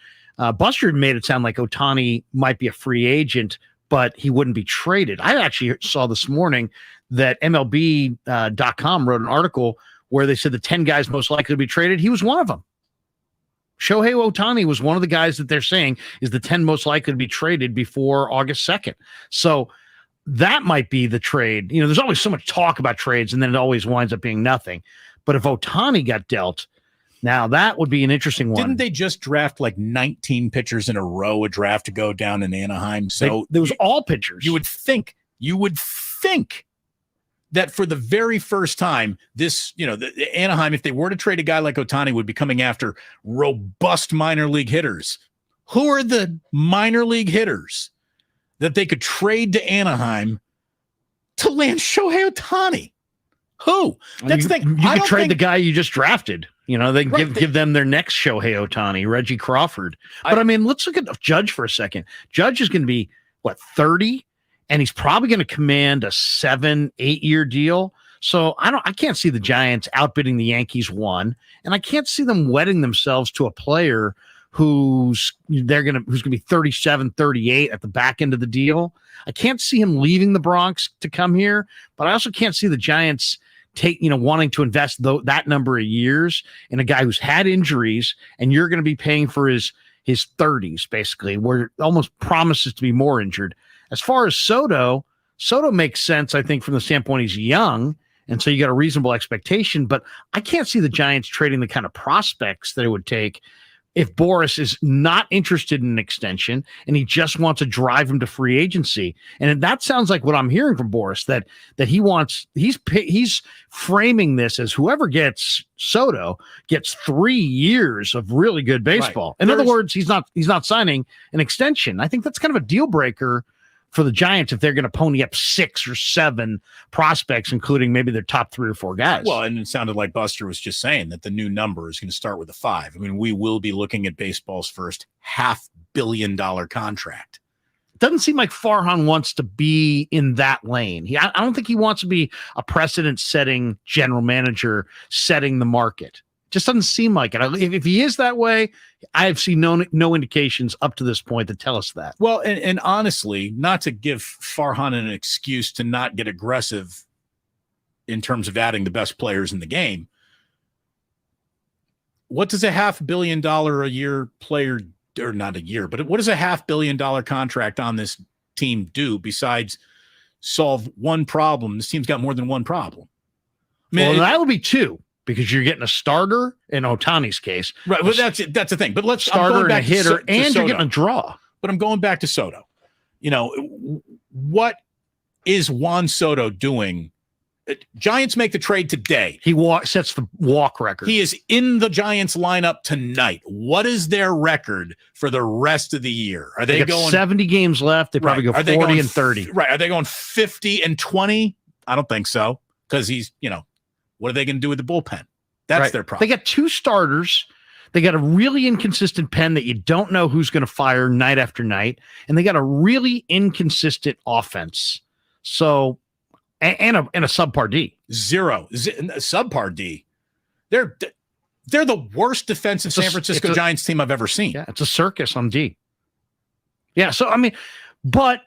Speaker 3: Buster made it sound like Ohtani might be a free agent, but he wouldn't be traded. I actually saw this morning that MLB.com wrote an article where they said the 10 guys most likely to be traded. He was one of them. Shohei Ohtani was one of the guys that they're saying is the 10 most likely to be traded before August 2nd. So that might be the trade. There's always so much talk about trades, and then it always winds up being nothing. But if Ohtani got dealt, now that would be an interesting one.
Speaker 2: Didn't they just draft like 19 pitchers in a row, a draft to go down in Anaheim? So
Speaker 3: there was all pitchers.
Speaker 2: You would think that for the very first time, this, the Anaheim, if they were to trade a guy like Ohtani, would be coming after robust minor league hitters. Who are the minor league hitters that they could trade to Anaheim to land Shohei Ohtani? Who? That's the thing.
Speaker 3: You could trade the guy you just drafted. They give them their next Shohei Ohtani, Reggie Crawford. But let's look at Judge for a second. Judge is going to be 30, and he's probably going to command a 7-8 year deal. So I can't see the Giants outbidding the Yankees one, and I can't see them wedding themselves to a player who's going to be 37, 38 at the back end of the deal. I can't see him leaving the Bronx to come here, but I also can't see the Giants wanting to invest that number of years in a guy who's had injuries, and you're going to be paying for his 30s, basically, where it almost promises to be more injured. As far as Soto makes sense, I think, from the standpoint he's young, and so you got a reasonable expectation, but I can't see the Giants trading the kind of prospects that it would take if Boris is not interested in an extension and he just wants to drive him to free agency. And that sounds like what I'm hearing from Boris, that he's framing this as whoever gets Soto gets 3 years of really good baseball. Right. In other words, he's not signing an extension. I think that's kind of a deal breaker for the Giants if they're going to pony up 6 or 7 prospects, including maybe their top 3 or 4 guys.
Speaker 2: Well, and it sounded like Buster was just saying that the new number is going to start with a 5. I mean, we will be looking at baseball's first $500 million contract.
Speaker 3: It doesn't seem like Farhan wants to be in that lane. I don't think he wants to be a precedent-setting general manager setting the market. Just doesn't seem like it. If he is that way, I have seen no indications up to this point that tell us that.
Speaker 2: Well, and honestly, not to give Farhan an excuse to not get aggressive in terms of adding the best players in the game, what does a $500 million a year player, or not a year, but what does a $500 million contract on this team do besides solve one problem? This team's got more than one problem.
Speaker 3: I mean, that would be 2. Because you're getting a starter in Ohtani's case.
Speaker 2: Right. Well, that's the thing. But let's
Speaker 3: starter and a hitter, and you're getting a draw.
Speaker 2: But I'm going back to Soto. What is Juan Soto doing? Giants make the trade today.
Speaker 3: He sets the walk record.
Speaker 2: He is in the Giants lineup tonight. What is their record for the rest of the year? Are they going
Speaker 3: 70 games left? They probably go 40 and 30.
Speaker 2: Right. Are they going 50 and 20? I don't think so. Because he's, what are they going to do with the bullpen? That's their problem.
Speaker 3: They got 2 starters. They got a really inconsistent pen that you don't know who's going to fire night after night. And they got a really inconsistent offense. So, and a subpar D.
Speaker 2: Subpar D. They're the worst defensive San Francisco Giants team I've ever seen.
Speaker 3: Yeah, it's a circus on D. Yeah, so, I mean, but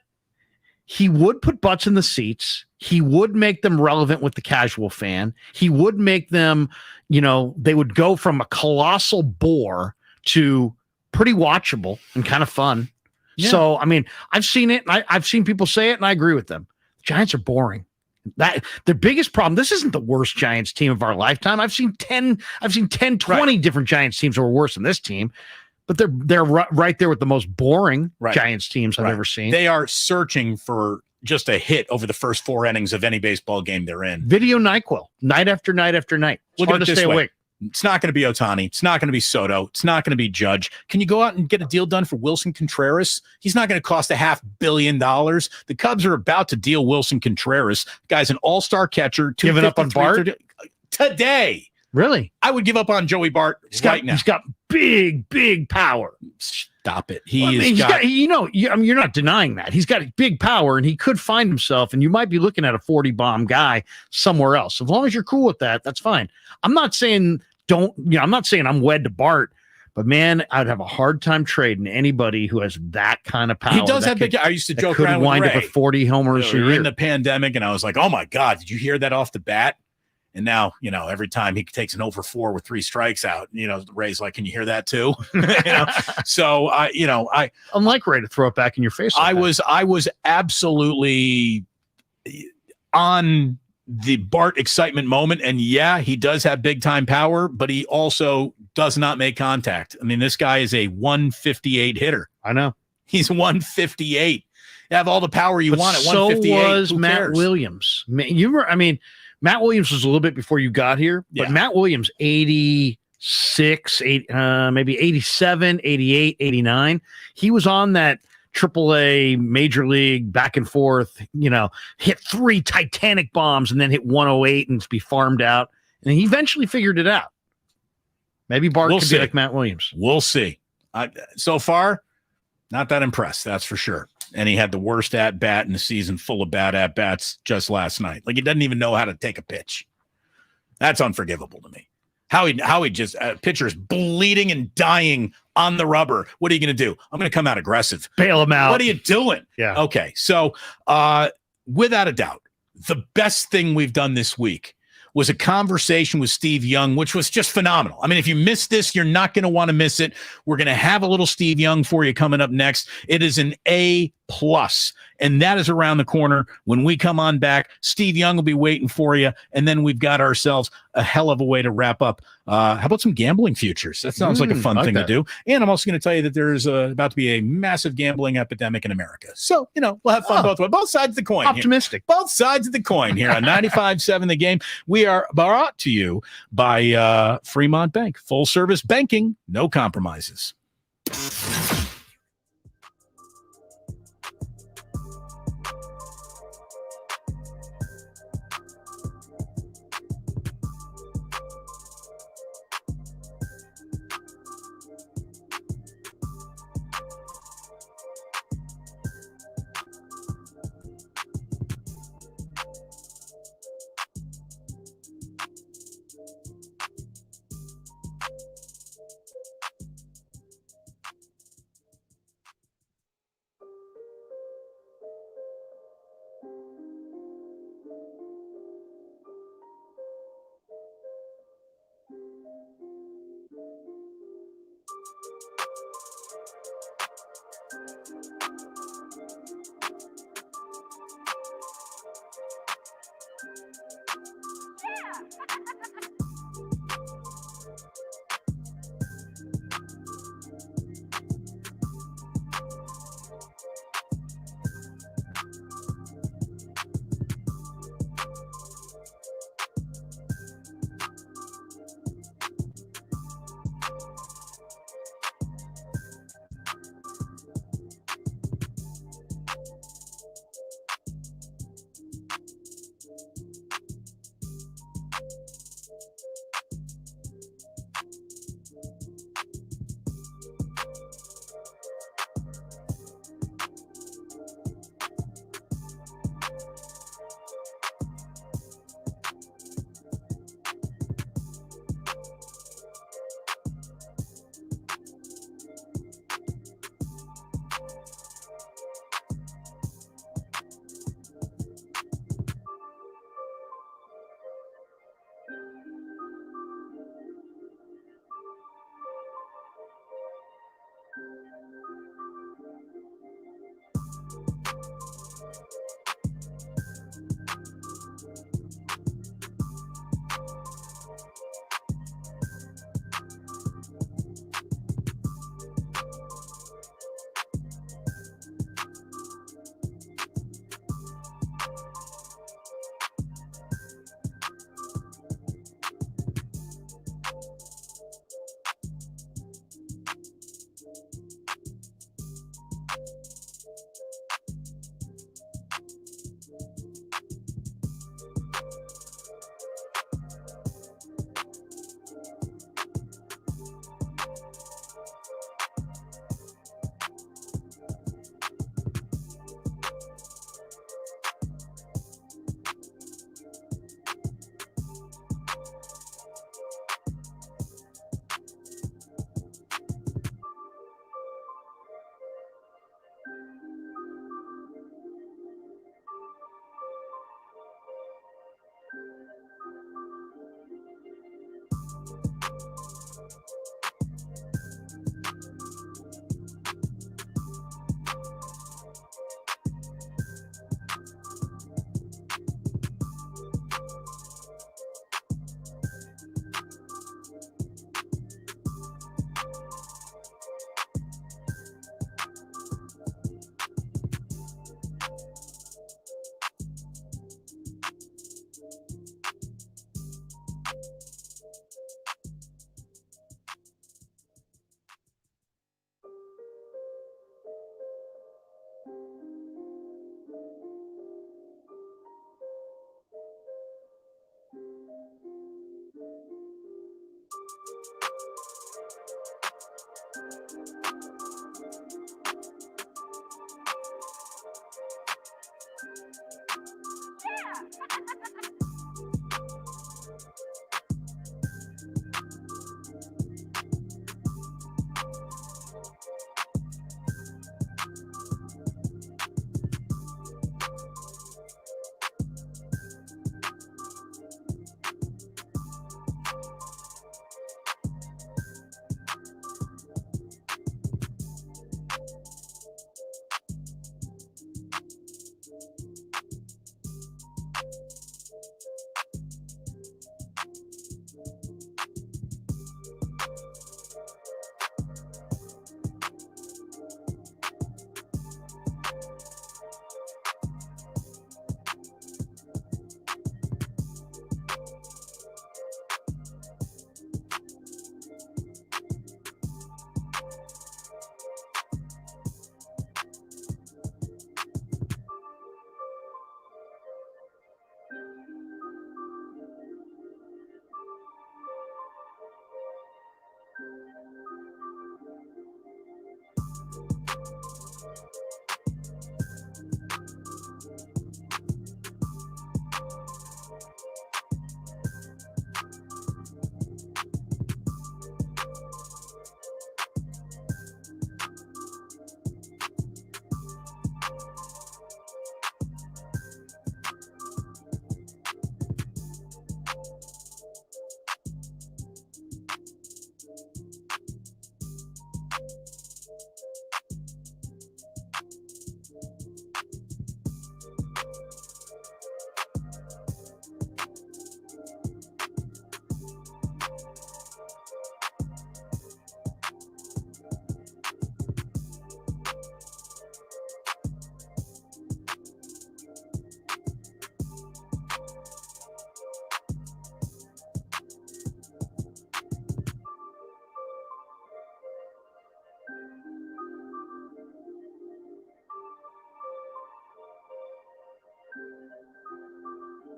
Speaker 3: he would put butts in the seats. He would make them relevant with the casual fan. He would make them, they would go from a colossal bore to pretty watchable and kind of fun. Yeah. So, I mean, I've seen it, and I've seen people say it, and I agree with them. The Giants are boring. Their biggest problem, this isn't the worst Giants team of our lifetime. I've seen 10, 20 different Giants teams that were worse than this team. But they're right there with the most boring Giants teams I've ever seen.
Speaker 2: They are searching for just a hit over the first 4 innings of any baseball game they're in.
Speaker 3: Video NyQuil, night after night after night. It's hard to stay awake.
Speaker 2: It's not going to be Ohtani. It's not going to be Soto. It's not going to be Judge. Can you go out and get a deal done for Wilson Contreras? He's not going to cost $500 million. The Cubs are about to deal Wilson Contreras. Guy's an all-star catcher.
Speaker 3: Giving up on Bart?
Speaker 2: Today.
Speaker 3: Really?
Speaker 2: I would give up on Joey Bart right now.
Speaker 3: He's got big power.
Speaker 2: Stop it.
Speaker 3: You're not denying that. He's got big power, and he could find himself, and you might be looking at a 40-bomb guy somewhere else. As long as you're cool with that, that's fine. I'm not saying I'm wed to Bart, but man, I'd have a hard time trading anybody who has that kind of power.
Speaker 2: He does have big. I used to joke around with
Speaker 3: wind
Speaker 2: Ray.
Speaker 3: Up with 40 homers a year.
Speaker 2: In the pandemic, and I was like, oh my God, did you hear that off the bat? And now, every time he takes an over 4 with 3 strikes out, Ray's like, can you hear that too? So,
Speaker 3: unlike Ray to throw it back in your face.
Speaker 2: I was absolutely on the Bart excitement moment. And yeah, he does have big time power, but he also does not make contact. I mean, this guy is a 158 hitter.
Speaker 3: I know.
Speaker 2: He's 158. You have all the power you want at 158.
Speaker 3: So was Matt Williams. Matt Williams was a little bit before you got here, but Matt Williams, 86, maybe 87, 88, 89. He was on that AAA major league back and forth, hit 3 Titanic bombs and then hit 108 and be farmed out. And he eventually figured it out. Maybe Bart could be like Matt Williams.
Speaker 2: We'll see. So far, not that impressed, that's for sure. And he had the worst at-bat in the season, full of bad at-bats just last night. Like, he doesn't even know how to take a pitch. That's unforgivable to me. Howie just pitcher's bleeding and dying on the rubber. What are you going to do? I'm going to come out aggressive.
Speaker 3: Bail him out.
Speaker 2: What are you doing?
Speaker 3: Yeah.
Speaker 2: Okay. So without a doubt, the best thing we've done this week was a conversation with Steve Young, which was just phenomenal. I mean, if you missed this, you're not going to want to miss it. We're going to have a little Steve Young for you coming up next. It is an A+, and that is around the corner. When we come on back, Steve Young will be waiting for you, and then we've got ourselves a hell of a way to wrap up. How about some gambling futures? That sounds like a fun thing to do. And I'm also going to tell you that there's about to be a massive gambling epidemic in America. So, we'll have fun both sides of the coin.
Speaker 3: Optimistic.
Speaker 2: Here. Both sides of the coin here on 95.7 The Game. We are brought to you by Fremont Bank. Full service banking, no compromises.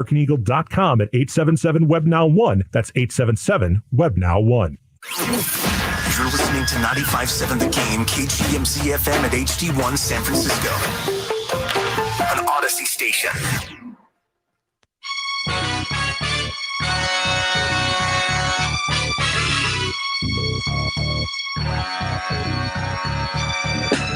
Speaker 19: AmericanEagle.com at 877-WEB-NOW-1. That's 877-WEB-NOW-1.
Speaker 1: You're listening to 95.7 The Game, KGMZ FM at HD1 San Francisco. An Odyssey station.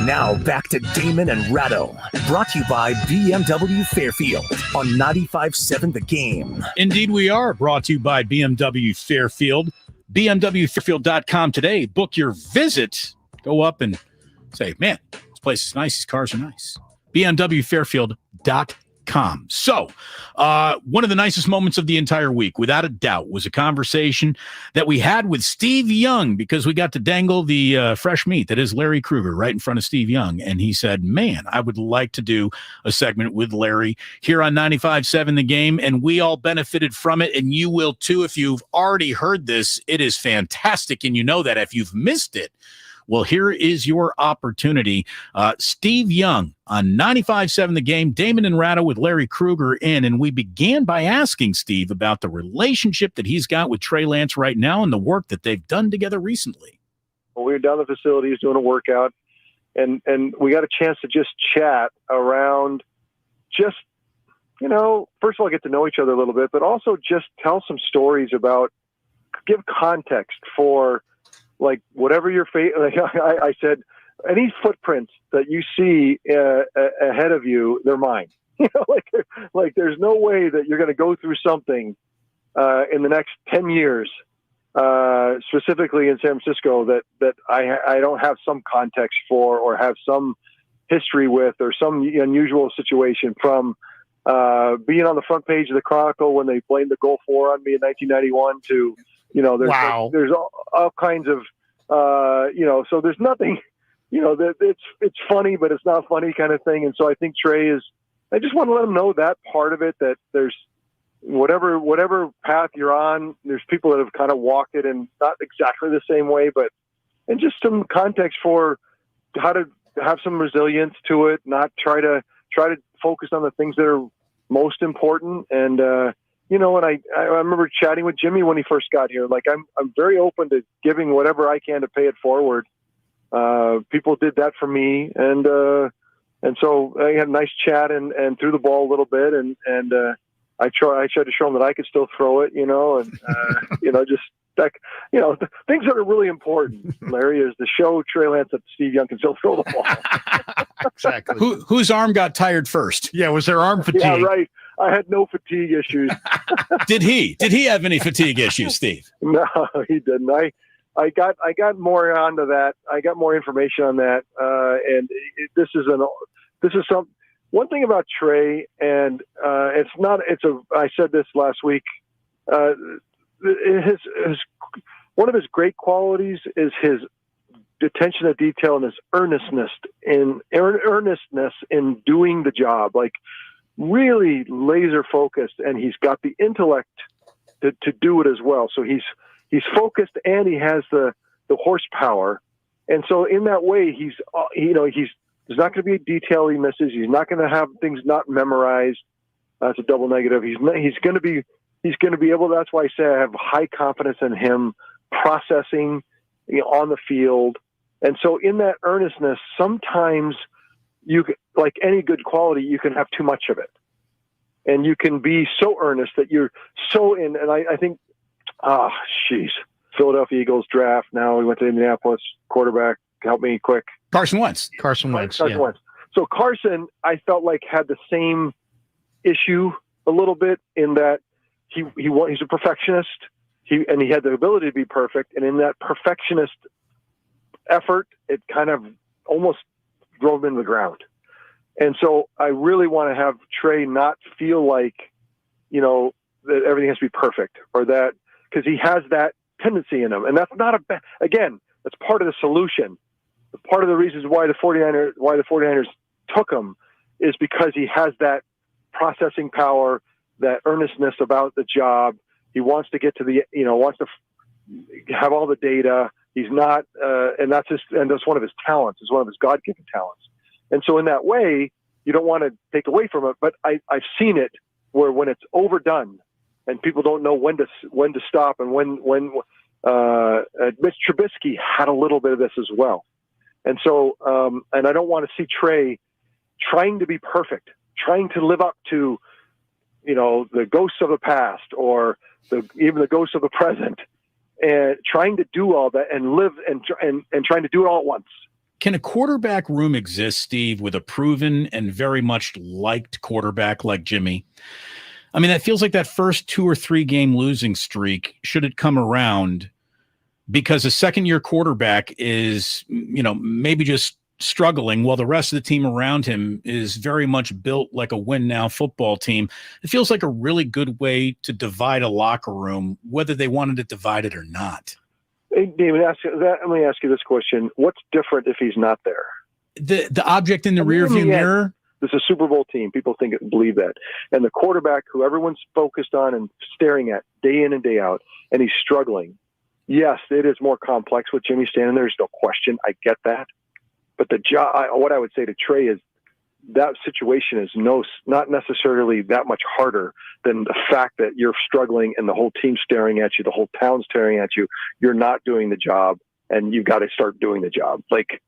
Speaker 1: Now back to Damon and Ratto, brought to you by BMW Fairfield on 95.7 The Game.
Speaker 2: Indeed, we are brought to you by BMW Fairfield. BMWFairfield.com today. Book your visit. Go up and say, man, this place is nice. These cars are nice. BMWFairfield.com. So, one of the nicest moments of the entire week, without a doubt, was a conversation that we had with Steve Young, because we got to dangle the fresh meat that is Larry Krueger right in front of Steve Young. And he said, man, I would like to do a segment with Larry here on 95.7 The Game. And we all benefited from it. And you will too. If you've already heard this, it is fantastic. And you know that. If you've missed it, well, here is your opportunity. Steve Young on 95.7 The Game, Damon and Ratto with Larry Krueger in. And we began by asking Steve about the relationship that he's got with Trey Lance right now and the work that they've done together recently.
Speaker 20: Well, we were down at the facilities doing a workout, and we got a chance to just chat around just, first of all, get to know each other a little bit, but also just tell some stories about, give context for, like, whatever your fate. Like I said, any footprints that you see ahead of you, they're mine. Like there's no way that you're going to go through something in the next 10 years, specifically in San Francisco, that I don't have some context for, or have some history with, or some unusual situation, from being on the front page of the Chronicle when they blamed the Gulf War on me in 1991 to, there's all kinds of, so there's nothing, it's funny, but it's not funny kind of thing. And so I think Trey I just want to let him know that part of it, that there's whatever path you're on, there's people that have kind of walked it in not exactly the same way, and just some context for how to have some resilience to it, not try to focus on the things that are most important. And, and I remember chatting with Jimmy when he first got here. Like, I'm very open to giving whatever I can to pay it forward. People did that for me. And so I had a nice chat and threw the ball a little bit. And I tried to show him that I could still throw it, just that, things that are really important, Larry, is to show Trey Lance that Steve Young can still throw the ball.
Speaker 3: Exactly.
Speaker 2: Whose arm got tired first?
Speaker 3: Yeah. Was there arm fatigue?
Speaker 20: Yeah, right. I had no fatigue issues.
Speaker 2: Did he have any fatigue issues, Steve?
Speaker 20: No, he didn't. I got more onto that. I got more information on that. One thing about Trey, and I said this last week, one of his great qualities is his attention to detail and his earnestness in doing the job. Like, really laser focused, and he's got the intellect to do it as well. So he's focused, and he has the horsepower. And so in that way, there's not going to be a detail he misses. He's not going to have things not memorized. That's a double negative. He's going to be able. That's why I say I have high confidence in him processing on the field. And so in that earnestness, sometimes like any good quality, you can have too much of it, and you can be so earnest that you're so in. And I think, Philadelphia Eagles draft. Now we went to Indianapolis. Quarterback, help me quick.
Speaker 2: Carson Wentz.
Speaker 20: So Carson, I felt like, had the same issue a little bit, in that he's a perfectionist. He had the ability to be perfect, and in that perfectionist effort, it kind of almost drove him into the ground. And so I really want to have Trey not feel like, that everything has to be perfect, or that, because he has that tendency in him. And that's not that's part of the solution. Part of the reasons why the 49ers took him is because he has that processing power, that earnestness about the job. He wants to get to wants to have all the data. He's not, and that's one of his talents. It's one of his God-given talents. And so in that way, you don't want to take away from it, but I've seen it where when it's overdone and people don't know when to stop, and when Mitch Trubisky had a little bit of this as well. And so, and I don't want to see Trey trying to be perfect, trying to live up to, the ghosts of the past or even the ghosts of the present, and trying to do all that and live and trying to do it all at once.
Speaker 2: Can a quarterback room exist, Steve, with a proven and very much liked quarterback like Jimmy? I mean, that feels like that first 2 or 3 game losing streak, should it come around, because a second-year quarterback is, maybe just struggling while the rest of the team around him is very much built like a win-now football team. It feels like a really good way to divide a locker room, whether they wanted to divide it or not.
Speaker 20: Hey, Damon, let me ask you this question. What's different if he's not there?
Speaker 2: The object in the rearview mirror?
Speaker 20: This is a Super Bowl team. People believe that. And the quarterback who everyone's focused on and staring at day in and day out, and he's struggling. Yes, it is more complex with Jimmy standing there. There's no question. I get that. But what I would say to Trey is that situation is not necessarily that much harder than the fact that you're struggling and the whole team's staring at you, the whole town's staring at you. You're not doing the job, and you've got to start doing the job. Like,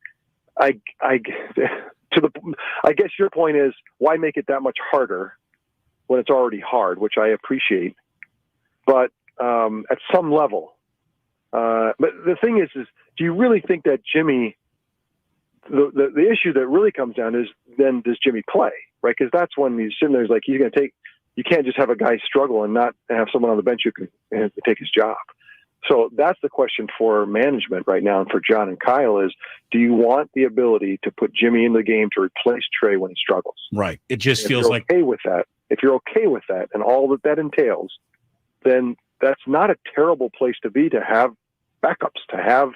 Speaker 20: I guess your point is, why make it that much harder when it's already hard, which I appreciate. But at some level, but the thing is do you really think that Jimmy? The issue that really comes down is, then does Jimmy play, right? Because that's when he's sitting there, like, he's going to take. You can't just have a guy struggle and not have someone on the bench who can take his job. So that's the question for management right now, and for John and Kyle is, do you want the ability to put Jimmy in the game to replace Trey when he struggles?
Speaker 2: Right. It just feels like,
Speaker 20: okay with that. If you're okay with that and all that entails, then that's not a terrible place to be, to have backups, to have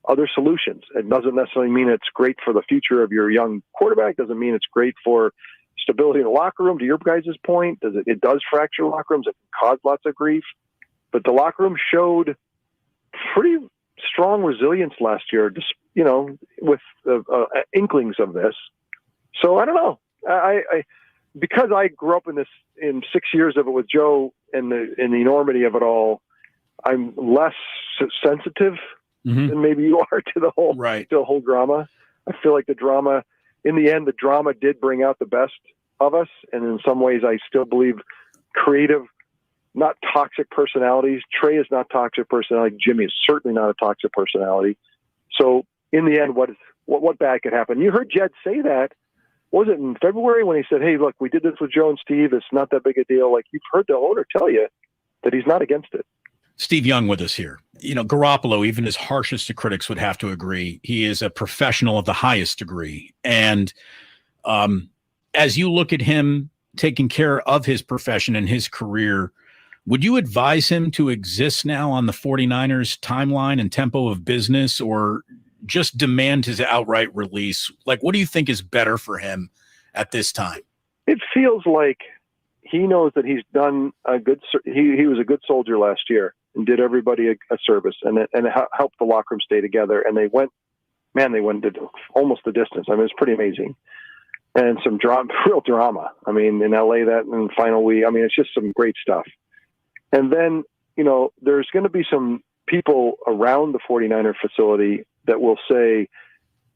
Speaker 20: other solutions. It doesn't necessarily mean it's great for the future of your young quarterback. Doesn't mean it's great for stability in the locker room. To your guys' point, it does fracture locker rooms. It can cause lots of grief. But the locker room showed pretty strong resilience last year, just, with inklings of this. So I don't know. I because I grew up in 6 years of it with Joe and the enormity of it all, I'm less sensitive than maybe you are to the whole drama. I feel like the drama, in the end, the drama did bring out the best of us. And in some ways, I still believe creative, not toxic personalities. Trey is not toxic personality. Jimmy is certainly not a toxic personality. So in the end, what bad could happen? You heard Jed say that. Was it in February when he said, "Hey, look, we did this with Joe and Steve. It's not that big a deal." Like, you've heard the owner tell you that he's not against it.
Speaker 2: Steve Young with us here. Garoppolo, even his harshest of critics would have to agree, he is a professional of the highest degree. And as you look at him taking care of his profession and his career, would you advise him to exist now on the 49ers timeline and tempo of business, or just demand his outright release? Like, what do you think is better for him at this time?
Speaker 20: It feels like he knows that he's done a good. He was a good soldier last year and did everybody a service, and helped the locker room stay together. And they went almost the distance. I mean, it's pretty amazing. And some real drama. I mean, in LA, that in the final week. I mean, it's just some great stuff. And then, there's going to be some people around the 49er facility that will say,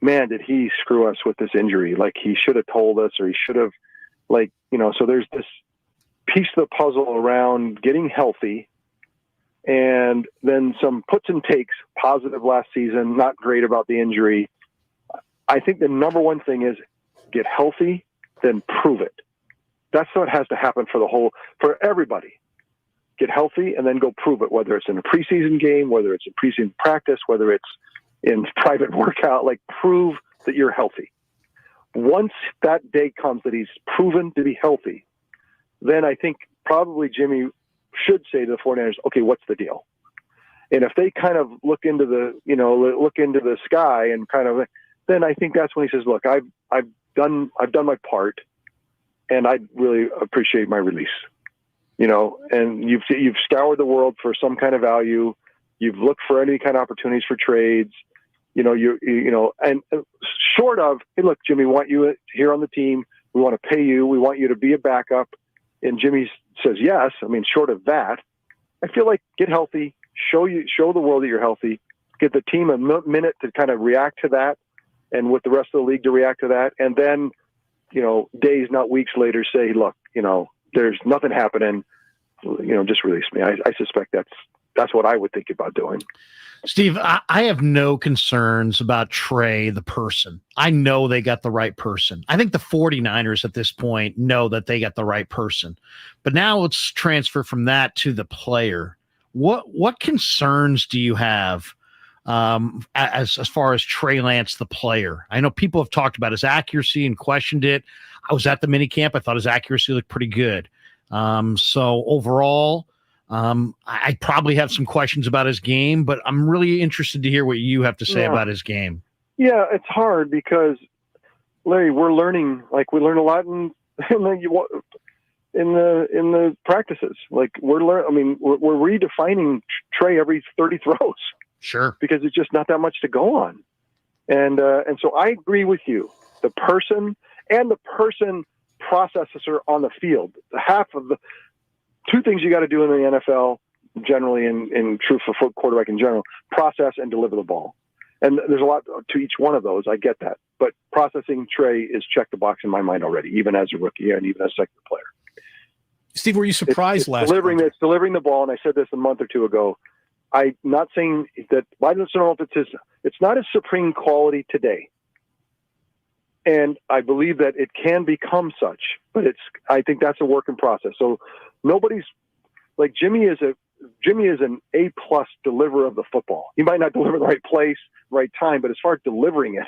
Speaker 20: man, did he screw us with this injury? Like, he should have told us, or he should have, so there's this piece of the puzzle around getting healthy, and then some puts and takes, positive last season, not great about the injury. I think the number one thing is get healthy, then prove it. That's what has to happen for everybody. Get healthy and then go prove it, whether it's in a preseason game, whether it's in preseason practice, whether it's in private workout, prove that you're healthy. Once that day comes that he's proven to be healthy, then I think probably Jimmy should say to the 49ers, okay, what's the deal? And if they kind of look into the sky and then I think that's when he says, look, I've done my part, and I'd really appreciate my release. And you've scoured the world for some kind of value. You've looked for any kind of opportunities for trades. And short of, hey, look, Jimmy, we want you here on the team. We want to pay you. We want you to be a backup. and Jimmy says yes, I mean, short of that, I feel like get healthy, show the world that you're healthy, get the team a minute to kind of react to that, and with the rest of the league to react to that, and then, days, not weeks later, say, look, there's nothing happening, just release me. I suspect that's what I would think about doing.
Speaker 3: Steve, I have no concerns about Trey, the person. I know they got the right person. I think the 49ers at this point know that they got the right person. But now let's transfer from that to the player. What concerns do you have as far as Trey Lance, the player? I know people have talked about his accuracy and questioned it. I was at the minicamp. I thought his accuracy looked pretty good. So overall, I probably have some questions about his game, but I'm really interested to hear what you have to say about his game.
Speaker 20: Yeah, it's hard because, Larry, we're learning. Like, we learn a lot in the practices. Like, we're redefining Trey every 30 throws.
Speaker 3: Sure.
Speaker 20: Because it's just not that much to go on. And so I agree with you. The person and the person processor on the field. Half of the two things you got to do in the NFL generally, and true for quarterback in general: process and deliver the ball. And there's a lot to each one of those. I get that, but processing Trey is check the box in my mind already, even as a rookie and even as a second player.
Speaker 2: Steve, were you surprised
Speaker 20: it's delivering the ball? And I said this a month or two ago. I'm not saying that. I don't know if it's not a supreme quality today. And I believe that it can become such, but I think that's a work in process. So nobody's like Jimmy is an A+ deliverer of the football. He might not deliver the right place, right time, but as far as delivering it,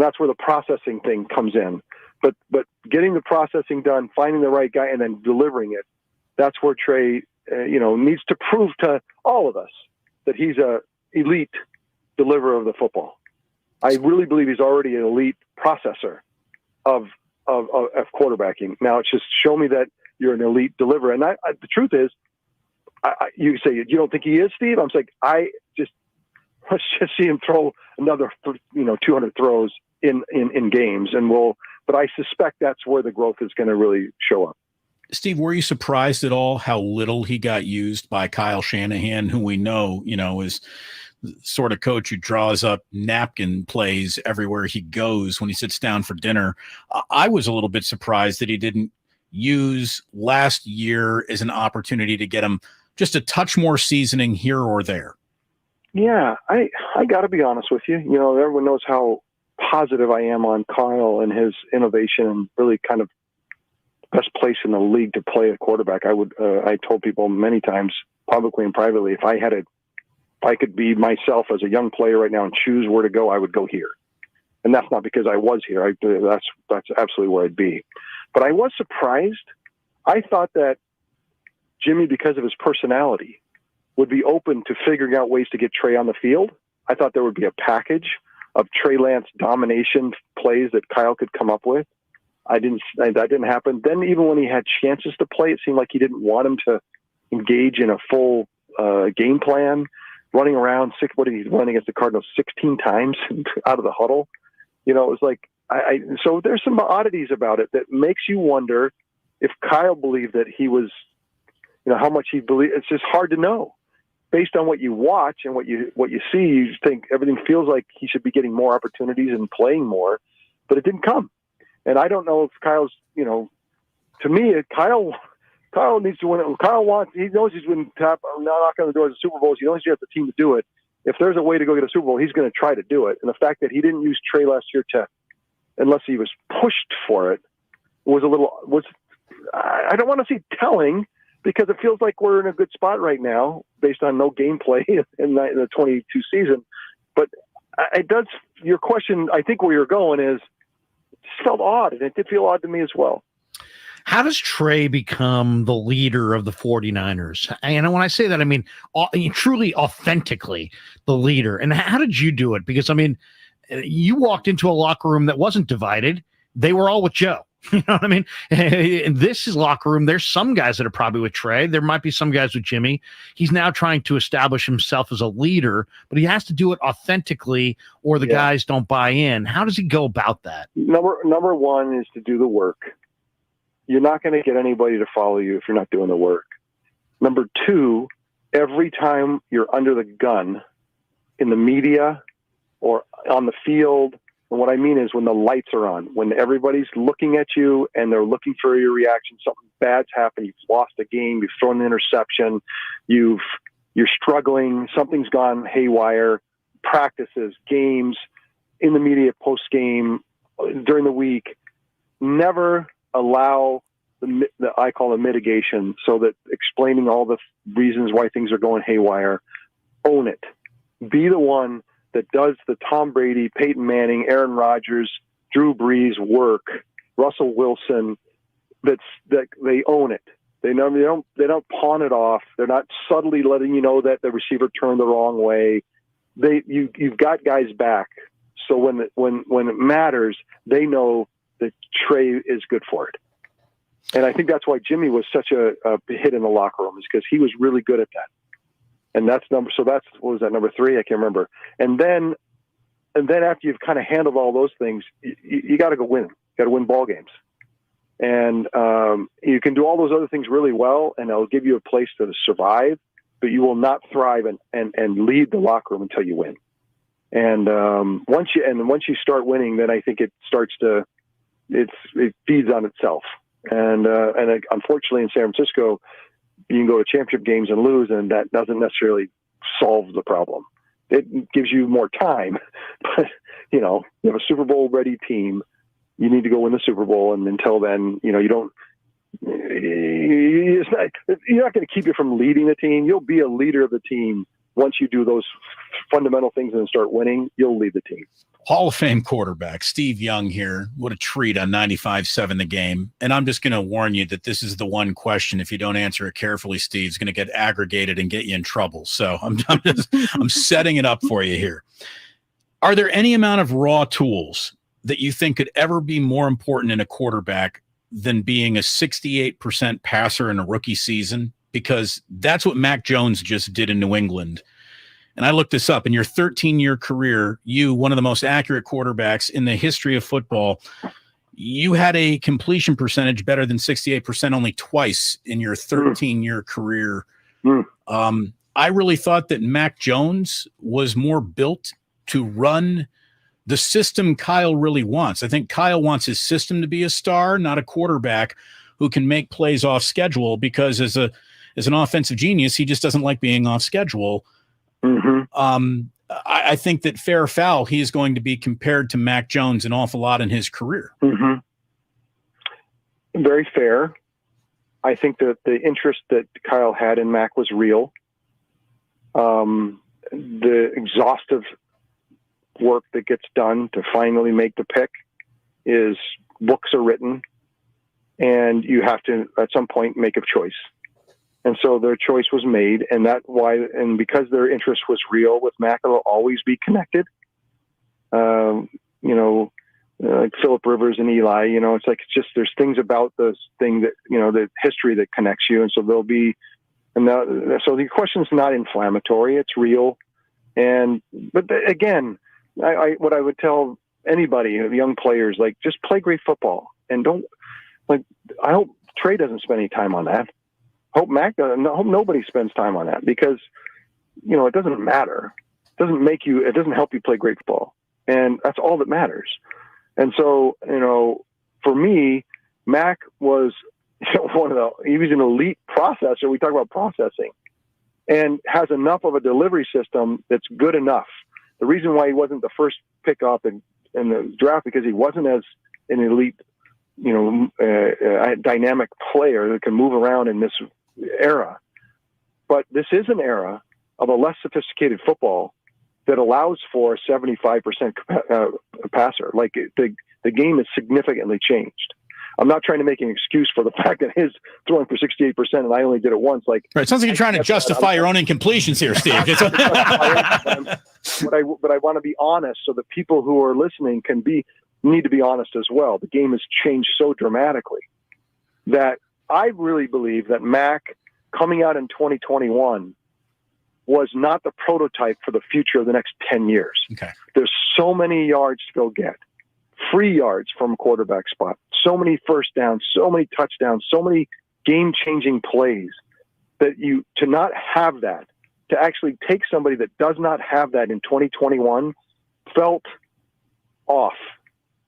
Speaker 20: that's where the processing thing comes in. But getting the processing done, finding the right guy, and then delivering it, that's where Trey, needs to prove to all of us that he's a elite deliverer of the football. I really believe he's already an elite processor of quarterbacking. Now it's just show me that you're an elite deliverer. And the truth is, you say you don't think he is, Steve. I'm like, let's just see him throw another 200 throws in games, but I suspect that's where the growth is going to really show up.
Speaker 2: Steve, were you surprised at all how little he got used by Kyle Shanahan, who we know, is sort of coach who draws up napkin plays everywhere he goes when he sits down for dinner? I was a little bit surprised that he didn't use last year as an opportunity to get him just a touch more seasoning here or there.
Speaker 20: Yeah, I got to be honest with you. Everyone knows how positive I am on Kyle and his innovation and really kind of best place in the league to play a quarterback. I told people many times, publicly and privately, if I could be myself as a young player right now and choose where to go, I would go here. And that's not because I was here. That's absolutely where I'd be. But I was surprised. I thought that Jimmy, because of his personality, would be open to figuring out ways to get Trey on the field. I thought there would be a package of Trey Lance domination plays that Kyle could come up with. That didn't happen. Then even when he had chances to play, it seemed like he didn't want him to engage in a full game plan. Running around, what did he run against the Cardinals 16 times out of the huddle? It was like, so there's some oddities about it that makes you wonder if Kyle believed that he was, how much he believed. It's just hard to know. Based on what you watch and what you see, you think everything feels like he should be getting more opportunities and playing more, but it didn't come. And I don't know if Kyle's, to me, Kyle needs to win it. He knows he's been knocking on the doors of Super Bowls. He knows he has the team to do it. If there's a way to go get a Super Bowl, he's going to try to do it. And the fact that he didn't use Trey last year unless he was pushed for it, I don't want to say telling, because it feels like we're in a good spot right now based on no gameplay in the 22 season. But it does, your question, I think where you're going is, it felt odd, and it did feel odd to me as well.
Speaker 3: How does Trey become the leader of the 49ers? And when I say that, I mean truly, authentically the leader. And how did you do it? Because, you walked into a locker room that wasn't divided. They were all with Joe. You know what I mean? In this locker room, there's some guys that are probably with Trey. There might be some guys with Jimmy. He's now trying to establish himself as a leader, but he has to do it authentically or the guys don't buy in. How does he go about that?
Speaker 20: Number one is to do the work. you're not going to get anybody to follow you if you're not doing the work. Number two, every time you're under the gun in the media or on the field, and what I mean is when the lights are on, when everybody's looking at you and they're looking for your reaction, something bad's happened, you've lost a game, you've thrown an interception, you're struggling, something's gone haywire, practices, games, in the media, post-game, during the week, never allow the I call it mitigation, so that explaining all the reasons why things are going haywire. Own it. Be the one that does the Tom Brady, Peyton Manning, Aaron Rodgers, Drew Brees work, Russell Wilson. That they own it. They don't pawn it off. They're not subtly letting you know that the receiver turned the wrong way. You've got guys back. So when it matters, they know that Trey is good for it. And I think that's why Jimmy was such a hit in the locker room, is because he was really good at that. And what was that, number 3? I can't remember. And then after you've kind of handled all those things, you got to go win. You got to win ball games. And you can do all those other things really well, and it'll give you a place to survive, but you will not thrive and lead the locker room until you win. And once you start winning, then I think it feeds on itself. And unfortunately in San Francisco, you can go to championship games and lose, and that doesn't necessarily solve the problem. It gives you more time, but you have a Super Bowl ready team. You need to go win the Super Bowl, and until then, you're not going to keep you from leading the team. You'll be a leader of the team once you do those fundamental things and start winning. You'll lead the team.
Speaker 2: Hall of Fame quarterback Steve Young here. What a treat on 95.7 The Game. And I'm just going to warn you that this is the one question, if you don't answer it carefully, Steve's going to get aggregated and get you in trouble. So I'm setting it up for you here. Are there any amount of raw tools that you think could ever be more important in a quarterback than being a 68% passer in a rookie season? Because that's what Mac Jones just did in New England. And I looked this up. In your 13-year career, one of the most accurate quarterbacks in the history of football, you had a completion percentage better than 68% only twice in your 13-year career. I really thought that Mac Jones was more built to run the system Kyle really wants. I think Kyle wants his system to be a star, not a quarterback who can make plays off schedule, because as an offensive genius, he just doesn't like being off schedule. I think that fair or foul, he is going to be compared to Mac Jones an awful lot in his career.
Speaker 20: Very fair. I think that the interest that Kyle had in Mac was real. The exhaustive work that gets done to finally make the pick is books are written, and you have to at some point make a choice. And so their choice was made, and because their interest was real with Mac, it'll always be connected. Like Phillip Rivers and Eli, it's just there's things about this thing that the history that connects you, and so there'll be. So the question's not inflammatory; it's real. But again, what I would tell anybody, young players, just play great football, and don't I hope Trey doesn't spend any time on that. Hope nobody spends time on that, because it doesn't matter. It doesn't help you play great football, and that's all that matters. And so for me, Mac was he was an elite processor. We talk about processing, and has enough of a delivery system that's good enough. The reason why he wasn't the first pick up in the draft, because he wasn't as an elite, dynamic player that can move around in this era. But this is an era of a less sophisticated football that allows for a 75% passer. The game has significantly changed. I'm not trying to make an excuse for the fact that his throwing for 68% and I only did it once.
Speaker 2: Right. It sounds like you're trying to justify your own incompletions here, Steve.
Speaker 20: But I want to be honest, so that people who are listening need to be honest as well. The game has changed so dramatically that I really believe that Mac coming out in 2021 was not the prototype for the future of the next 10 years.
Speaker 2: Okay.
Speaker 20: There's so many yards to go get. Free yards from a quarterback spot. so many first downs, so many touchdowns, so many game-changing plays that to not have that, to actually take somebody that does not have that in 2021 felt off.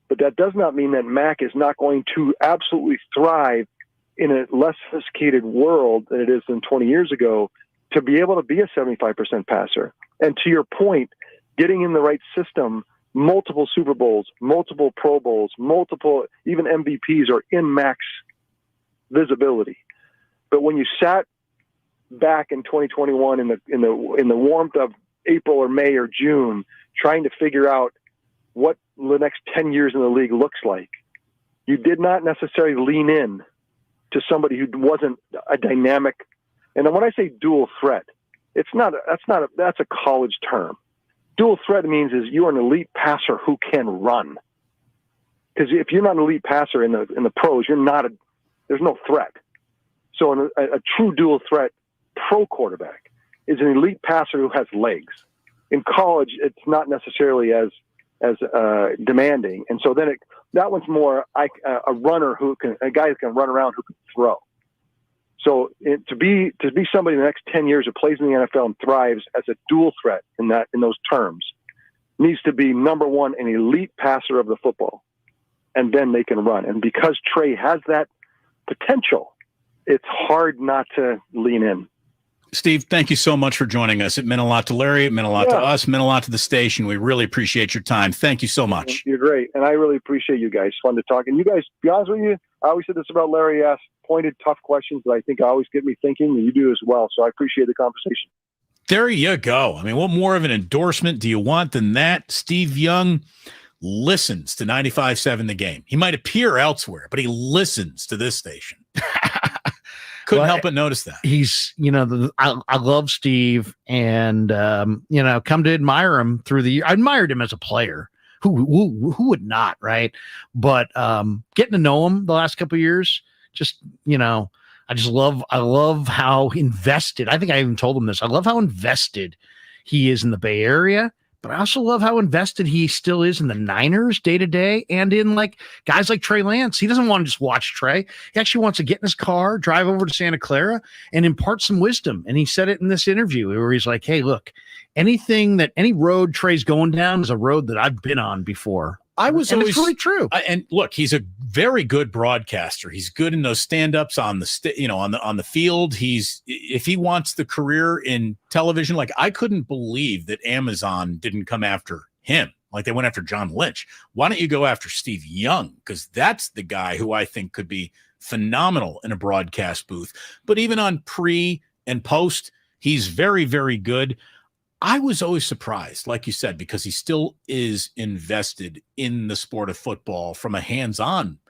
Speaker 20: But that does not mean that Mac is not going to absolutely thrive in a less sophisticated world than it is than 20 years ago to be able to be a 75% passer. And to your point, getting in the right system, multiple Super Bowls, multiple Pro Bowls, multiple even MVPs are in Mac's visibility. But when you sat back in 2021 in the warmth of April or May or June, trying to figure out what the next 10 years in the league looks like, you did not necessarily lean in to somebody who wasn't a dynamic. And when I say dual threat, that's a college term. Dual threat means is you are an elite passer who can run. Because if you're not an elite passer in the pros, there's no threat. So a true dual threat pro quarterback is an elite passer who has legs. In college, it's not necessarily as demanding, and so then that one's more a runner a guy who can run around who can throw. So to be somebody in the next 10 years who plays in the NFL and thrives as a dual threat in those terms needs to be, number one, an elite passer of the football, and then they can run. And because Trey has that potential, it's hard not to lean in.
Speaker 2: Steve, thank you so much for joining us. It meant a lot to Larry. It meant a lot to us. It meant a lot to the station. We really appreciate your time. Thank you so much.
Speaker 20: You're great. And I really appreciate you guys. Fun to talk. And you guys, to be honest with you, I always said this about Larry. Ask pointed, tough questions that I think always get me thinking, and you do as well. So I appreciate the conversation.
Speaker 2: There you go. I mean, what more of an endorsement do you want than that? Steve Young listens to 95.7 The Game. He might appear elsewhere, but he listens to this station. Couldn't help but notice that.
Speaker 3: He's, I love Steve, and come to admire him through the year. I admired him as a player. Who would not, right? But getting to know him the last couple of years, I love how invested. I think I even told him this. I love how invested he is in the Bay Area. But I also love how invested he still is in the Niners day to day and in guys like Trey Lance. He doesn't want to just watch Trey. He actually wants to get in his car, drive over to Santa Clara, and impart some wisdom. And he said it in this interview where he's like, hey, look, any road Trey's going down is a road that I've been on before.
Speaker 2: It's
Speaker 3: really true.
Speaker 2: And look, he's a very good broadcaster. He's good in those stand-ups on the on the field. If he wants the career in television, I couldn't believe that Amazon didn't come after him like they went after John Lynch. Why don't you go after Steve Young? Because that's the guy who I think could be phenomenal in a broadcast booth. But even on pre and post, he's very, very good. I was always surprised, like you said, because he still is invested in the sport of football from a hands-on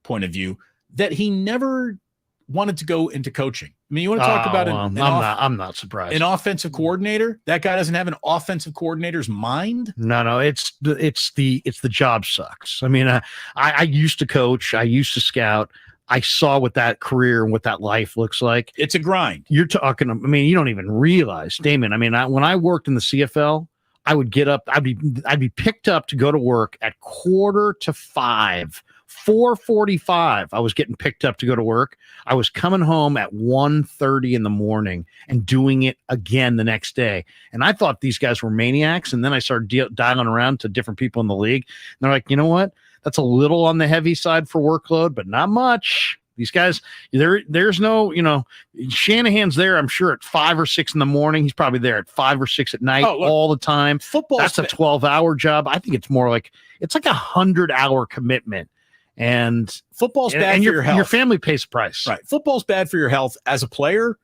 Speaker 2: point of view, that he never wanted to go into coaching. I mean, you want to talk about
Speaker 3: I'm not surprised.
Speaker 2: An offensive coordinator? That guy doesn't have an offensive coordinator's mind?
Speaker 3: No, it's the job sucks. I mean, I used to coach, I used to scout. I saw what that career and what that life looks like.
Speaker 2: It's a grind.
Speaker 3: You're talking, you don't even realize, Damon. When I worked in the CFL, I would get up, I'd be picked up to go to work at 4:45, 4:45. I was getting picked up to go to work. I was coming home at 1:30 in the morning and doing it again the next day. And I thought these guys were maniacs. And then I started dialing around to different people in the league. And they're like, you know what? That's a little on the heavy side for workload, but not much. These guys, there's no, Shanahan's there, I'm sure, at 5 or 6 in the morning. He's probably there at 5 or 6 at night all the time. That's a 12-hour job. I think it's more like, it's like a 100-hour commitment. And
Speaker 2: football's bad for your health.
Speaker 3: Your family pays the price.
Speaker 2: Right. Football's bad for your health as a player,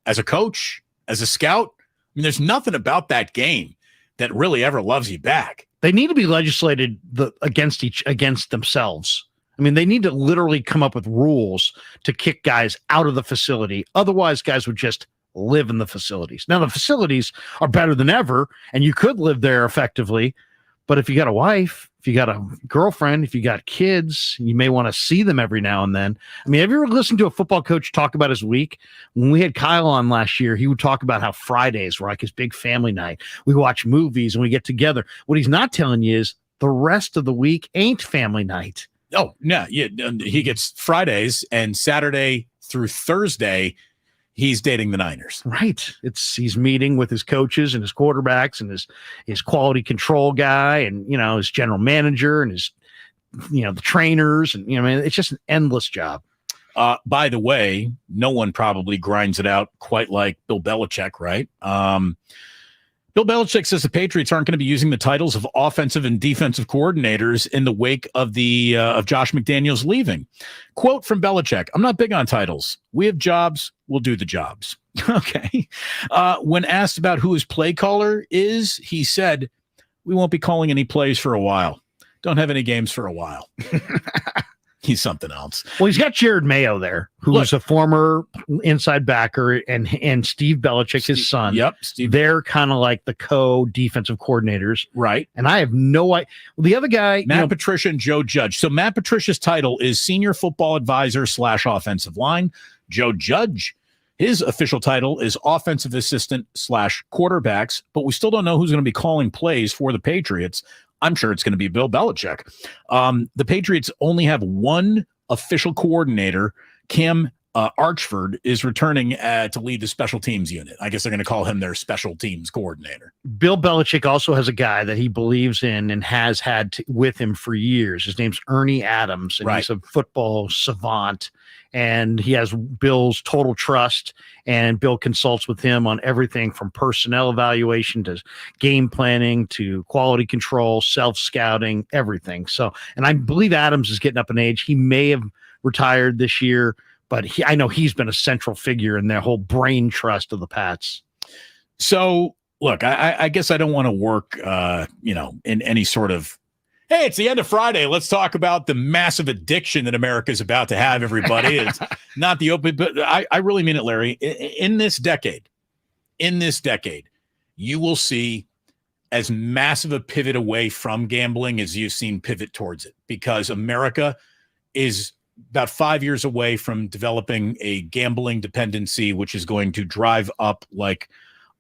Speaker 2: as a coach, as a scout. There's nothing about that game that really ever loves you back.
Speaker 3: They need to be legislated against themselves. They need to literally come up with rules to kick guys out of the facility. Otherwise, guys would just live in the facilities. Now, the facilities are better than ever, and you could live there effectively. But if you got a wife, if you got a girlfriend, if you got kids, you may want to see them every now and then. Have you ever listened to a football coach talk about his week? When we had Kyle on last year, he would talk about how Fridays were like his big family night. We watch movies and we get together. What he's not telling you is the rest of the week ain't family night.
Speaker 2: Oh, no. Yeah, he gets Fridays, and Saturday through Thursday, he's dating the Niners.
Speaker 3: Right. He's meeting with his coaches and his quarterbacks and his quality control guy and, his general manager and his, the trainers. And, it's just an endless job.
Speaker 2: By the way, no one probably grinds it out quite like Bill Belichick, right? Bill Belichick says the Patriots aren't going to be using the titles of offensive and defensive coordinators in the wake of of Josh McDaniels leaving. Quote from Belichick: "I'm not big on titles. We have jobs. We'll do the jobs." Okay. When asked about who his play caller is, he said, "We won't be calling any plays for a while. Don't have any games for a while." He's something else.
Speaker 3: Well, he's got Jared Mayo there, who was a former inside backer, and Steve Belichick, his son.
Speaker 2: Yep. Steve.
Speaker 3: They're kind of like the co-defensive coordinators.
Speaker 2: Right.
Speaker 3: And I have no idea. Well, the other guy,
Speaker 2: Matt Patricia and Joe Judge. So Matt Patricia's title is Senior Football Advisor / Offensive Line. Joe Judge, his official title is Offensive Assistant / Quarterbacks, but we still don't know who's going to be calling plays for the Patriots. I'm sure it's going to be Bill Belichick. The Patriots only have one official coordinator. Cam Archford is returning to lead the special teams unit. I guess they're going to call him their special teams coordinator.
Speaker 3: Bill Belichick also has a guy that he believes in and has had with him for years. His name's Ernie Adams, and he's a football savant. And he has Bill's total trust, and Bill consults with him on everything from personnel evaluation to game planning to quality control, self-scouting, everything. So, and I believe Adams is getting up in age. He may have retired this year, but I know he's been a central figure in their whole brain trust of the Pats.
Speaker 2: So, look, I guess I don't want to work, in any sort of, hey, it's the end of Friday. Let's talk about the massive addiction that America is about to have, everybody. It's not the open, but I really mean it, Larry. In this decade, you will see as massive a pivot away from gambling as you've seen pivot towards it, because America is about 5 years away from developing a gambling dependency, which is going to drive up like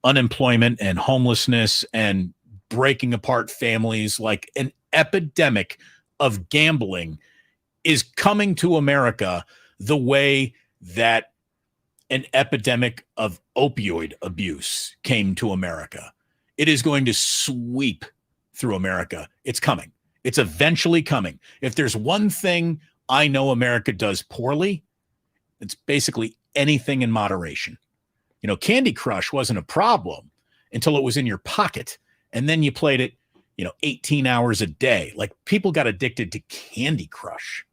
Speaker 2: unemployment and homelessness and breaking apart families. Like an epidemic of gambling is coming to America the way that an epidemic of opioid abuse came to America. It is going to sweep through America. It's coming. It's eventually coming. If there's one thing I know America does poorly, it's basically anything in moderation. Candy Crush wasn't a problem until it was in your pocket, and then you played it 18 hours a day. Like, people got addicted to Candy Crush.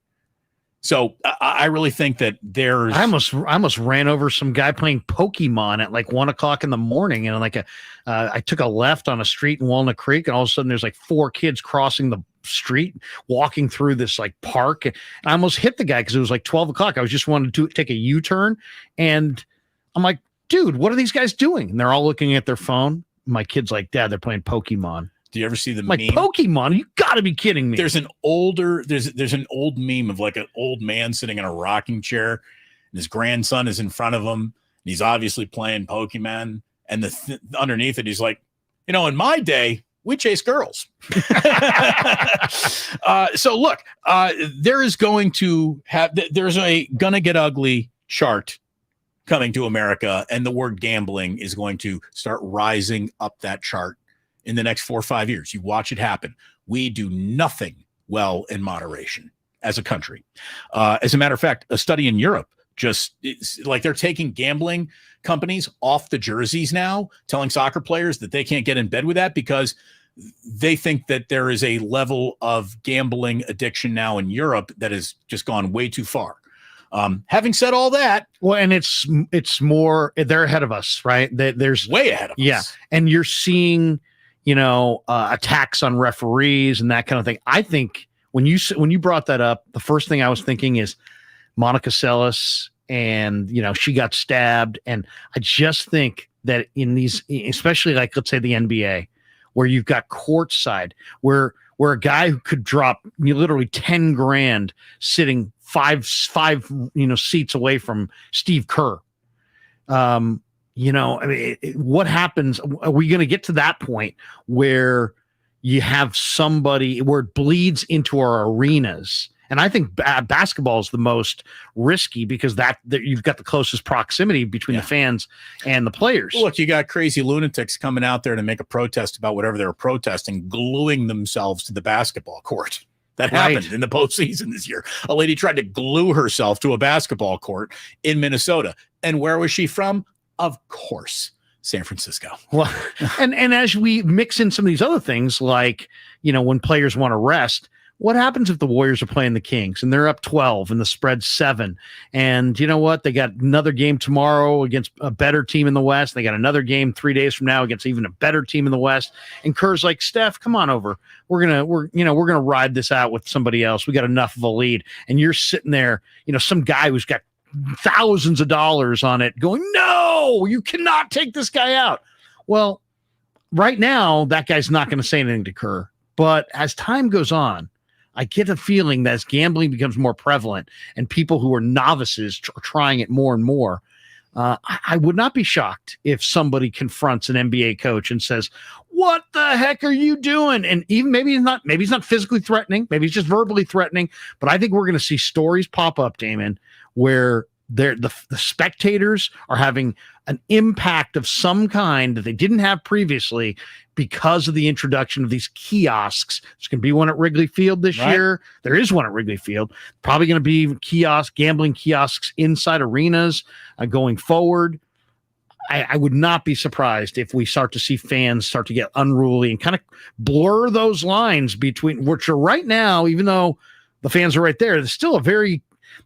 Speaker 2: So I really think that there's.
Speaker 3: I almost ran over some guy playing Pokemon at like 1 o'clock in the morning, and I took a left on a street in Walnut Creek, and all of a sudden there's like 4 kids crossing the street, walking through this like park, and I almost hit the guy because it was like 12 o'clock. I was just wanting to take a U-turn, and I'm like, dude, what are these guys doing? And they're all looking at their phone. My kid's like, Dad, they're playing Pokemon.
Speaker 2: Do you ever see the
Speaker 3: like
Speaker 2: meme?
Speaker 3: Pokemon? You got to be kidding me.
Speaker 2: There's an old meme of like an old man sitting in a rocking chair, and his grandson is in front of him, and he's obviously playing Pokemon. And underneath it, he's like, in my day, we chase girls. So look, there's a gonna get ugly chart coming to America, and the word gambling is going to start rising up that chart in the next 4 or 5 years. You watch it happen. We do nothing well in moderation as a country. As a matter of fact, a study in Europe they're taking gambling companies off the jerseys now, telling soccer players that they can't get in bed with that because they think that there is a level of gambling addiction now in Europe that has just gone way too far. Having said all that,
Speaker 3: well, and it's more, they're ahead of us, right? There's
Speaker 2: way ahead of us.
Speaker 3: Yeah. And you're seeing, attacks on referees and that kind of thing. I think when you brought that up, the first thing I was thinking is Monica Seles, and she got stabbed. And I just think that in these, especially like, let's say the NBA, where you've got courtside, where a guy who could drop literally 10 grand sitting five seats away from Steve Kerr. What happens? Are we going to get to that point where you have somebody where it bleeds into our arenas And I think basketball is the most risky because that you've got the closest proximity between the fans and the players.
Speaker 2: Well, look, you got crazy lunatics coming out there to make a protest about whatever they were protesting, gluing themselves to the basketball court. That happened in the postseason this year. A lady tried to glue herself to a basketball court in Minnesota. And where was she from? Of course, San Francisco.
Speaker 3: Well, and as we mix in some of these other things, like, when players want to rest, what happens if the Warriors are playing the Kings and they're up 12 and the spread's 7? And you know what? They got another game tomorrow against a better team in the West. They got another game 3 days from now against even a better team in the West. And Kerr's like, Steph, come on over. We're gonna ride this out with somebody else. We got enough of a lead. And you're sitting there, some guy who's got thousands of dollars on it going, no, you cannot take this guy out. Well, right now, that guy's not going to say anything to Kerr. But as time goes on, I get a feeling that as gambling becomes more prevalent and people who are novices are trying it more and more, I would not be shocked if somebody confronts an NBA coach and says, what the heck are you doing? And even maybe he's not physically threatening, maybe he's just verbally threatening, but I think we're going to see stories pop up, Damon, where the spectators are having an impact of some kind that they didn't have previously because of the introduction of these kiosks. There's going to be one at Wrigley Field this year. There is one at Wrigley Field. Probably going to be gambling kiosks inside arenas going forward. I would not be surprised if we start to see fans start to get unruly and kind of blur those lines between, which are right now, even though the fans are right there, there's still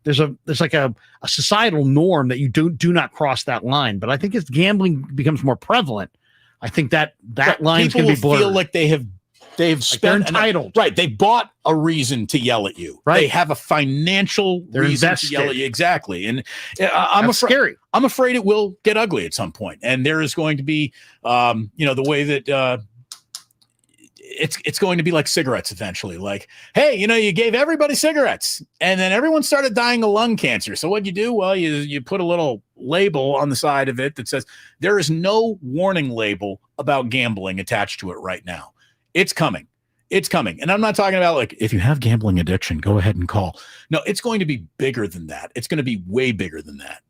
Speaker 3: there's like a societal norm that you do not cross that line. But I think as gambling becomes more prevalent, I think that line's going to be blurred.
Speaker 2: Feel like they've spent,
Speaker 3: they're entitled.
Speaker 2: Right. They bought a reason to yell at you.
Speaker 3: Right.
Speaker 2: They have a financial reason to yell at you. Exactly. And
Speaker 3: scary.
Speaker 2: I'm afraid it will get ugly at some point. And there is going to be, the way that it's going to be like cigarettes eventually. Like, hey, you gave everybody cigarettes and then everyone started dying of lung cancer. So what'd you do? Well, you put a little label on the side of it that says there is no warning label about gambling attached to it right now. It's coming. It's coming. And I'm not talking about like, if you have gambling addiction, go ahead and call. No, it's going to be bigger than that. It's going to be way bigger than that.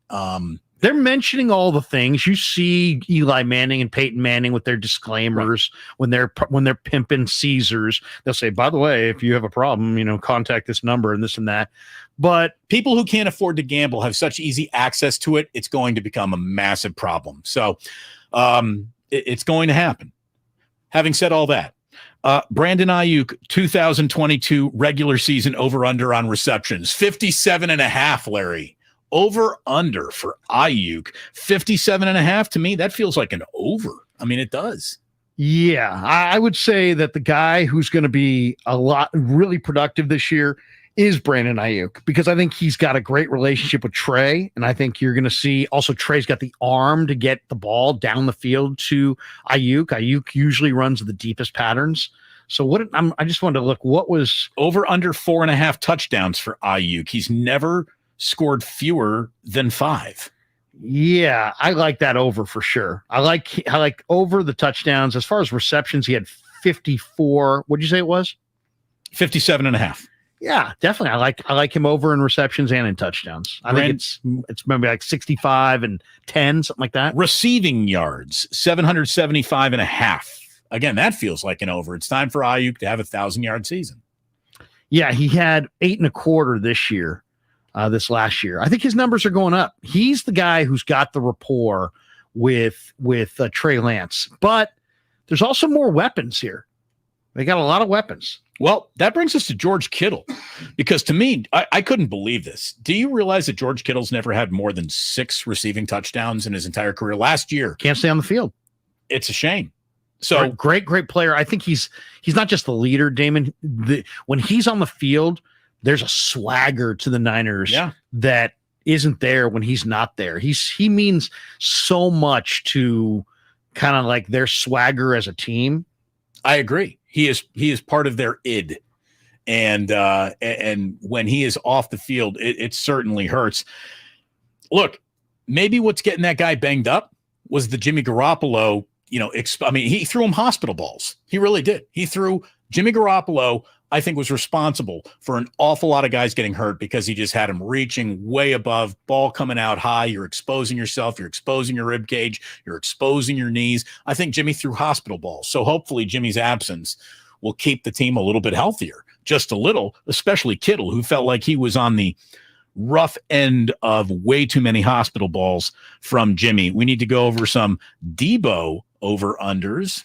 Speaker 3: They're mentioning all the things. You see Eli Manning and Peyton Manning with their disclaimers when they're pimping Caesars. They'll say, by the way, if you have a problem, contact this number and this and that. But
Speaker 2: people who can't afford to gamble have such easy access to it. It's going to become a massive problem. So it's going to happen. Having said all that, Brandon Ayuk, 2022 regular season over-under on receptions, 57.5, Larry. Over-under for Ayuk, 57.5. To me, that feels like an over. I mean, it does.
Speaker 3: Yeah, I would say that the guy who's going to be really productive this year is Brandon Ayuk, because I think he's got a great relationship with Trey, and I think you're going to see also Trey's got the arm to get the ball down the field to Ayuk. Ayuk usually runs the deepest patterns. So I just wanted to look, what was
Speaker 2: over under 4.5 touchdowns for Ayuk. He's never scored fewer than 5.
Speaker 3: Yeah, I like that over for sure. I like over the touchdowns. As far as receptions, he had 54. What'd you say it was?
Speaker 2: 57.5.
Speaker 3: Yeah, definitely. I like him over in receptions and in touchdowns. I think it's maybe like 65 and 10, something like that.
Speaker 2: Receiving yards, 775.5. Again, that feels like an over. It's time for Ayuk to have a 1,000-yard season.
Speaker 3: Yeah, he had 8.25 this year. This last year, I think his numbers are going up. He's the guy who's got the rapport with Trey Lance, but there's also more weapons here. They got a lot of weapons.
Speaker 2: Well, that brings us to George Kittle, because to me, I couldn't believe this. Do you realize that George Kittle's never had more than 6 receiving touchdowns in his entire career? Last year,
Speaker 3: can't stay on the field.
Speaker 2: It's a shame. So
Speaker 3: great player. I think he's not just the leader, Damon. When he's on the field, there's a swagger to the Niners that isn't there when he's not there. He means so much to kind of like their swagger as a team.
Speaker 2: I agree. He is part of their id. And when he is off the field, it certainly hurts. Look, maybe what's getting that guy banged up was the Jimmy Garoppolo, he threw him hospital balls. He really did. He threw Jimmy Garoppolo I think, was responsible for an awful lot of guys getting hurt because he just had them reaching way above, ball coming out high. You're exposing yourself. You're exposing your rib cage. You're exposing your knees. I think Jimmy threw hospital balls. So hopefully Jimmy's absence will keep the team a little bit healthier, just a little, especially Kittle, who felt like he was on the rough end of way too many hospital balls from Jimmy. We need to go over some Debo over-unders.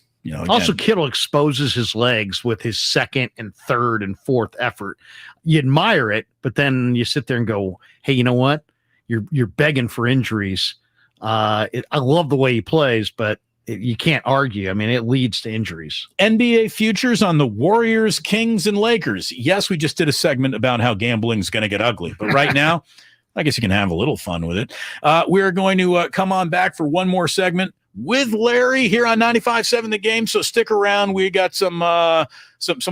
Speaker 3: Also, Kittle exposes his legs with his second and third and fourth effort. You admire it, but then you sit there and go, hey, you know what? You're begging for injuries. I love the way he plays, but you can't argue. I mean, it leads to injuries.
Speaker 2: NBA futures on the Warriors, Kings, and Lakers. Yes, we just did a segment about how gambling is going to get ugly, but right now, I guess you can have a little fun with it. We're going to come on back for one more segment with Larry here on 95.7 The Game. So stick around. We got some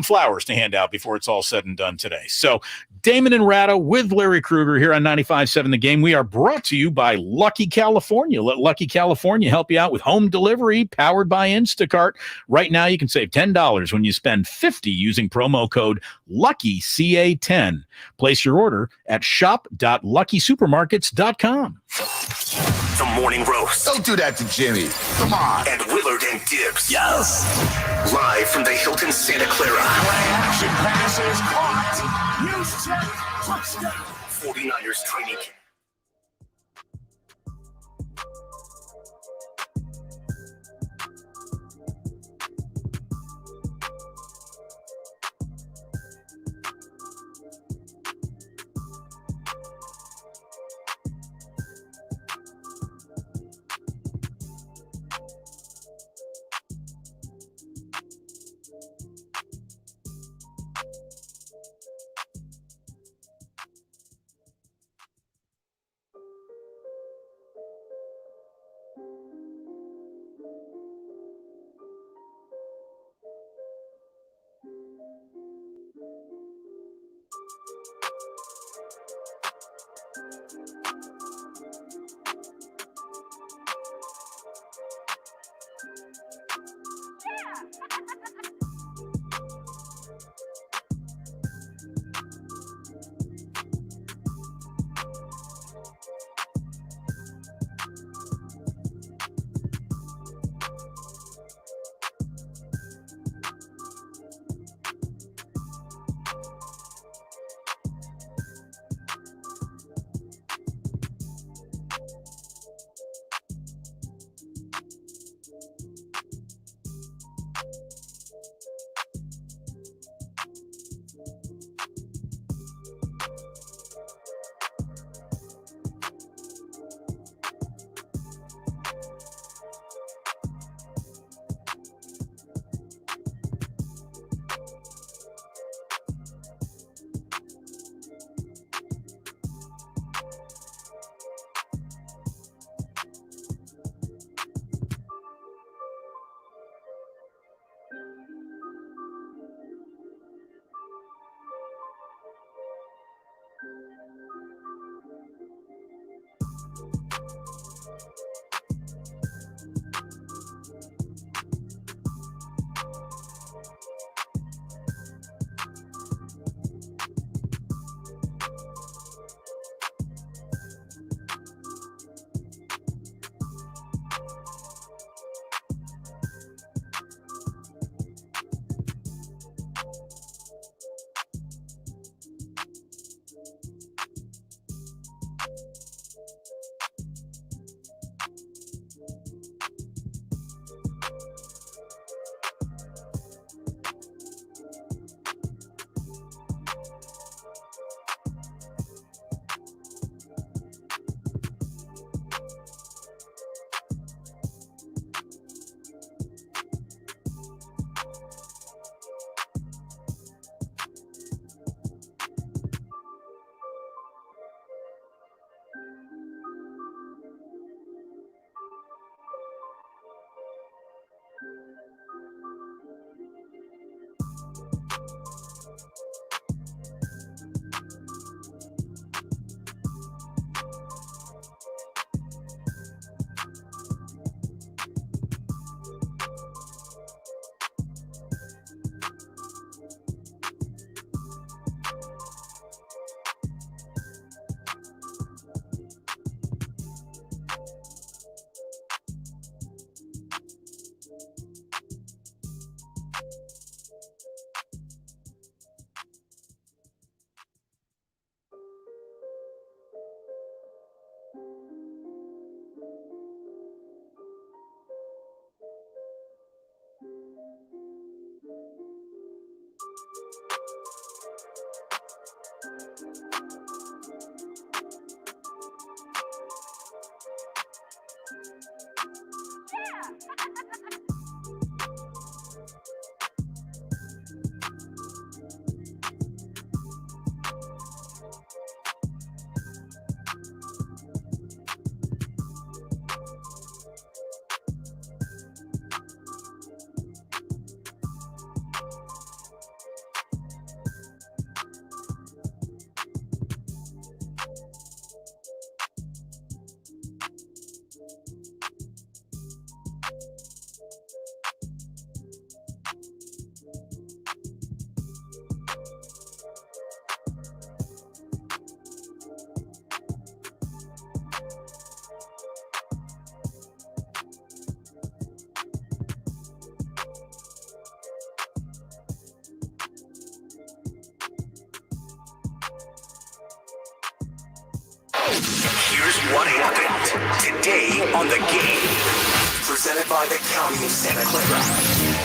Speaker 2: flowers to hand out before it's all said and done today. So Damon and Ratto with Larry Krueger here on 95.7 The Game. We are brought to you by Lucky California. Let Lucky California help you out with home delivery powered by Instacart. Right now, you can save $10 when you spend $50 using promo code LUCKYCA10. Place your order at shop.luckysupermarkets.com.
Speaker 1: The Morning Roast.
Speaker 21: Don't do that to Jimmy. Come on.
Speaker 1: And Willard and Dibbs.
Speaker 21: Yes.
Speaker 1: Live from the Hilton Santa Clara.
Speaker 16: Action passes caught. News check. Touchdown.
Speaker 1: 49ers training camp. Here's what happened today on The Game. Presented by the County of Santa Clara.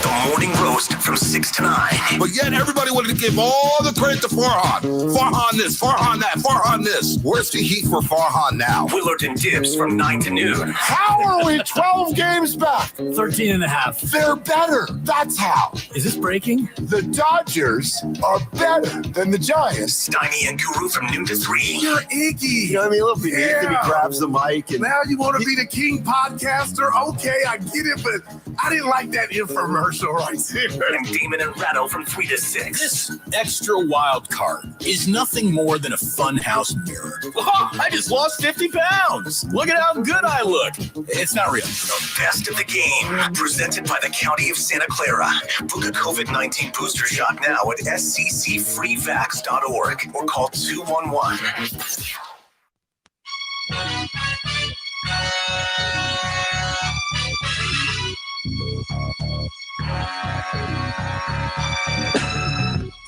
Speaker 1: The morning roast from 6 to 9.
Speaker 21: But yet everybody wanted to give all the credit to Farhan. Farhan this, Farhan that, Farhan this. Where's the heat for Farhan now?
Speaker 1: Willard and Dips from 9 to noon.
Speaker 21: How are we 12 games back?
Speaker 1: 13 and a half.
Speaker 21: They're better. That's how.
Speaker 1: Is this breaking?
Speaker 21: The Dodgers are better than the Giants.
Speaker 1: Steiny and Guru from noon to 3.
Speaker 21: You're icky.
Speaker 4: You know what I mean? A little bit.
Speaker 21: Yeah.
Speaker 4: He grabs the mic. And
Speaker 21: Now you want to be the king podcaster? Okay, I get it, but I didn't like that infomercial right there.
Speaker 1: And Damon and Ratto from 3 to 6.
Speaker 22: This extra wild card is nothing more than a funhouse mirror. Oh, I just lost 50 pounds. Look at how good I look. It's not real.
Speaker 1: The best of the game, presented by the County of Santa Clara. Book a COVID-19 booster shot now at sccfreevax.org or call 211.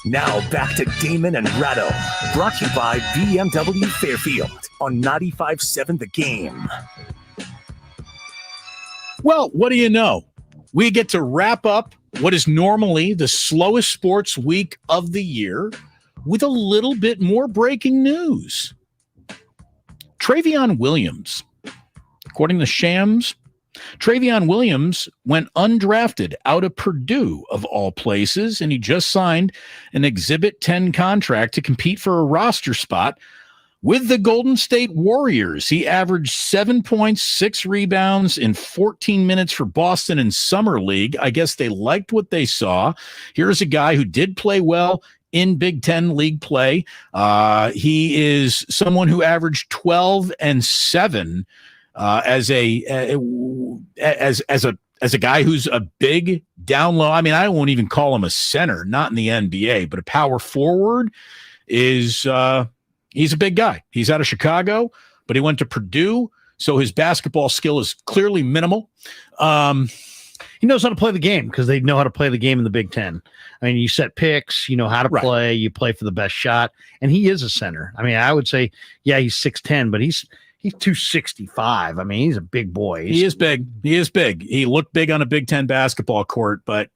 Speaker 1: Now back to Damon and Ratto, brought to you by BMW Fairfield on 95.7 The Game.
Speaker 2: Well, what do you know? We get to wrap up what is normally the slowest sports week of the year with a little bit more breaking news. Travion Williams, according to Shams, Travion Williams went undrafted out of Purdue, of all places, and he just signed an Exhibit 10 contract to compete for a roster spot with the Golden State Warriors. He averaged 7 points, 6 rebounds in 14 minutes for Boston in Summer League. I guess they liked what they saw. Here's a guy who did play well in Big Ten league play. He is someone who averaged 12 and 7 as a guy who's a big down low. I mean, I won't even call him a center, not in the NBA, but a power forward is he's a big guy. He's out of Chicago, but he went to Purdue, so his basketball skill is clearly minimal.
Speaker 3: He knows how to play the game because they know how to play the game in the Big Ten. I mean, you set picks, you know how to play, you play for the best shot, and he is a center. I mean, I would say, yeah, he's 6'10", but he's 265. I mean, he's a big boy.
Speaker 2: He is big. He is big. He looked big on a Big Ten basketball court, but,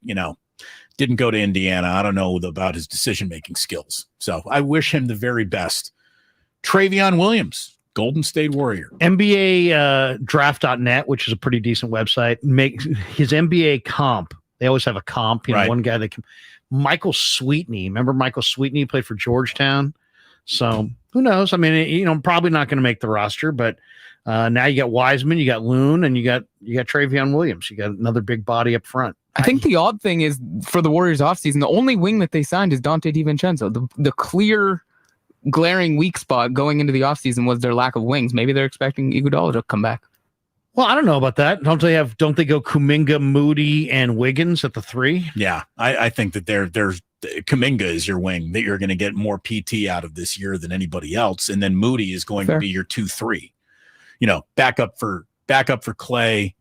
Speaker 2: didn't go to Indiana. I don't know about his decision-making skills. So I wish him the very best. Travion Williams, Golden State Warrior.
Speaker 3: NBA draft.net, which is a pretty decent website, makes his NBA comp. They always have a comp. One guy that can. Michael Sweetney. Remember Michael Sweetney? He played for Georgetown. So who knows? I mean, probably not going to make the roster, but now you got Wiseman, you got Loon, and you got Travion Williams. You got another big body up front.
Speaker 23: I think the odd thing is for the Warriors offseason, the only wing that they signed is Dante DiVincenzo. The clear, glaring weak spot going into the offseason was their lack of wings. Maybe they're expecting Iguodala to come back.
Speaker 3: Well, I don't know about that. Don't they go Kuminga, Moody, and Wiggins at the 3?
Speaker 2: Yeah, I think that there's Kuminga is your wing that you're going to get more PT out of this year than anybody else, and then Moody is going to be your 2-3. Backup for Clay,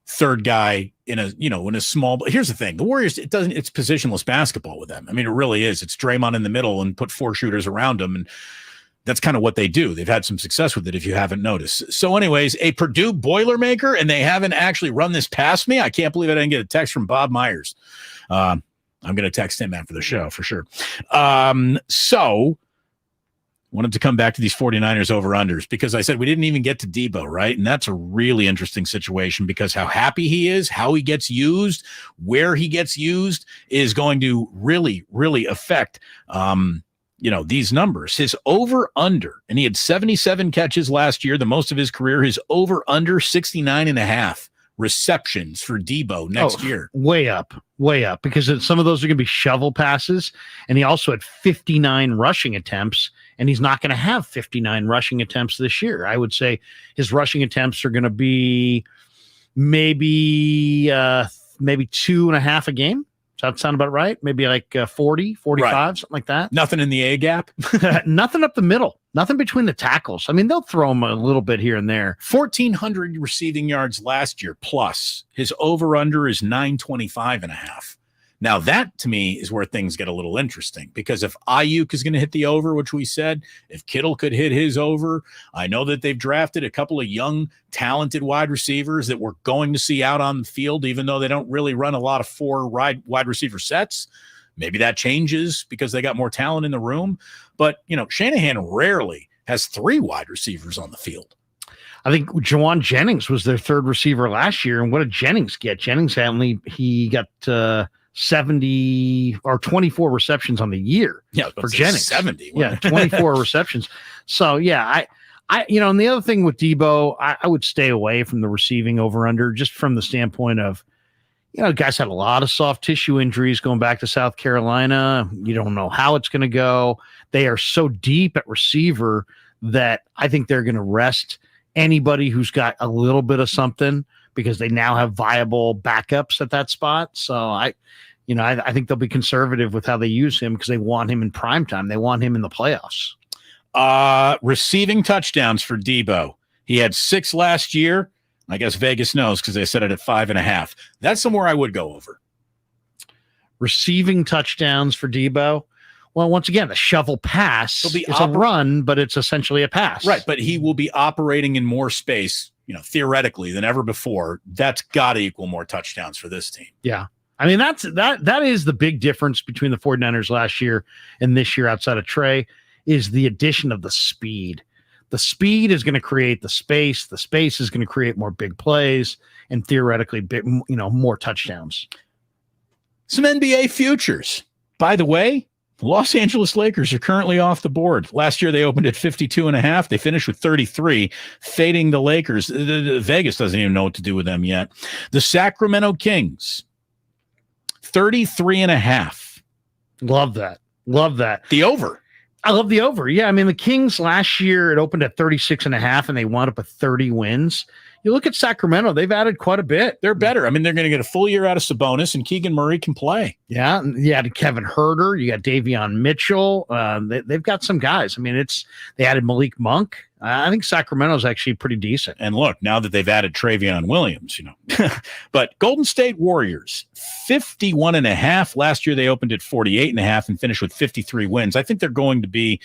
Speaker 2: third guy in a small. But here's the thing: the Warriors, it's positionless basketball with them. I mean, it really is. It's Draymond in the middle and put 4 shooters around him, and that's kind of what they do. They've had some success with it, if you haven't noticed. So anyways, a Purdue Boilermaker, and they haven't actually run this past me. I can't believe I didn't get a text from Bob Myers. I'm going to text him after the show for sure. So wanted to come back to these 49ers over-unders because I said we didn't even get to Debo, right? And that's a really interesting situation because how happy he is, how he gets used, where he gets used is going to really, really affect these numbers. His over-under, and he had 77 catches last year, the most of his career. His over-under 69.5 receptions for Debo next year.
Speaker 3: Way up, because some of those are going to be shovel passes, and he also had 59 rushing attempts, and he's not going to have 59 rushing attempts this year. I would say his rushing attempts are going to be maybe 2.5 a game. Does that sound about right? Maybe like 40, 45, something like that.
Speaker 2: Nothing in the A gap.
Speaker 3: Nothing up the middle. Nothing between the tackles. I mean, they'll throw him a little bit here and there.
Speaker 2: 1,400 receiving yards last year plus. His over-under is 925.5. Now, that to me is where things get a little interesting, because if Ayuk is going to hit the over, which we said, if Kittle could hit his over, I know that they've drafted a couple of young, talented wide receivers that we're going to see out on the field, even though they don't really run a lot of 4 wide receiver sets. Maybe that changes because they got more talent in the room. But, Shanahan rarely has 3 wide receivers on the field.
Speaker 3: I think Jawan Jennings was their 3rd receiver last year. And what did Jennings get? Jennings he got 70 or 24 receptions on the year.
Speaker 2: Yeah,
Speaker 3: for Jennings.
Speaker 2: 70.
Speaker 3: Yeah, 24 receptions. So yeah, I and the other thing with Debo, I would stay away from the receiving over under, just from the standpoint of, guys had a lot of soft tissue injuries going back to South Carolina. You don't know how it's going to go. They are so deep at receiver that I think they're going to rest anybody who's got a little bit of something, because they now have viable backups at that spot. So I think they'll be conservative with how they use him, because they want him in prime time. They want him in the playoffs.
Speaker 2: Receiving touchdowns for Debo. He had 6 last year. I guess Vegas knows because they set it at 5.5. That's somewhere I would go over.
Speaker 3: Receiving touchdowns for Debo. Well, once again, a shovel pass. It's a run, but it's essentially a pass.
Speaker 2: Right, but he will be operating in more space, theoretically, than ever before. That's got to equal more touchdowns for this team.
Speaker 3: Yeah. I mean, that is the big difference between the 49ers last year and this year, outside of Trey, is the addition of the speed. The speed is going to create the space. The space is going to create more big plays and theoretically, more touchdowns.
Speaker 2: Some NBA futures. By the way, Los Angeles Lakers are currently off the board. Last year, they opened at 52.5. They finished with 33, fading the Lakers. Vegas doesn't even know what to do with them yet. The Sacramento Kings, 33.5.
Speaker 3: Love that.
Speaker 2: The over.
Speaker 3: I love the over. Yeah, I mean, the Kings last year, it opened at 36.5, and they wound up with 30 wins. You look at Sacramento, they've added quite a bit.
Speaker 2: They're better. I mean, they're going to get a full year out of Sabonis, and Keegan Murray can play.
Speaker 3: Yeah, you had Kevin Huerter, you got Davion Mitchell. They've got some guys. I mean, they added Malik Monk. I think Sacramento's actually pretty decent.
Speaker 2: And look, now that they've added Travion Williams, but Golden State Warriors, 51.5. Last year, they opened at 48.5 and finished with 53 wins. I think they're going to be,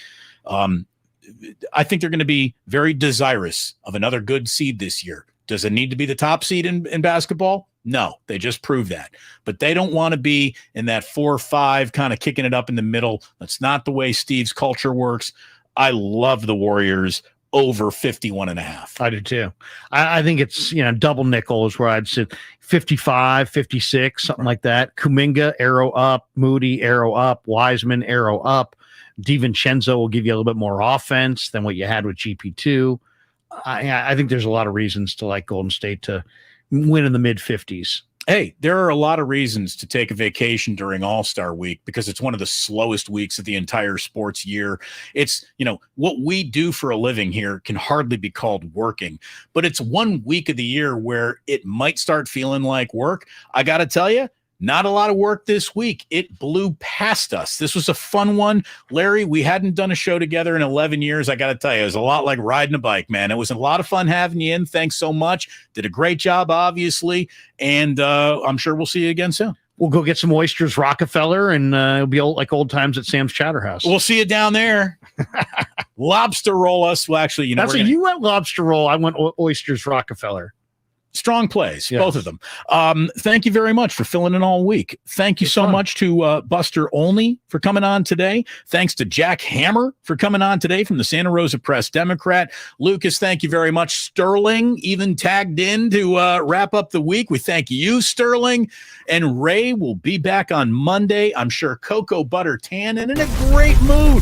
Speaker 2: very desirous of another good seed this year. Does it need to be the top seed in basketball? No, they just proved that. But they don't want to be in that 4 or 5 kind of kicking it up in the middle. That's not the way Steve's culture works. I love the Warriors over 51.5.
Speaker 3: I do too. I think it's, double nickel is where I'd sit. 55, 56, something like that. Kuminga, arrow up. Moody, arrow up. Wiseman, arrow up. DiVincenzo will give you a little bit more offense than what you had with GP2. I think there's a lot of reasons to like Golden State to win in the mid-50s.
Speaker 2: Hey, there are a lot of reasons to take a vacation during All-Star Week, because it's one of the slowest weeks of the entire sports year. It's, what we do for a living here can hardly be called working, but it's one week of the year where it might start feeling like work. I got to tell you, not a lot of work this week. It blew past us. This was a fun one. Larry, we hadn't done a show together in 11 years. I got to tell you, it was a lot like riding a bike, man. It was a lot of fun having you in. Thanks so much. Did a great job, obviously. And I'm sure we'll see you again soon.
Speaker 3: We'll go get some oysters, Rockefeller, and it'll be like old times at Sam's Chowder House.
Speaker 2: We'll see you down there. Lobster roll us. Well, actually,
Speaker 3: you went lobster roll. I went oysters, Rockefeller.
Speaker 2: Strong plays, both of them. Thank you very much for filling in all week. Thank you so much to Buster Olney for coming on today. Thanks to Jack Hammer for coming on today from the Santa Rosa Press Democrat. Lucas, thank you very much. Sterling even tagged in to wrap up the week. We thank you, Sterling. And Ray will be back on Monday. I'm sure cocoa butter tan and in a great mood.